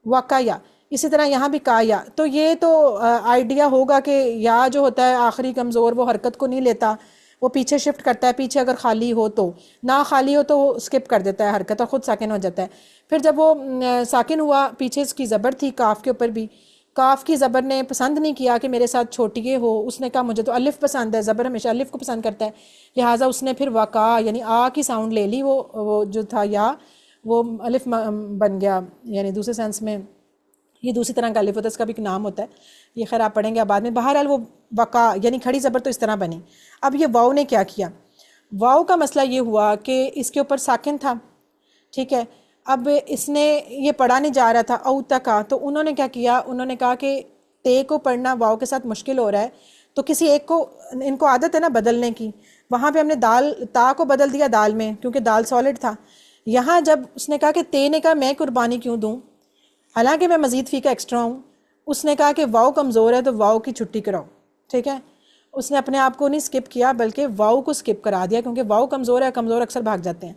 وقایا. اسی طرح یہاں بھی کایا. تو یہ تو آئیڈیا ہوگا کہ یا جو ہوتا ہے آخری کمزور وہ حرکت کو نہیں لیتا, وہ پیچھے شفٹ کرتا ہے, پیچھے اگر خالی ہو تو, نہ خالی ہو تو وہ اسکپ کر دیتا ہے حرکت اور خود ساکن ہو جاتا ہے. پھر جب وہ ساکن ہوا, پیچھے اس کی زبر تھی کاف کے اوپر بھی, کاف کی زبر نے پسند نہیں کیا کہ میرے ساتھ چھوٹیے ہو, اس نے کہا مجھے تو الف پسند ہے, زبر ہمیشہ الف کو پسند کرتا ہے, لہٰذا اس نے پھر وقا یعنی آ کی ساؤنڈ لے لی, وہ جو تھا یا وہ الف بن گیا, یعنی دوسرے سینس میں یہ دوسری طرح کا الف ہوتا ہے, اس کا بھی ایک نام ہوتا ہے, یہ خیر آپ پڑھیں گے بعد میں. بہرحال وہ وقا یعنی کھڑی زبر تو اس طرح بنی. اب یہ واؤ نے کیا کیا, واؤ کا مسئلہ یہ ہوا کہ اس کے اوپر ساکن تھا, ٹھیک ہے. اب اس نے یہ پڑھا نہیں جا رہا تھا او تک کا, تو انہوں نے کیا کیا, انہوں نے کہا کہ تے کو پڑھنا واؤ کے ساتھ مشکل ہو رہا ہے, تو کسی ایک کو, ان کو عادت ہے نا بدلنے کی, وہاں پہ ہم نے دال تا کو بدل دیا دال میں کیونکہ دال سالڈ تھا. یہاں جب اس نے کہا کہ تے نے کہا میں قربانی کیوں دوں, حالانکہ میں مزید فی کا ایکسٹرا ہوں, اس نے کہا کہ واؤ کمزور ہے تو واؤ کی چھٹی کراؤ, ٹھیک ہے. اس نے اپنے آپ کو نہیں سکپ کیا بلکہ واؤ کو سکپ کرا دیا, کیونکہ واؤ کمزور ہے, کمزور اکثر بھاگ جاتے ہیں.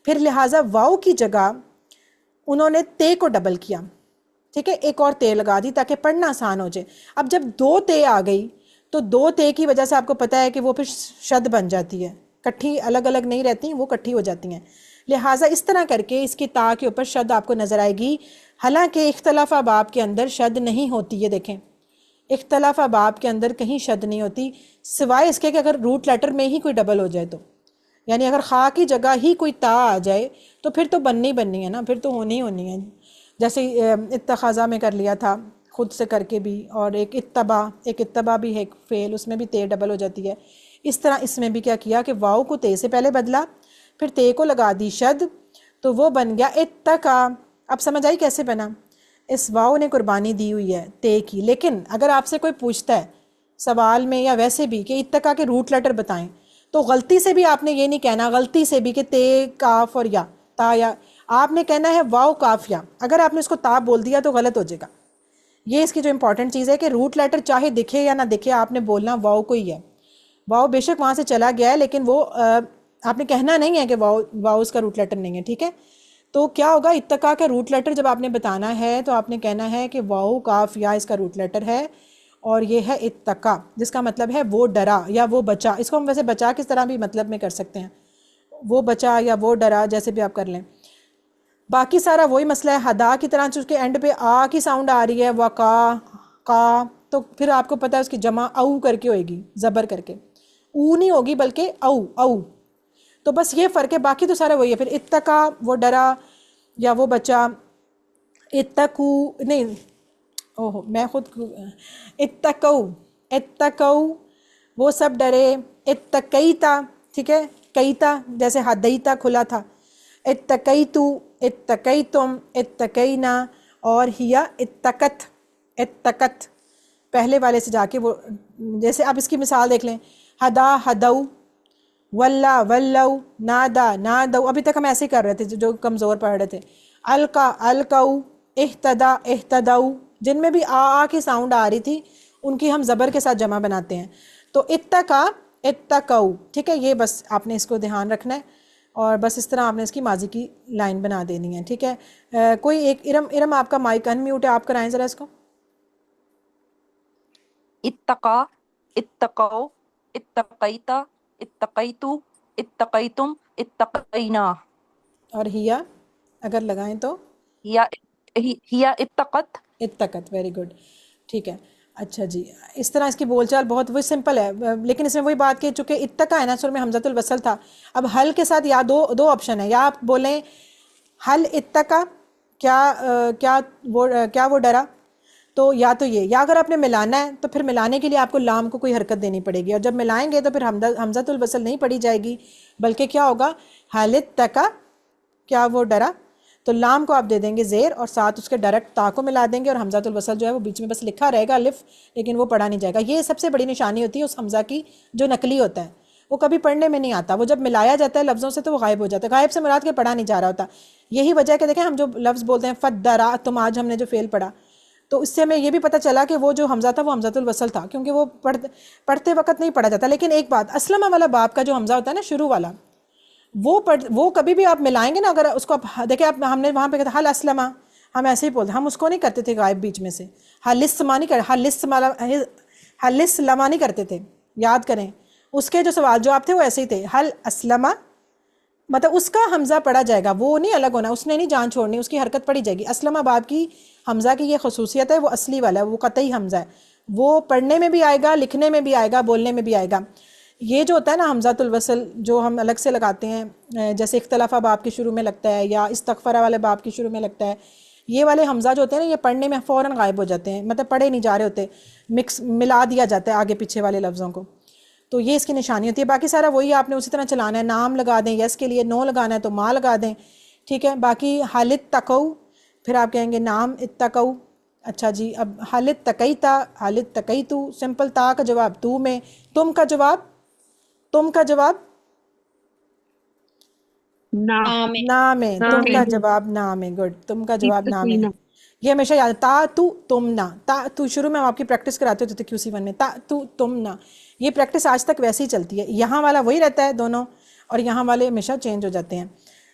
پھر لہٰذا واؤ کی جگہ انہوں نے تے کو ڈبل کیا, ٹھیک ہے, ایک اور تے لگا دی تاکہ پڑھنا آسان ہو جائے. اب جب دو تے آ گئی تو دو تے کی وجہ سے آپ کو پتہ ہے کہ وہ پھر شد بن جاتی ہے, کٹھی الگ الگ نہیں رہتی, وہ کٹھی ہو جاتی ہیں. لہٰذا اس طرح کر کے اس کی تا کے اوپر شد آپ کو نظر آئے گی, حالانکہ اختلاف باب کے اندر شد نہیں ہوتی. یہ دیکھیں اختلاف باب کے اندر کہیں شد نہیں ہوتی سوائے اس کے کہ اگر روٹ لیٹر میں ہی کوئی ڈبل ہو جائے تو, یعنی اگر خا کی جگہ ہی کوئی تا آ جائے تو پھر تو بننی ہے نا, پھر تو ہونی ہے. جیسے اتخاذہ میں کر لیا تھا خود سے کر کے بھی, اور ایک اتبا بھی ہے ایک فعل, اس میں بھی تے ڈبل ہو جاتی ہے. اس طرح اس میں بھی کیا کیا کہ واؤ کو تے سے پہلے بدلا, پھر تے کو لگا دی شد, تو وہ بن گیا اتقا. اب سمجھ آئی کیسے بنا, اس واؤ نے قربانی دی ہوئی ہے تے کی. لیکن اگر آپ سے کوئی پوچھتا ہے سوال میں یا ویسے بھی کہ اتقا کے روٹ لیٹر بتائیں, تو غلطی سے بھی آپ نے یہ نہیں کہنا, غلطی سے بھی کہ تے کاف اور یا تا, یا آپ نے کہنا ہے واؤ کاف یا. اگر آپ نے اس کو تا بول دیا تو غلط ہو جائے گا. یہ اس کی جو امپورٹنٹ چیز ہے کہ روٹ لیٹر چاہے دکھے یا نہ دکھے, آپ نے بولنا واؤ کو ہی ہے. واؤ بے شک وہاں سے چلا گیا ہے لیکن وہ آپ نے کہنا نہیں ہے کہ واؤ اس کا روٹ لیٹر نہیں ہے, ٹھیک ہے. تو کیا ہوگا, اتقا کا روٹ لیٹر جب آپ نے بتانا ہے تو آپ نے کہنا ہے کہ واؤ کاف یا اس کا روٹ لیٹر ہے, اور یہ ہے اتقا, جس کا مطلب ہے وہ ڈرا یا وہ بچا. اس کو ہم ویسے بچا کس طرح بھی مطلب میں کر سکتے ہیں, وہ بچا یا وہ ڈرا, جیسے بھی آپ کر لیں. باقی سارا وہی مسئلہ ہے, ہدا کی طرح چونکہ اینڈ پہ آ کی ساؤنڈ آ رہی ہے, وقا کا, تو پھر آپ کو پتہ ہے اس کی جمع او کر کے ہوئے گی, زبر کر کے, او نہیں ہوگی بلکہ او. تو بس یہ فرق ہے, باقی تو سارا وہی ہے. پھر اتقا وہ ڈرا یا وہ بچا, اتقو نہیں, اوہ میں خود اتقو وہ سب ڈرے. اتقیتا, ٹھیک ہے, کیتا جیسے ہدیتا کھلا تھا, اتقیتو, اتقیتم, اتقینا, اور ہیا اتقت پہلے والے سے جا کے وہ, جیسے اب اس کی مثال دیکھ لیں, ہدا ہدو, ولا ولو, نادا نادو. ابھی تک ہم ایسے ہی کر رہے تھے جو کمزور پڑھ رہے تھے. القا القو, اہتدا اہتدو, جن میں بھی آ کی ساؤنڈ آ رہی تھی ان کی ہم زبر کے ساتھ جمع بناتے ہیں. تو اتقا اتقو, ٹھیک ہے. یہ بس آپ نے اس کو دھیان رکھنا ہے, اور بس اس طرح آپ نے اس کی ماضی کی لائن بنا دینی ہے, ٹھیک ہے. کوئی ایک ارم آپ کا مائک ان میوٹ ہے, آپ کرائیں ذرا اس کو. اتقا اتقو اتقیتا، اتقیتو، اتقیتم، اتقینا. اور ہیا اگر لگائیں تو ہیا ہیا اتقت. اتقت. Very good. ٹھیک ہے. اچھا جی، اس طرح اس کی بول چال بہت وہی سمپل ہے، لیکن اس میں وہی بات کہ چونکہ اتقا ہے نا، سر میں حمزۃ الوصل تھا. اب حل کے ساتھ یا دو آپشن ہے، یا آپ بولیں حل اتقا، کیا وہ ڈرا، تو یا تو یہ، یا اگر آپ نے ملانا ہے تو پھر ملانے کے لیے آپ کو لام کو کوئی حرکت دینی پڑے گی، اور جب ملائیں گے تو پھر حمزۃ الوصل نہیں پڑھی جائے گی، بلکہ کیا ہوگا، حل اتقا، کیا وہ ڈرا، تو لام کو آپ دے دیں گے زیر، اور ساتھ اس کے ڈائریکٹ تا کو ملا دیں گے، اور حمزۃ الوصل جو ہے وہ بیچ میں بس لکھا رہے گا الف، لیکن وہ پڑھا نہیں جائے گا. یہ سب سے بڑی نشانی ہوتی ہے اس حمزہ کی جو نقلی ہوتا ہے، وہ کبھی پڑھنے میں نہیں آتا، وہ جب ملایا جاتا ہے لفظوں سے تو وہ غائب ہو جاتا ہے. غائب سے مراد کے پڑھا نہیں جا رہا ہوتا. یہی وجہ ہے کہ دیکھیں ہم جو لفظ بولتے ہیں فدرا، تم، آج ہم نے جو فعل پڑھا، تو اس سے ہمیں یہ بھی پتہ چلا کہ وہ جو حمزہ تھا وہ حمزۃ الوصل تھا، کیونکہ وہ پڑھتے وقت نہیں پڑھا جاتا. لیکن ایک بات، اسلمہ والا باب کا جو حمزہ ہوتا ہے نا شروع والا، وہ کبھی بھی آپ ملائیں گے نا، اگر اس کو آپ دیکھیں، ہم نے وہاں پہ کہا حل اسلمہ، ہم ایسے ہی بولتے، ہم اس کو نہیں کرتے تھے غائب بیچ میں سے، حل اسلمہ نہیں کرتے، حل اسلمہ نہیں کرتے تھے. یاد کریں اس کے جو سوال جواب تھے وہ ایسے ہی تھے، حل اسلمہ، مطلب اس کا حمزہ پڑھا جائے گا، وہ نہیں الگ ہونا، اس نے نہیں جان چھوڑنی، اس کی حرکت پڑھی جائے گی. اسلمہ باب کی حمزہ کی یہ خصوصیت ہے، وہ اصلی والا ہے، وہ قطعی حمزہ ہے، وہ پڑھنے میں بھی آئے گا، لکھنے میں بھی آئے گا، بولنے میں بھی آئے گا. یہ جو ہوتا ہے نا حمزۃ الوصل جو ہم الگ سے لگاتے ہیں، جیسے اختلافہ باب کے شروع میں لگتا ہے، یا استغفرہ والے باب کے شروع میں لگتا ہے، یہ والے حمزہ جو ہوتے ہیں نا، یہ پڑھنے میں فوراً غائب ہو جاتے ہیں، مطلب پڑھے نہیں جا رہے ہوتے، ملا دیا جاتا ہے آگے پیچھے والے لفظوں کو. تو یہ اس کی نشانی ہوتی ہے. باقی سارا وہی آپ نے اسی طرح چلانا ہے، نام لگا دیں، یس کے لیے نو لگانا ہے تو ماں لگا دیں، ٹھیک ہے. باقی حل اتقو، پھر آپ کہیں گے نام اتقو. اچھا جی، اب حل اتقیتا، حل اتقیتو، سمپل، تا کا جواب تو میں، تم کا جواب نا نام ہے، تم کا نام جواب نام ہے. گڈ، تم کا جواب نام ہے. اتقینا. یہ ہمیشہ یاد، تا تو تم نا، تا تو شروع میں ہم آپ کی پریکٹس کراتے ہوتے تھے QC1 میں، تا تو تم نا، یہ پریکٹس آج تک ویسے ہی چلتی ہے. یہاں والا وہی رہتا ہے دونوں، اور یہاں والے ہمیشہ چینج ہو جاتے ہیں.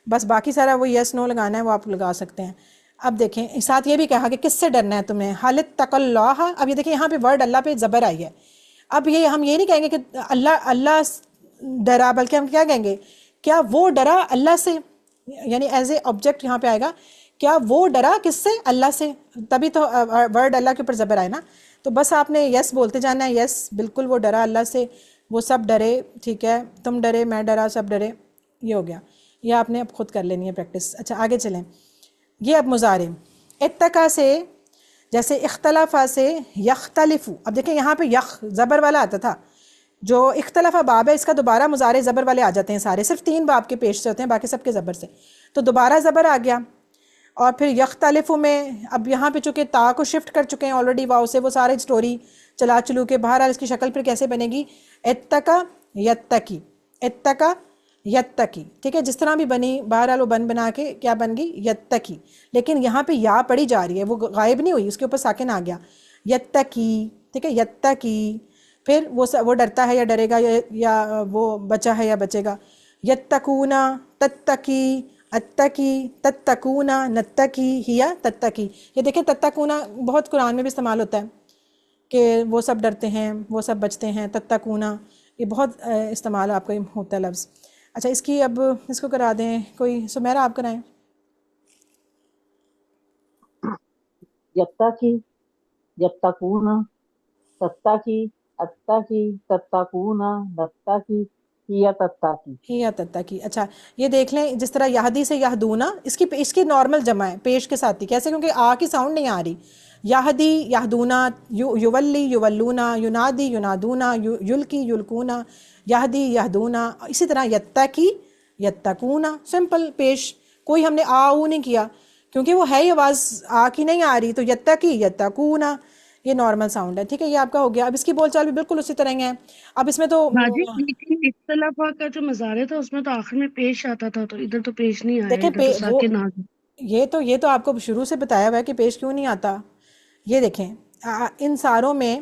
بس باقی سارا وہ یس نو لگانا ہے وہ آپ لگا سکتے ہیں. اب دیکھیں ساتھ یہ بھی کہا کہ کس سے ڈرنا ہے تمہیں، حل اتق اللہ. اب یہ دیکھیں یہاں پہ ورڈ اللہ پہ زبر آئی ہے. اب یہ ہم یہ نہیں کہیں گے کہ اللہ ڈرا، بلکہ ہم کیا کہیں گے، کیا وہ ڈرا اللہ سے، یعنی ایز اے آبجیکٹ یہاں پہ آئے گا، کیا وہ ڈرا کس سے، اللہ سے، تبھی تو ورڈ اللہ کے اوپر زبر آئے نا. تو بس آپ نے یس بولتے جانا ہے، یس بالکل وہ ڈرا اللہ سے، وہ سب ڈرے، ٹھیک ہے، تم ڈرے، میں ڈرا، سب ڈرے. یہ ہو گیا، یہ آپ نے اب خود کر لینی ہے پریکٹس. اچھا آگے چلیں. یہ اب مضارع اتقا سے، جیسے اختلافہ سے یختلفو. اب دیکھیں یہاں پہ یخ زبر والا آتا تھا، جو اختلافہ باب ہے اس کا دوبارہ مضارع زبر والے آ جاتے ہیں سارے، صرف 3 باب کے پیش سے ہوتے ہیں، باقی سب کے زبر سے، تو دوبارہ زبر آ گیا. اور پھر یختلف میں اب یہاں پہ چونکہ تا کو شفٹ کر چکے ہیں آلریڈی واو سے، وہ سارے سٹوری چلا چلو کے بہرحال اس کی شکل پھر کیسے بنے گی، اتقا یتقی، اتقا یتقی، ٹھیک ہے، جس طرح بھی بنی بہرحال وہ بنا کے کیا بن گئی، یتقی. لیکن یہاں پہ یا پڑھی جا رہی ہے، وہ غائب نہیں ہوئی، اس کے اوپر ساکن آ گیا، یتقی، ٹھیک ہے، یتقی. پھر وہ ڈرتا ہے یا ڈرے گا، یا وہ بچا ہے یا بچے گا. یتقونا، تتقی، اتقی، تتقونا، نتقی، ہیا تتقی. یہ دیکھیں تتقونا بہت قرآن میں بھی استعمال ہوتا ہے کہ وہ سب ڈرتے ہیں، وہ سب بچتے ہیں، تتقونا، یہ بہت استعمال آپ کا ہوتا ہے لفظ. اچھا اس کی اب اس کو کرا دیں کوئی، سمیرہ آپ کرائیں. یتقی، یتقون، تتقی، اتقی، تتقون، نتقی، ہی تتقی. ہی تتقی. اچھا یہ دیکھ لیں جس طرح یہدی سے یہدونا، اس کی نارمل جمع ہے پیش کے ساتھ ہی، کیسے، کیونکہ آ کی ساؤنڈ نہیں آ رہی. یہدی یہدونا، یولی یولونا، ینادی ینادونا، یلکی یلکونا، یہدی یہدونا. اسی طرح یتقی یتقونا، سمپل پیش، کوئی ہم نے آ او نہیں کیا، کیونکہ وہ ہے ہی آواز آ کی نہیں آ رہی، تو یتقی یتقونا، یہ نارمل ساؤنڈ ہے. ٹھیک ہے، یہ آپ کا ہو گیا. اب اس کی بول چال بھی بالکل اسی طرح ہی ہے. اب اس میں تو باجی لیکن اختلافہ کا جو مضارع تھا اس میں تو آخر میں پیش آتا تھا، تو ادھر تو پیش نہیں آیا، دیکھیں ادھر تو وہ ساکن آ گیا. یہ تو آپ کو شروع سے بتایا ہوا ہے کہ پیش کیوں نہیں آتا. یہ دیکھیں ان ساروں میں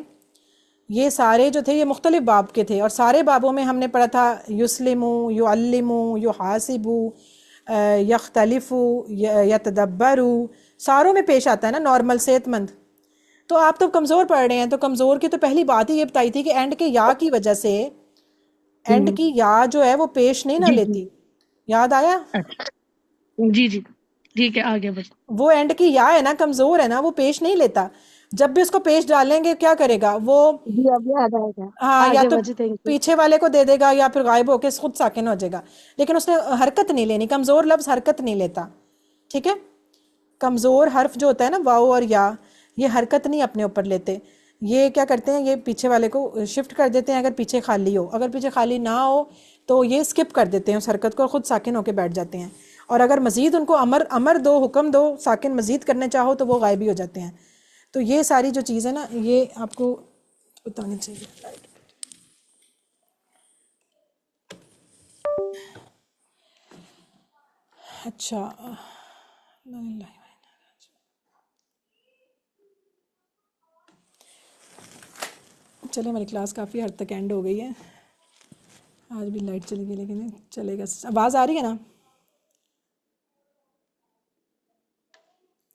یہ سارے جو تھے یہ مختلف باب کے تھے، اور سارے بابوں میں ہم نے پڑھا تھا یسلمو، یعلمو، یحاسبو، یختلفو، یتدبرو، ساروں میں پیش آتا ہے نا نارمل صحت مند. تو آپ تو کمزور پڑھ رہے ہیں، تو کمزور کی تو پہلی بات ہی یہ بتائی تھی کہ اینڈ کے یا کی وجہ سے اینڈ کی یا جو ہے وہ پیش نہیں نہ جی جی لیتی، یاد آیا؟ اچھا جی جی ٹھیک ہے آگے بس وہ اینڈ کی یا ہے نا، کمزور ہے نا، وہ پیش نہیں لیتا. جب بھی اس کو پیش ڈالیں گے کیا کرے گا وہ؟ جی اب یاد آئے گا ہاں، یا آگے تو بچے تھینک یو پیچھے والے کو دے دے گا یا پھر غائب ہو کے خود ساکن ہو جائے گا، لیکن اس نے حرکت نہیں لینی. کمزور لفظ حرکت نہیں لیتا، ٹھیک ہے؟ کمزور حرف جو ہوتا ہے نا واو اور یا، یہ حرکت نہیں اپنے اوپر لیتے. یہ کیا کرتے ہیں، یہ پیچھے والے کو شفٹ کر دیتے ہیں اگر پیچھے خالی ہو. اگر پیچھے خالی نہ ہو تو یہ سکپ کر دیتے ہیں اس حرکت کو اور خود ساکن ہو کے بیٹھ جاتے ہیں. اور اگر مزید ان کو امر دو، حکم دو، ساکن مزید کرنے چاہو تو وہ غائب ہی ہو جاتے ہیں. تو یہ ساری جو چیز ہے نا یہ آپ کو بتانی چاہیے. اچھا، چلے ہماری کلاس کافی حد تک اینڈ ہو گئی ہے. آج بھی لائٹ چلی گئی لیکن چلے گا. آواز آ رہی ہے نا؟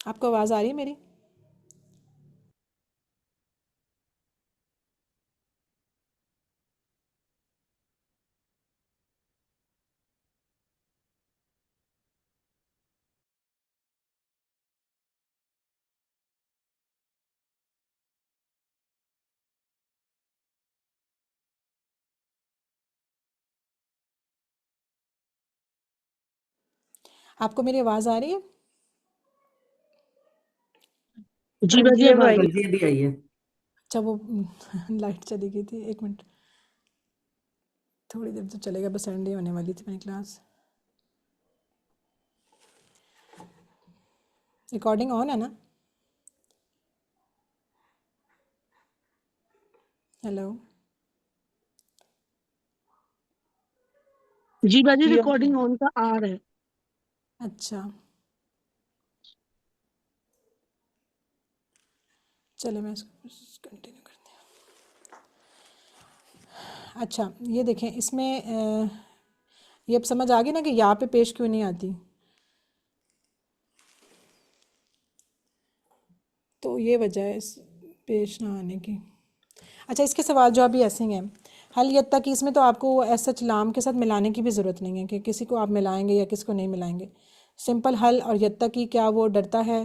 آپ کو آواز آ رہی ہے میری؟ آپ کو میری آواز آ رہی ہے؟ جی باجی اب آئی جی ابھی آئی ہے. اچھا، وہ لائٹ چلی گئی تھی، ایک منٹ، تھوڑی دیر تو چلے گا، بس اینڈ ہی ہونے والی تھی میری کلاس. ریکارڈنگ آن ہے نا؟ ہیلو؟ جی باجی ریکارڈنگ آن کا آ رہا ہے اچھا چلے میں اس کو کنٹینیو کرتے ہیں. اچھا یہ دیکھیں، اس میں یہ اب سمجھ آ گئی نا کہ یہاں پہ پیش کیوں نہیں آتی. تو یہ وجہ ہے اس پیش نہ آنے کی. اچھا اس کے سوال جو ابھی ایسے ہی ہیں. حل یت کی اس میں تو آپ کو ایسا لام کے ساتھ ملانے کی بھی ضرورت نہیں ہے کہ کسی کو آپ ملائیں گے یا کس کو نہیں ملائیں گے. سمپل حل اور یت کی، کیا وہ ڈرتا ہے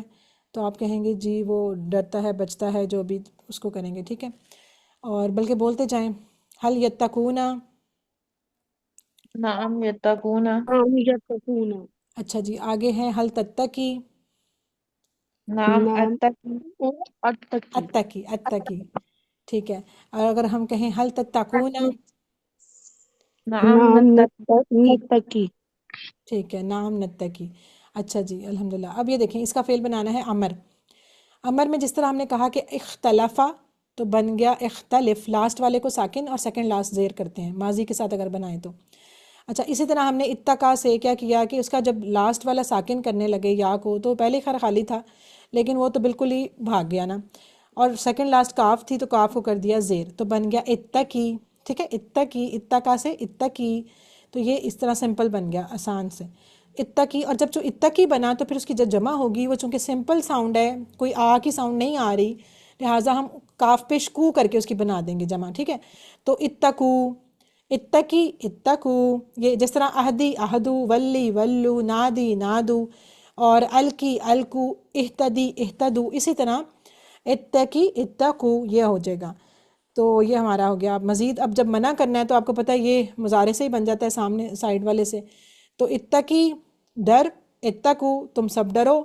تو آپ کہیں گے جی وہ ڈرتا ہے، بچتا ہے، جو بھی اس کو کریں گے، ٹھیک ہے؟ اور بلکہ بولتے جائیں. حل یتقون، نعم یتقون، یتقون اچھا جی آگے ہیں حل تتقی، نعم نام اتقی، اتقی اتقی اتقی، ٹھیک ہے؟ اور اگر ہم کہیں حل تتقون، نعم نام نتقی، نتقی ٹھیک ہے، نام نتقی. اچھا جی الحمدللہ. اب یہ دیکھیں اس کا فعل بنانا ہے امر. امر میں جس طرح ہم نے کہا کہ اختلافا تو بن گیا اختلف، لاسٹ والے کو ساکن اور سیکنڈ لاسٹ زیر کرتے ہیں ماضی کے ساتھ اگر بنائیں تو. اچھا اسی طرح ہم نے اتقا سے کیا کیا کہ اس کا جب لاسٹ والا ساکن کرنے لگے یا کو، تو پہلے خیر خالی تھا لیکن وہ تو بالکل ہی بھاگ گیا نا، اور سیکنڈ لاسٹ کاف تھی تو کاف کو کر دیا زیر، تو بن گیا اتقی. ٹھیک ہے، اتقی، اتقا سے اتقی، تو یہ اس طرح سمپل بن گیا آسان سے اتقی. اور جب جو اتقی بنا تو پھر اس کی جب جمع ہوگی، وہ چونکہ سمپل ساؤنڈ ہے، کوئی آ کی ساؤنڈ نہیں آ رہی، لہٰذا ہم کاف پیش کو کر کے اس کی بنا دیں گے جمع. ٹھیک ہے، تو اتقو، اتقی، اتقو. یہ جس طرح اہدی، اہدو، ولی، ولو، نادی، نادو، اور الکی، الکو، اہتدی، اہتدو. اسی طرح اتقی، اتقو یہ ہو جائے گا. تو یہ ہمارا ہو گیا. مزید اب جب منع کرنا ہے تو آپ کو پتہ ہے یہ مضارع سے ہی بن جاتا ہے سامنے سائڈ والے سے. تو اتقی ڈر، اتقو تم سب ڈرو،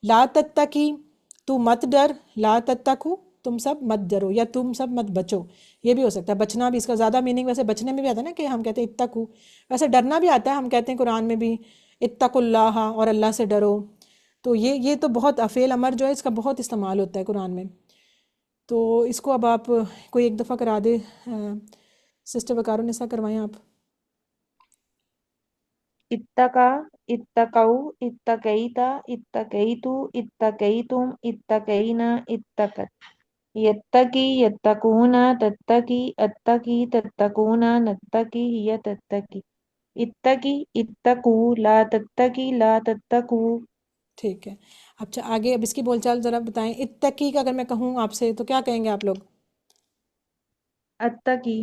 لا تتقی تو مت ڈر، لا تتقو تم سب مت ڈرو، یا تم سب مت بچو. یہ بھی ہو سکتا ہے. بچنا بھی اس کا زیادہ میننگ ویسے بچنے میں بھی آتا ہے نا کہ ہم کہتے ہیں اتقو، ویسے ڈرنا بھی آتا ہے، ہم کہتے ہیں قرآن میں بھی اتقوا اللہ، اور اللہ سے ڈرو. تو یہ تو بہت فعل امر جو ہے اس کا بہت استعمال ہوتا ہے قرآن میں. تو اس کو اب آپ کوئی ایک دفعہ کرا دے، سسٹر وقار النساء کروائیں آپ. اتقا، اتقوا، اتقیتا، اتقیتو، اتقیتم، اتقینا، اتقت. یتقی، یتقون، تتقی، اتقی، تتقون، نتقی، ہی تتقی. اتقی، اتقو، لا تتقی، لا تتقو. ٹھیک ہے. اچھا آگے اب اس کی بول چال ذرا بتائیں. اتقی کا اگر میں کہوں آپ سے تو کیا کہیں گے آپ لوگ؟ اتقی،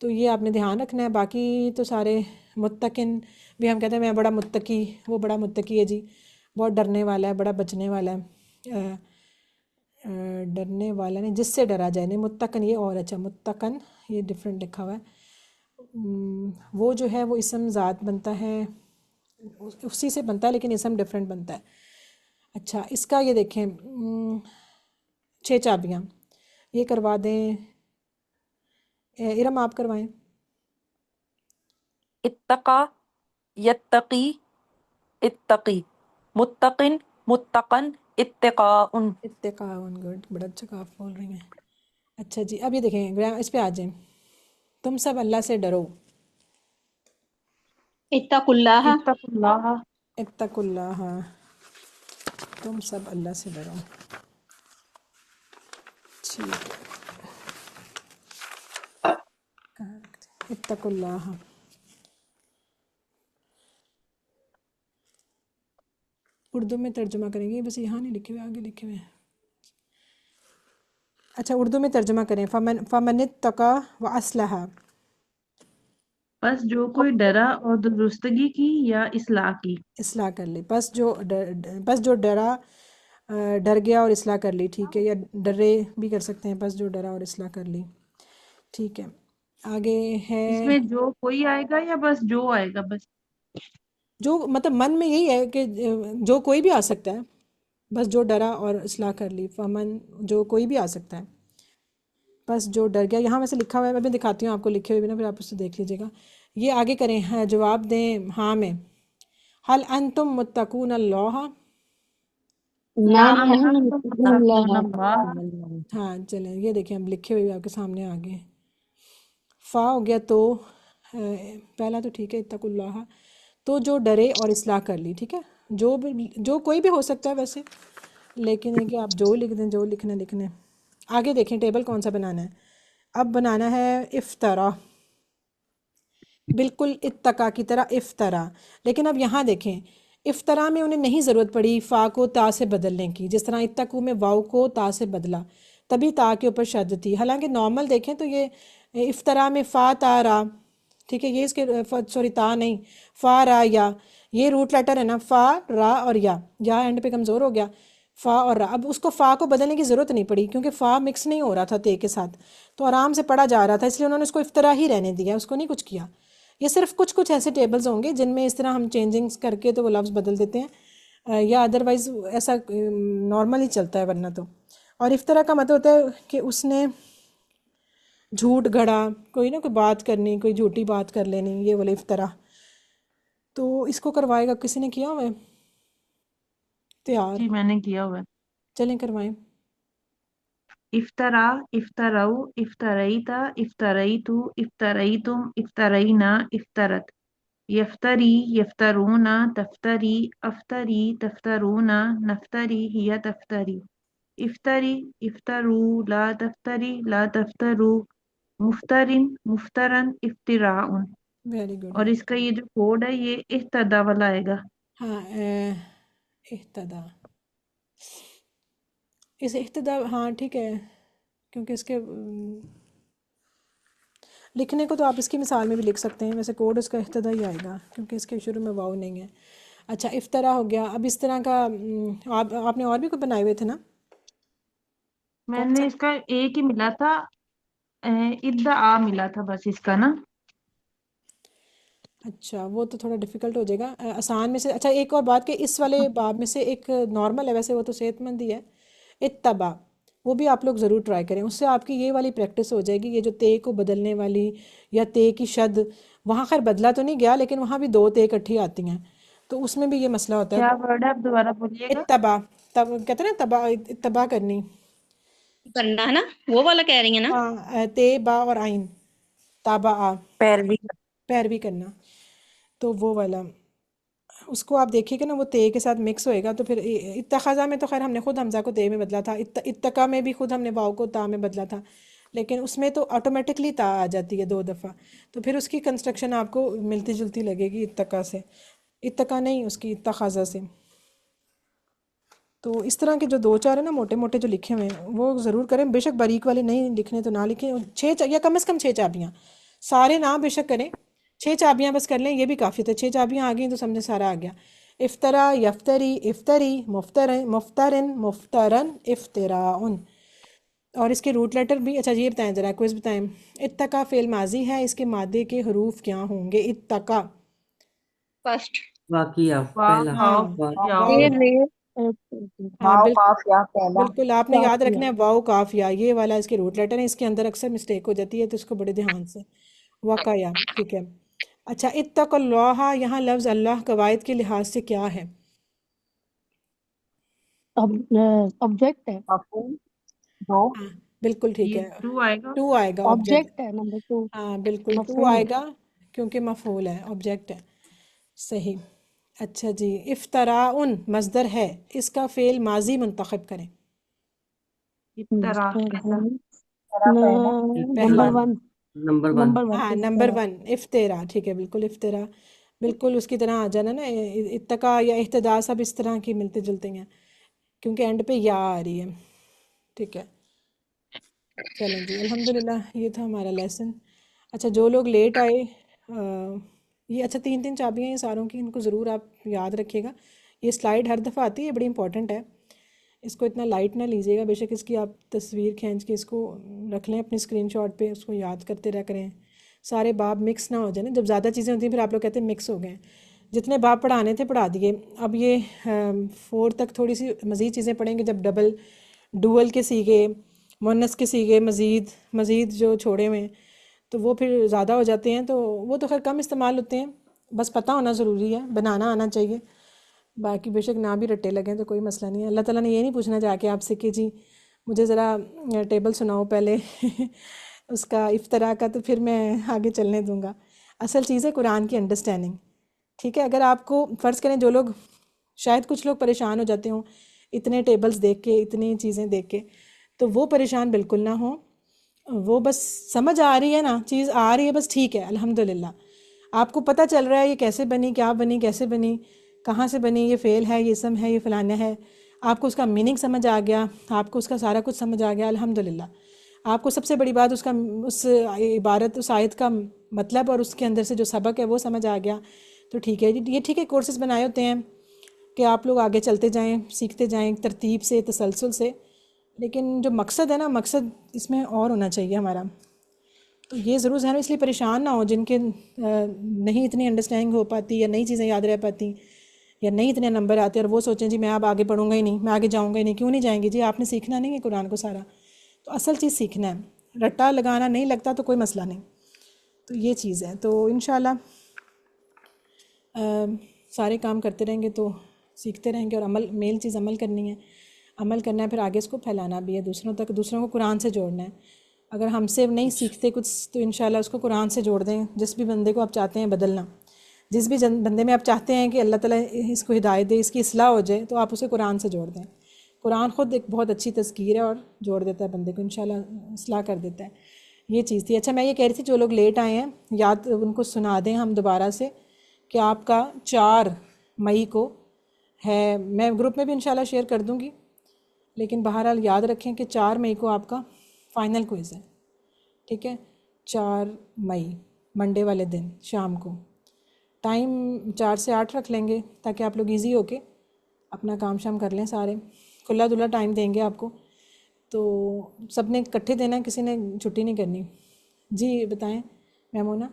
تو یہ آپ نے دھیان رکھنا ہے. باقی تو سارے متقن بھی ہم کہتے ہیں میں بڑا متقی، وہ بڑا متقی ہے جی، بہت ڈرنے والا ہے، بڑا بچنے والا ہے. ڈرنے والا نہیں، جس سے ڈرا جائے، نہیں متقن یہ اور اچھا، متقن یہ ڈفرینٹ لکھا ہوا ہے. وہ جو ہے وہ اسم ذات بنتا ہے، اسی سے بنتا ہے لیکن اسم ڈفرینٹ بنتا ہے. اچھا اس کا یہ دیکھیں 6 چابیاں یہ کروا دیں. ارم آپ کروائیں. اتقا، یتقی، اتقی، متقن، متقن، اتقاء. اتقاء، گڈ، بڑا اچھا کاف بول رہی ہیں. اچھا جی اب یہ دیکھیں اس پہ آ جائیں. تم سب اللہ سے ڈرو. اتقوا اللہ، اتقوا اللہ. اتقوا اللہ، تم سب اللہ سے ڈرو. ٹھیک ہے، کہاں رکھتے ہیں؟ اتقوا اللہ. اردو میں ترجمہ کریں گے، بس یہاں نہیں لکھے ہوئے، آگے لکھے ہوئے ہیں. اچھا اردو میں ترجمہ کریں. فمن اتقى واصلح. بس جو کوئی ڈرا اور درستگی کی یا اصلاح کی. اصلاح کر لی. بس جو ڈرا ڈر گیا اور اصلاح کر لی. ٹھیک ہے، یا ڈرے بھی کر سکتے ہیں. بس جو ڈرا اور اصلاح کر لی. ٹھیک ہے، آگے ہے اس میں جو کوئی آئے گا یا بس جو آئے گا؟ بس جو مطلب من میں یہی ہے کہ جو کوئی بھی آ سکتا ہے. بس جو ڈرا اور اصلاح کر لی. فمن جو کوئی بھی آ سکتا ہے. بس جو ڈر گیا، یہاں ویسے لکھا ہوا ہے، میں دکھاتی ہوں آپ کو لکھے ہوئے بھی نا، پھر آپ اس سے دیکھ لیجیے گا. یہ آگے کریں، ہاں جواب دیں ہاں میں. حل انتم متقون اللہ. نعم نعم نحن انتم متقون تتقون اللہ. اللہ. ہاں چلیں یہ دیکھیں اب لکھے ہوئے بھی آپ کے سامنے آگے. فا ہو گیا تو پہلا تو ٹھیک ہے، اتقوا اللہ، تو جو ڈرے اور اصلاح کر لی. ٹھیک ہے، جو کوئی بھی ہو سکتا ہے ویسے، لیکن یہ کہ آپ جو لکھ دیں، جو لکھنے. آگے دیکھیں ٹیبل کون سا بنانا ہے. اب بنانا ہے افطرا، بالکل اتقا کی طرح افطرا. لیکن اب یہاں دیکھیں افطرا میں انہیں نہیں ضرورت پڑی فا کو تا سے بدلنے کی، جس طرح اتقو میں واو کو تا سے بدلا، تبھی تا کے اوپر شد تھی. حالانکہ نارمل دیکھیں تو یہ افطرا میں فا تا را، ٹھیک ہے، یہ اس کے سوری تا نہیں، فا را یا، یہ روٹ لیٹر ہے نا، فا را اور یا اینڈ پہ کمزور ہو گیا، فا اور را. اب اس کو فا کو بدلنے کی ضرورت نہیں پڑی کیونکہ فا مکس نہیں ہو رہا تھا تے کے ساتھ، تو آرام سے پڑھا جا رہا تھا، اس لیے انہوں نے اس کو افطرا ہی رہنے دیا، اس کو نہیں کچھ کیا. یہ صرف کچھ ایسے ٹیبلز ہوں گے جن میں اس طرح ہم چینجنگز کر کے تو وہ لفظ بدل دیتے ہیں، یا ادروائز ایسا نارمل ہی چلتا ہے ورنہ تو. اور افطرا کا مطلب ہوتا ہے کہ اس نے جھوٹ گھڑا، کوئی نہ کوئی بات کرنی، کوئی جھوٹی بات کر لینی، یہ بولے افطرا. تو اس کو کروائے گا، کسی نے کیا ہوا ہے تیار؟ جی میں نے کیا ہوا ہے. چلیں کروائیں. افطرا، افطرو، افطریتا، افطریتو، افطریتم، افطرینا، افطرت. یفتری، یفترونا، تفتری، افطری، تفترونا، نفتری، ہی تفتری. افطری، افطرو، لا تفتری، لا تفترو، مفترن، مفترن، افتراء. Very good. اور اس کا یہ جو کوڈ ہے یہ اہتدا والا آئے گا. ہاں اہتدا، اس اہتدا، ہاں ٹھیک ہے، کیونکہ اس کے لکھنے کو تو آپ اس کی مثال میں بھی لکھ سکتے ہیں، ویسے کوڈ اس کا اہتدا ہی آئے گا کیونکہ اس کے شروع میں واو نہیں ہے. اچھا افطرا ہو گیا. اب اس طرح کا آپ نے اور بھی کوئی بنائے ہوئے تھے نا؟ میں کون سا؟ نے اس کا ایک ہی ملا تھا، ادعا ملا تھا بس اس کا نا. اچھا وہ تو تھوڑا ڈیفیکلٹ ہو جائے گا. آسان میں سے اچھا ایک اور بات کہ اس والے باب میں سے ایک نارمل ہے، ویسے وہ تو صحت مند ہی ہے، اتبا. وہ بھی آپ لوگ ضرور ٹرائی کریں، اس سے آپ کی یہ والی پریکٹس ہو جائے گی. یہ جو تے کو بدلنے والی یا تے کی شد، وہاں خیر بدلا تو نہیں گیا لیکن وہاں بھی 2 تے اکٹھی آتی ہیں، تو اس میں بھی یہ مسئلہ ہوتا کیا ہے. ورڈ ہے، آپ دوبارہ بولیے گا. اتبا، تب کہتے ہیں نا اتبا کرنی. کرنا ہے نا، وہ والا کہہ رہی ہیں نا. ہاں تے با اور آئین، تابا، پیروی. پیروی کرنا. تو وہ والا اس کو آپ دیکھیے کہ نا وہ تے کے ساتھ مکس ہوئے گا. تو پھر اتخذا میں تو خیر ہم نے خود حمزہ کو تے میں بدلا تھا، اتقا میں بھی خود ہم نے واو کو تا میں بدلا تھا، لیکن اس میں تو آٹومیٹکلی تا آ جاتی ہے 2 دفعہ، تو پھر اس کی کنسٹرکشن آپ کو ملتی جلتی لگے گی اتقا سے، اتقا نہیں اس کی اتخذا سے. تو اس طرح کے جو 2-4 ہیں نا موٹے موٹے جو لکھے ہوئے ہیں وہ ضرور کریں، بے شک باریک والے نہیں لکھنے تو نہ لکھیں. 6 یا کم از کم 6 چابیاں، سارے نہ بے شک کریں، 6 چابیاں بس کر لیں، یہ بھی کافی تھا، 6 چابیاں آ گئیں تو سمجھے سارا آ گیا۔ افطرا، یفتری، افتری، مفترن، مفترن، مفترن، افتراءن۔ اور اس کے روٹ لیٹر بھی، اچھا یہ بتائیں ذرا، کوئز بتائیں، اتقا فعل ماضی ہے، اس کے مادے کے حروف کیا ہوں گے؟ اتقا، فرسٹ واقعہ واو پہلا ہاں یا واو، یہ رے ہاں واو بالکل قاف یا پہلا بالکل، آپ نے یاد رکھنا ہے واو کاف یا، یہ والا اس کے روٹ لیٹر ہے، اس کے اندر اکثر مسٹیک ہو جاتی ہے تو اس کو بڑے دھیان سے، واقعہ، ٹھیک ہے۔ اچھا اتق اللہ، یہاں لفظ اللہ قواعد کے لحاظ سے کیا ہے؟ آبجیکٹ ہے، مفہوم دو ہاں بالکل ٹھیک یہ ہے، ٹو آئے گا، ٹو آئے گا آبجیکٹ، آبجیکٹ ہے نمبر 2 ہاں بالکل ٹو مفہوم آئے ہے۔ گا کیونکہ مفعول ہے، آبجیکٹ ہے، صحیح۔ اچھا جی، افتراءن مصدر ہے، اس کا فعل ماضی منتخب کریں۔ ابترا مستر طرح پہلا پہلا، نمبر ابتدا 1 نمبر ون نمبر 1 ہاں نمبر 1 افطرا، ٹھیک ہے بالکل افطرا، بالکل اس کی طرح آ جانا نا، اتقا یا اہتداء سب اس طرح کی ملتے جلتے ہیں کیونکہ اینڈ پہ یا آ رہی ہے، ٹھیک ہے۔ چلیں جی الحمدللہ، یہ تھا ہمارا لیسن۔ اچھا جو لوگ لیٹ آئے، یہ اچھا 3 چابیاں ہیں ساروں کی، ان کو ضرور آپ یاد رکھیے گا، یہ سلائیڈ ہر دفعہ آتی ہے، یہ بڑی امپورٹنٹ ہے، اس کو اتنا لائٹ نہ لیجیے گا، بے شک اس کی آپ تصویر کھینچ کے اس کو رکھ لیں اپنی اسکرین شاٹ پہ، اس کو یاد کرتے رہ کریں، سارے باب مکس نہ ہو جائیں، جب زیادہ چیزیں ہوتی ہیں پھر آپ لوگ کہتے ہیں مکس ہو گئے ہیں، جتنے باب پڑھانے تھے پڑھا دیے، اب یہ 4 تک تھوڑی سی مزید چیزیں پڑھیں گے، جب ڈبل ڈوول کے سیگے، مونس کے سیگے، مزید جو چھوڑے ہوئے ہیں تو وہ پھر زیادہ ہو جاتے ہیں، تو وہ تو خیر کم استعمال ہوتے ہیں، بس پتہ ہونا ضروری ہے، بنانا آنا چاہیے، باقی بے شک نہ بھی رٹے لگیں تو کوئی مسئلہ نہیں ہے، اللہ تعالیٰ نے یہ نہیں پوچھنا جا کے آپ سے کہ جی مجھے ذرا ٹیبل سناؤ پہلے اس کا افطرا کا، تو پھر میں آگے چلنے دوں گا، اصل چیز ہے قرآن کی انڈرسٹینڈنگ، ٹھیک ہے۔ اگر آپ کو فرض کریں، جو لوگ شاید کچھ لوگ پریشان ہو جاتے ہوں اتنے ٹیبلز دیکھ کے، اتنی چیزیں دیکھ کے، تو وہ پریشان بالکل نہ ہوں، وہ بس سمجھ آ رہی ہے نا، چیز آ رہی ہے بس، ٹھیک ہے الحمدللہ، آپ کو پتہ چل رہا ہے یہ کیسے بنی، کیا بنی، کیسے بنی، کہاں سے بنی، یہ فعل ہے، یہ اسم ہے، یہ فلانا ہے، آپ کو اس کا میننگ سمجھ آ گیا، آپ کو اس کا سارا کچھ سمجھ آ گیا الحمدللہ، آپ کو سب سے بڑی بات اس عبارت، اس آیت کا مطلب اور اس کے اندر سے جو سبق ہے وہ سمجھ آ گیا، تو ٹھیک ہے، یہ ٹھیک ہے، کورسز بنائے ہوتے ہیں کہ آپ لوگ آگے چلتے جائیں، سیکھتے جائیں ترتیب سے، تسلسل سے، لیکن جو مقصد ہے نا، مقصد اس میں اور ہونا چاہیے ہمارا، تو یہ ضرور ذہن میں، اس لیے پریشان نہ ہو جن کے نہیں اتنی انڈرسٹینڈنگ ہو پاتی، یا نئی چیزیں یاد رہ پاتی، یا نہیں اتنے نمبر آتے، اور وہ سوچیں جی میں اب آگے پڑھوں گا ہی نہیں، میں آگے جاؤں گا ہی نہیں، کیوں نہیں جائیں گے جی، آپ نے سیکھنا نہیں ہے قرآن کو سارا، تو اصل چیز سیکھنا ہے، رٹا لگانا نہیں لگتا تو کوئی مسئلہ نہیں، تو یہ چیز ہے، تو انشاءاللہ سارے کام کرتے رہیں گے تو سیکھتے رہیں گے، اور مین چیز عمل کرنی ہے، عمل کرنا ہے، پھر آگے اس کو پھیلانا بھی ہے دوسروں تک، دوسروں کو قرآن سے جوڑنا ہے، اگر ہم سے نہیں سیکھتے کچھ تو انشاءاللہ اس کو قرآن سے جوڑ دیں، جس بھی بندے کو آپ چاہتے ہیں بدلنا، جس بھی بندے میں آپ چاہتے ہیں کہ اللہ تعالیٰ اس کو ہدایت دے، اس کی اصلاح ہو جائے، تو آپ اسے قرآن سے جوڑ دیں، قرآن خود ایک بہت اچھی تذکیر ہے اور جوڑ دیتا ہے بندے کو، انشاءاللہ اصلاح کر دیتا ہے، یہ چیز تھی۔ اچھا میں یہ کہہ رہی تھی جو لوگ لیٹ آئے ہیں یاد ان کو سنا دیں ہم دوبارہ سے کہ آپ کا 4 مئی کو ہے، میں گروپ میں بھی انشاءاللہ شیئر کر دوں گی، لیکن بہرحال یاد رکھیں کہ 4 مئی کو آپ کا فائنل کوئز ہے، ٹھیک ہے، 4 مئی منڈے والے دن شام کو، ٹائم 4 سے 8 رکھ لیں گے تاکہ آپ لوگ ایزی ہو کے اپنا کام شام کر لیں، سارے کھلا دھلا ٹائم دیں گے آپ کو، تو سب نے اکٹھے دینا ہے، کسی نے چھٹی نہیں کرنی۔ جی بتائیں میمونہ۔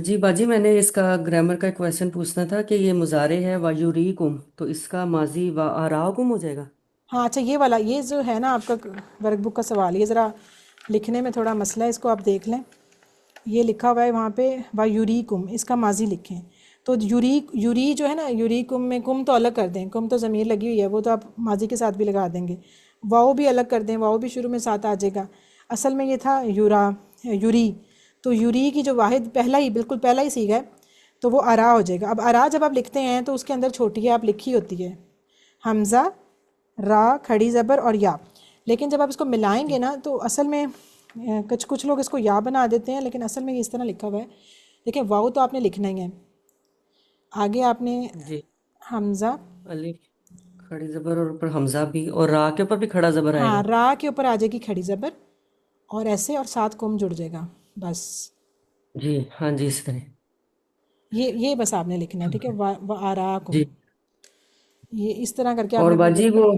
جی باجی، میں نے اس کا گرامر کا کویشچن پوچھنا تھا کہ یہ مضارع ہے وَيُرِيكُمْ، تو اس کا ماضی وَآرَاكُمْ ہو جائے گا؟ ہاں اچھا یہ والا، یہ جو ہے نا آپ کا ورک بک کا سوال، یہ ذرا لکھنے میں تھوڑا مسئلہ ہے، اس کو آپ دیکھ لیں، یہ لکھا ہوا ہے وہاں پہ وَيُرِيكُمْ، اس کا ماضی لکھیں، تو یوری جو ہے نا، یوریکم میں کم تو الگ کر دیں، کم تو ضمیر لگی ہوئی ہے، وہ تو آپ ماضی کے ساتھ بھی لگا دیں گے، واؤ بھی الگ کر دیں، واؤ بھی شروع میں ساتھ آ جائے گا، اصل میں یہ تھا یوری، تو یوری کی جو واحد پہلا ہی بالکل پہلا ہی صیغہ ہے تو وہ ارا ہو جائے گا۔ اب ارا جب آپ لکھتے ہیں تو اس کے اندر چھوٹی ہے آپ لکھی ہوتی ہے حمزہ، را، کھڑی زبر اور یا، لیکن جب آپ اس کو ملائیں گے نا تو اصل میں کچھ لوگ اس کو یا بنا دیتے ہیں، لیکن اصل میں یہ اس طرح لکھا ہوا ہے، دیکھیں واؤ تو آپ نے لکھنا ہی ہے، آگے آپ نے جی، حمزہ، الف کھڑی زبر اور اوپر حمزہ بھی، اور را کے اوپر بھی کھڑا زبر آئے ہاں گا؟ را کے اوپر آ جائے گی کھڑی زبر، اور ایسے اور ساتھ کم جڑ جائے گا، بس جی ہاں جی اس طرح. یہ بس آپ نے لکھنا ہے، ٹھیک ہے. وَآرَاكُمْ، جی یہ اس طرح کر کے آپ اور نے باجی وہ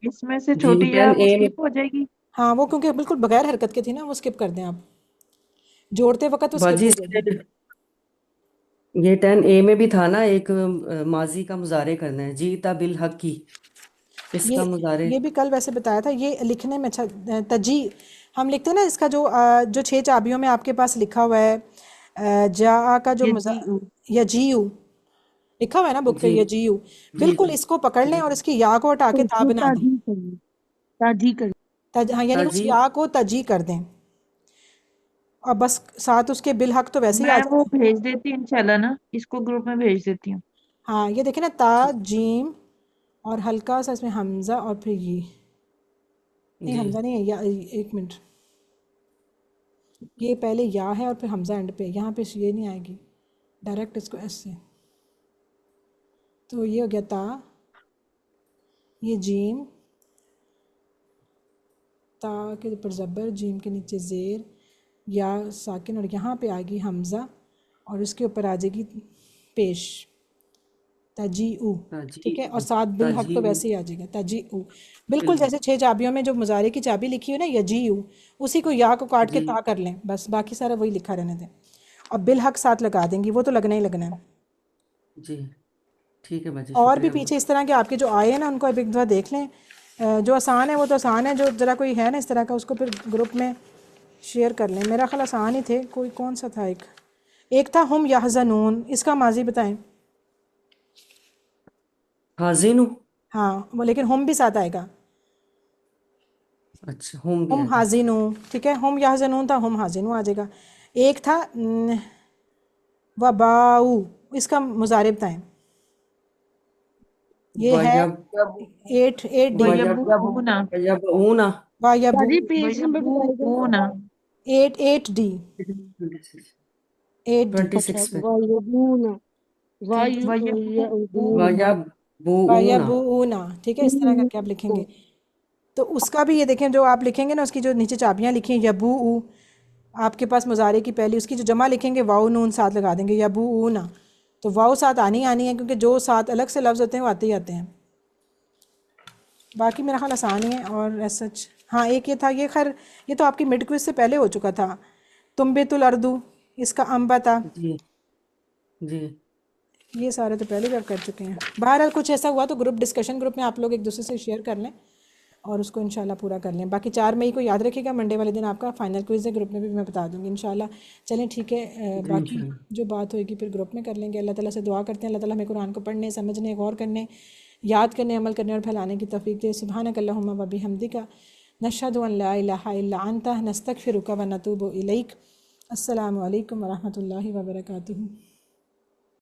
اس میں سے جی چھوٹی یا 10 وہ اے میں. اسکپ ہو جائے گی؟ ہاں وہ کیونکہ بالکل بغیر حرکت کے تھی نا، وہ اسکپ کر دیں آپ، جوڑتے وقت وہ اسکپ باجی ہو اس جائے میں گی. یہ 10 اے میں بھی تھا نا ایک ماضی کا مضارع کرنا ہے، جیتا بالحق کی، اس کا مضارع. یہ بھی کل ویسے بتایا تھا. یہ لکھنے میں اچھا تجی ہم لکھتے ہیں نا، اس کا جو 6 چابیوں میں آپ کے پاس لکھا ہوا ہے جا کا جو یہ جی او. یا جیو لکھا ہوا ہے نا بک پہ، جی یا جیو، جی بالکل اس کو پکڑ لیں جی اور اس کی یا کو ہٹا تو کے اس تا کو بنا دیں. تاجی کریے، تاجی کریے. ہاں یعنی اس تاجی. یا کو تجی کر دیں، اور بس ساتھ اس کے بالحق تو ویسے ہی آ میں وہ جائے گا. بھیج دیتی ہوں انشاءاللہ نا، اس کو گروپ میں بھیج دیتی ہوں. ہاں یہ دیکھیں نا، تا جیم اور ہلکا سا اس میں حمزہ اور پھر یہ نہیں، جی حمزہ نہیں ہے، یا ایک منٹ، یہ پہلے یا ہے اور پھر حمزہ اینڈ پہ، یہاں پہ یہ نہیں آئے گی ڈائریکٹ اس کو ایس سے. تو یہ ہو گیا تا، یہ جیم، تا کے اوپر زبر، جیم کے نیچے زیر، یا ساکن، اور یہاں پہ آئے گی حمزہ اور اس کے اوپر آ جائے گی پیش، تجیعو، تاجی ٹھیک ہے. اور ساتھ بالحق تاجی تو ویسے ہی آ جائے گا تجیعو، بالکل بالحق. جیسے 6 چابیوں میں جو مضارع کی چابی لکھی ہو نا یجیعو، اسی کو یا کو کاٹ کے جی تا کر لیں، بس باقی سارا وہی لکھا رہنے دیں، اور بالحق ساتھ لگا دیں گی، وہ تو لگنا ہی لگنا ہے. جی ٹھیک ہے باجی، اور بھی شکریہ پیچھے بہت. اس طرح کے آپ کے جو آئے ہیں نا، ان کو اب ایک دفعہ دیکھ لیں. جو آسان ہے وہ تو آسان ہے، جو ذرا کوئی ہے نا اس طرح کا، اس کو پھر گروپ میں شیئر کر لیں. میرا خیال آسان ہی تھے. کوئی کون سا تھا، ایک تھا ہم یحزنون، اس کا ماضی بتائیں. حاضن ہوں. ہاں وہ لیکن ہم بھی ساتھ آئے گا، اچھا ہم بھی ہم آئے گا. حازنون، ٹھیک ہے. ہم یحزنون تھا، ہم حازنون آ جائے گا. ایک تھا وباؤ، اس کا مضارع بتائیں. یہ ہے ویب 8D، وَيَبُوءُونَ. ویبعون. باجی وایبو، پیج نمبر بتائیے گا. 8D، 8D، اچھا 26 پہ. وایبون، ٹھیک ہے. وایبون. ویبعون. وایبونا، ٹھیک ہے. اس طرح کر کے آپ لکھیں گے. تو اس کا بھی یہ دیکھیں، جو آپ لکھیں گے نا، اس کی جو نیچے چابیاں لکھی ہیں، یبو، آپ کے پاس مضارع کی پہلی اس کی جو جمع لکھیں گے واؤ نون ساتھ لگا دیں گے، یبونا. تو واؤ ساتھ آنی ہے، کیونکہ جو ساتھ الگ سے لفظ ہوتے ہیں وہ آتے ہی آتے ہیں. باقی میرا خیال آسان ہی ہے. اور سچ ہاں ایک یہ تھا، یہ خیر یہ تو آپ کی مڈ کوئز سے پہلے ہو چکا تھا، تنبت الاردو، اس کا انبتا. جی جی یہ سارے تو پہلے بھی آپ کر چکے ہیں. بہرحال کچھ ایسا ہوا تو گروپ ڈسکشن گروپ میں آپ لوگ ایک دوسرے سے شیئر کر لیں اور اس کو انشاءاللہ پورا کر لیں. باقی 4 مئی کو یاد رکھیے گا، منڈے والے دن آپ کا فائنل کوئز ہے، گروپ میں بھی میں بتا دوں گی انشاءاللہ. چلیں ٹھیک ہے، جی باقی انشاءاللہ. جو بات ہوئے گی پھر گروپ میں کر لیں گے. اللہ تعالیٰ سے دعا کرتے ہیں اللہ تعالیٰ ہمیں قرآن کو پڑھنے، سمجھنے، غور کرنے، یاد کرنے، عمل کرنے اور پھیلانے کی توفیق دے. سبحانک اللہم و بحمدک، نشہد ان لا الہ الا انت، نستغفرک و نتوب الیک. السلام علیکم ورحمۃ اللہ وبرکاتہ.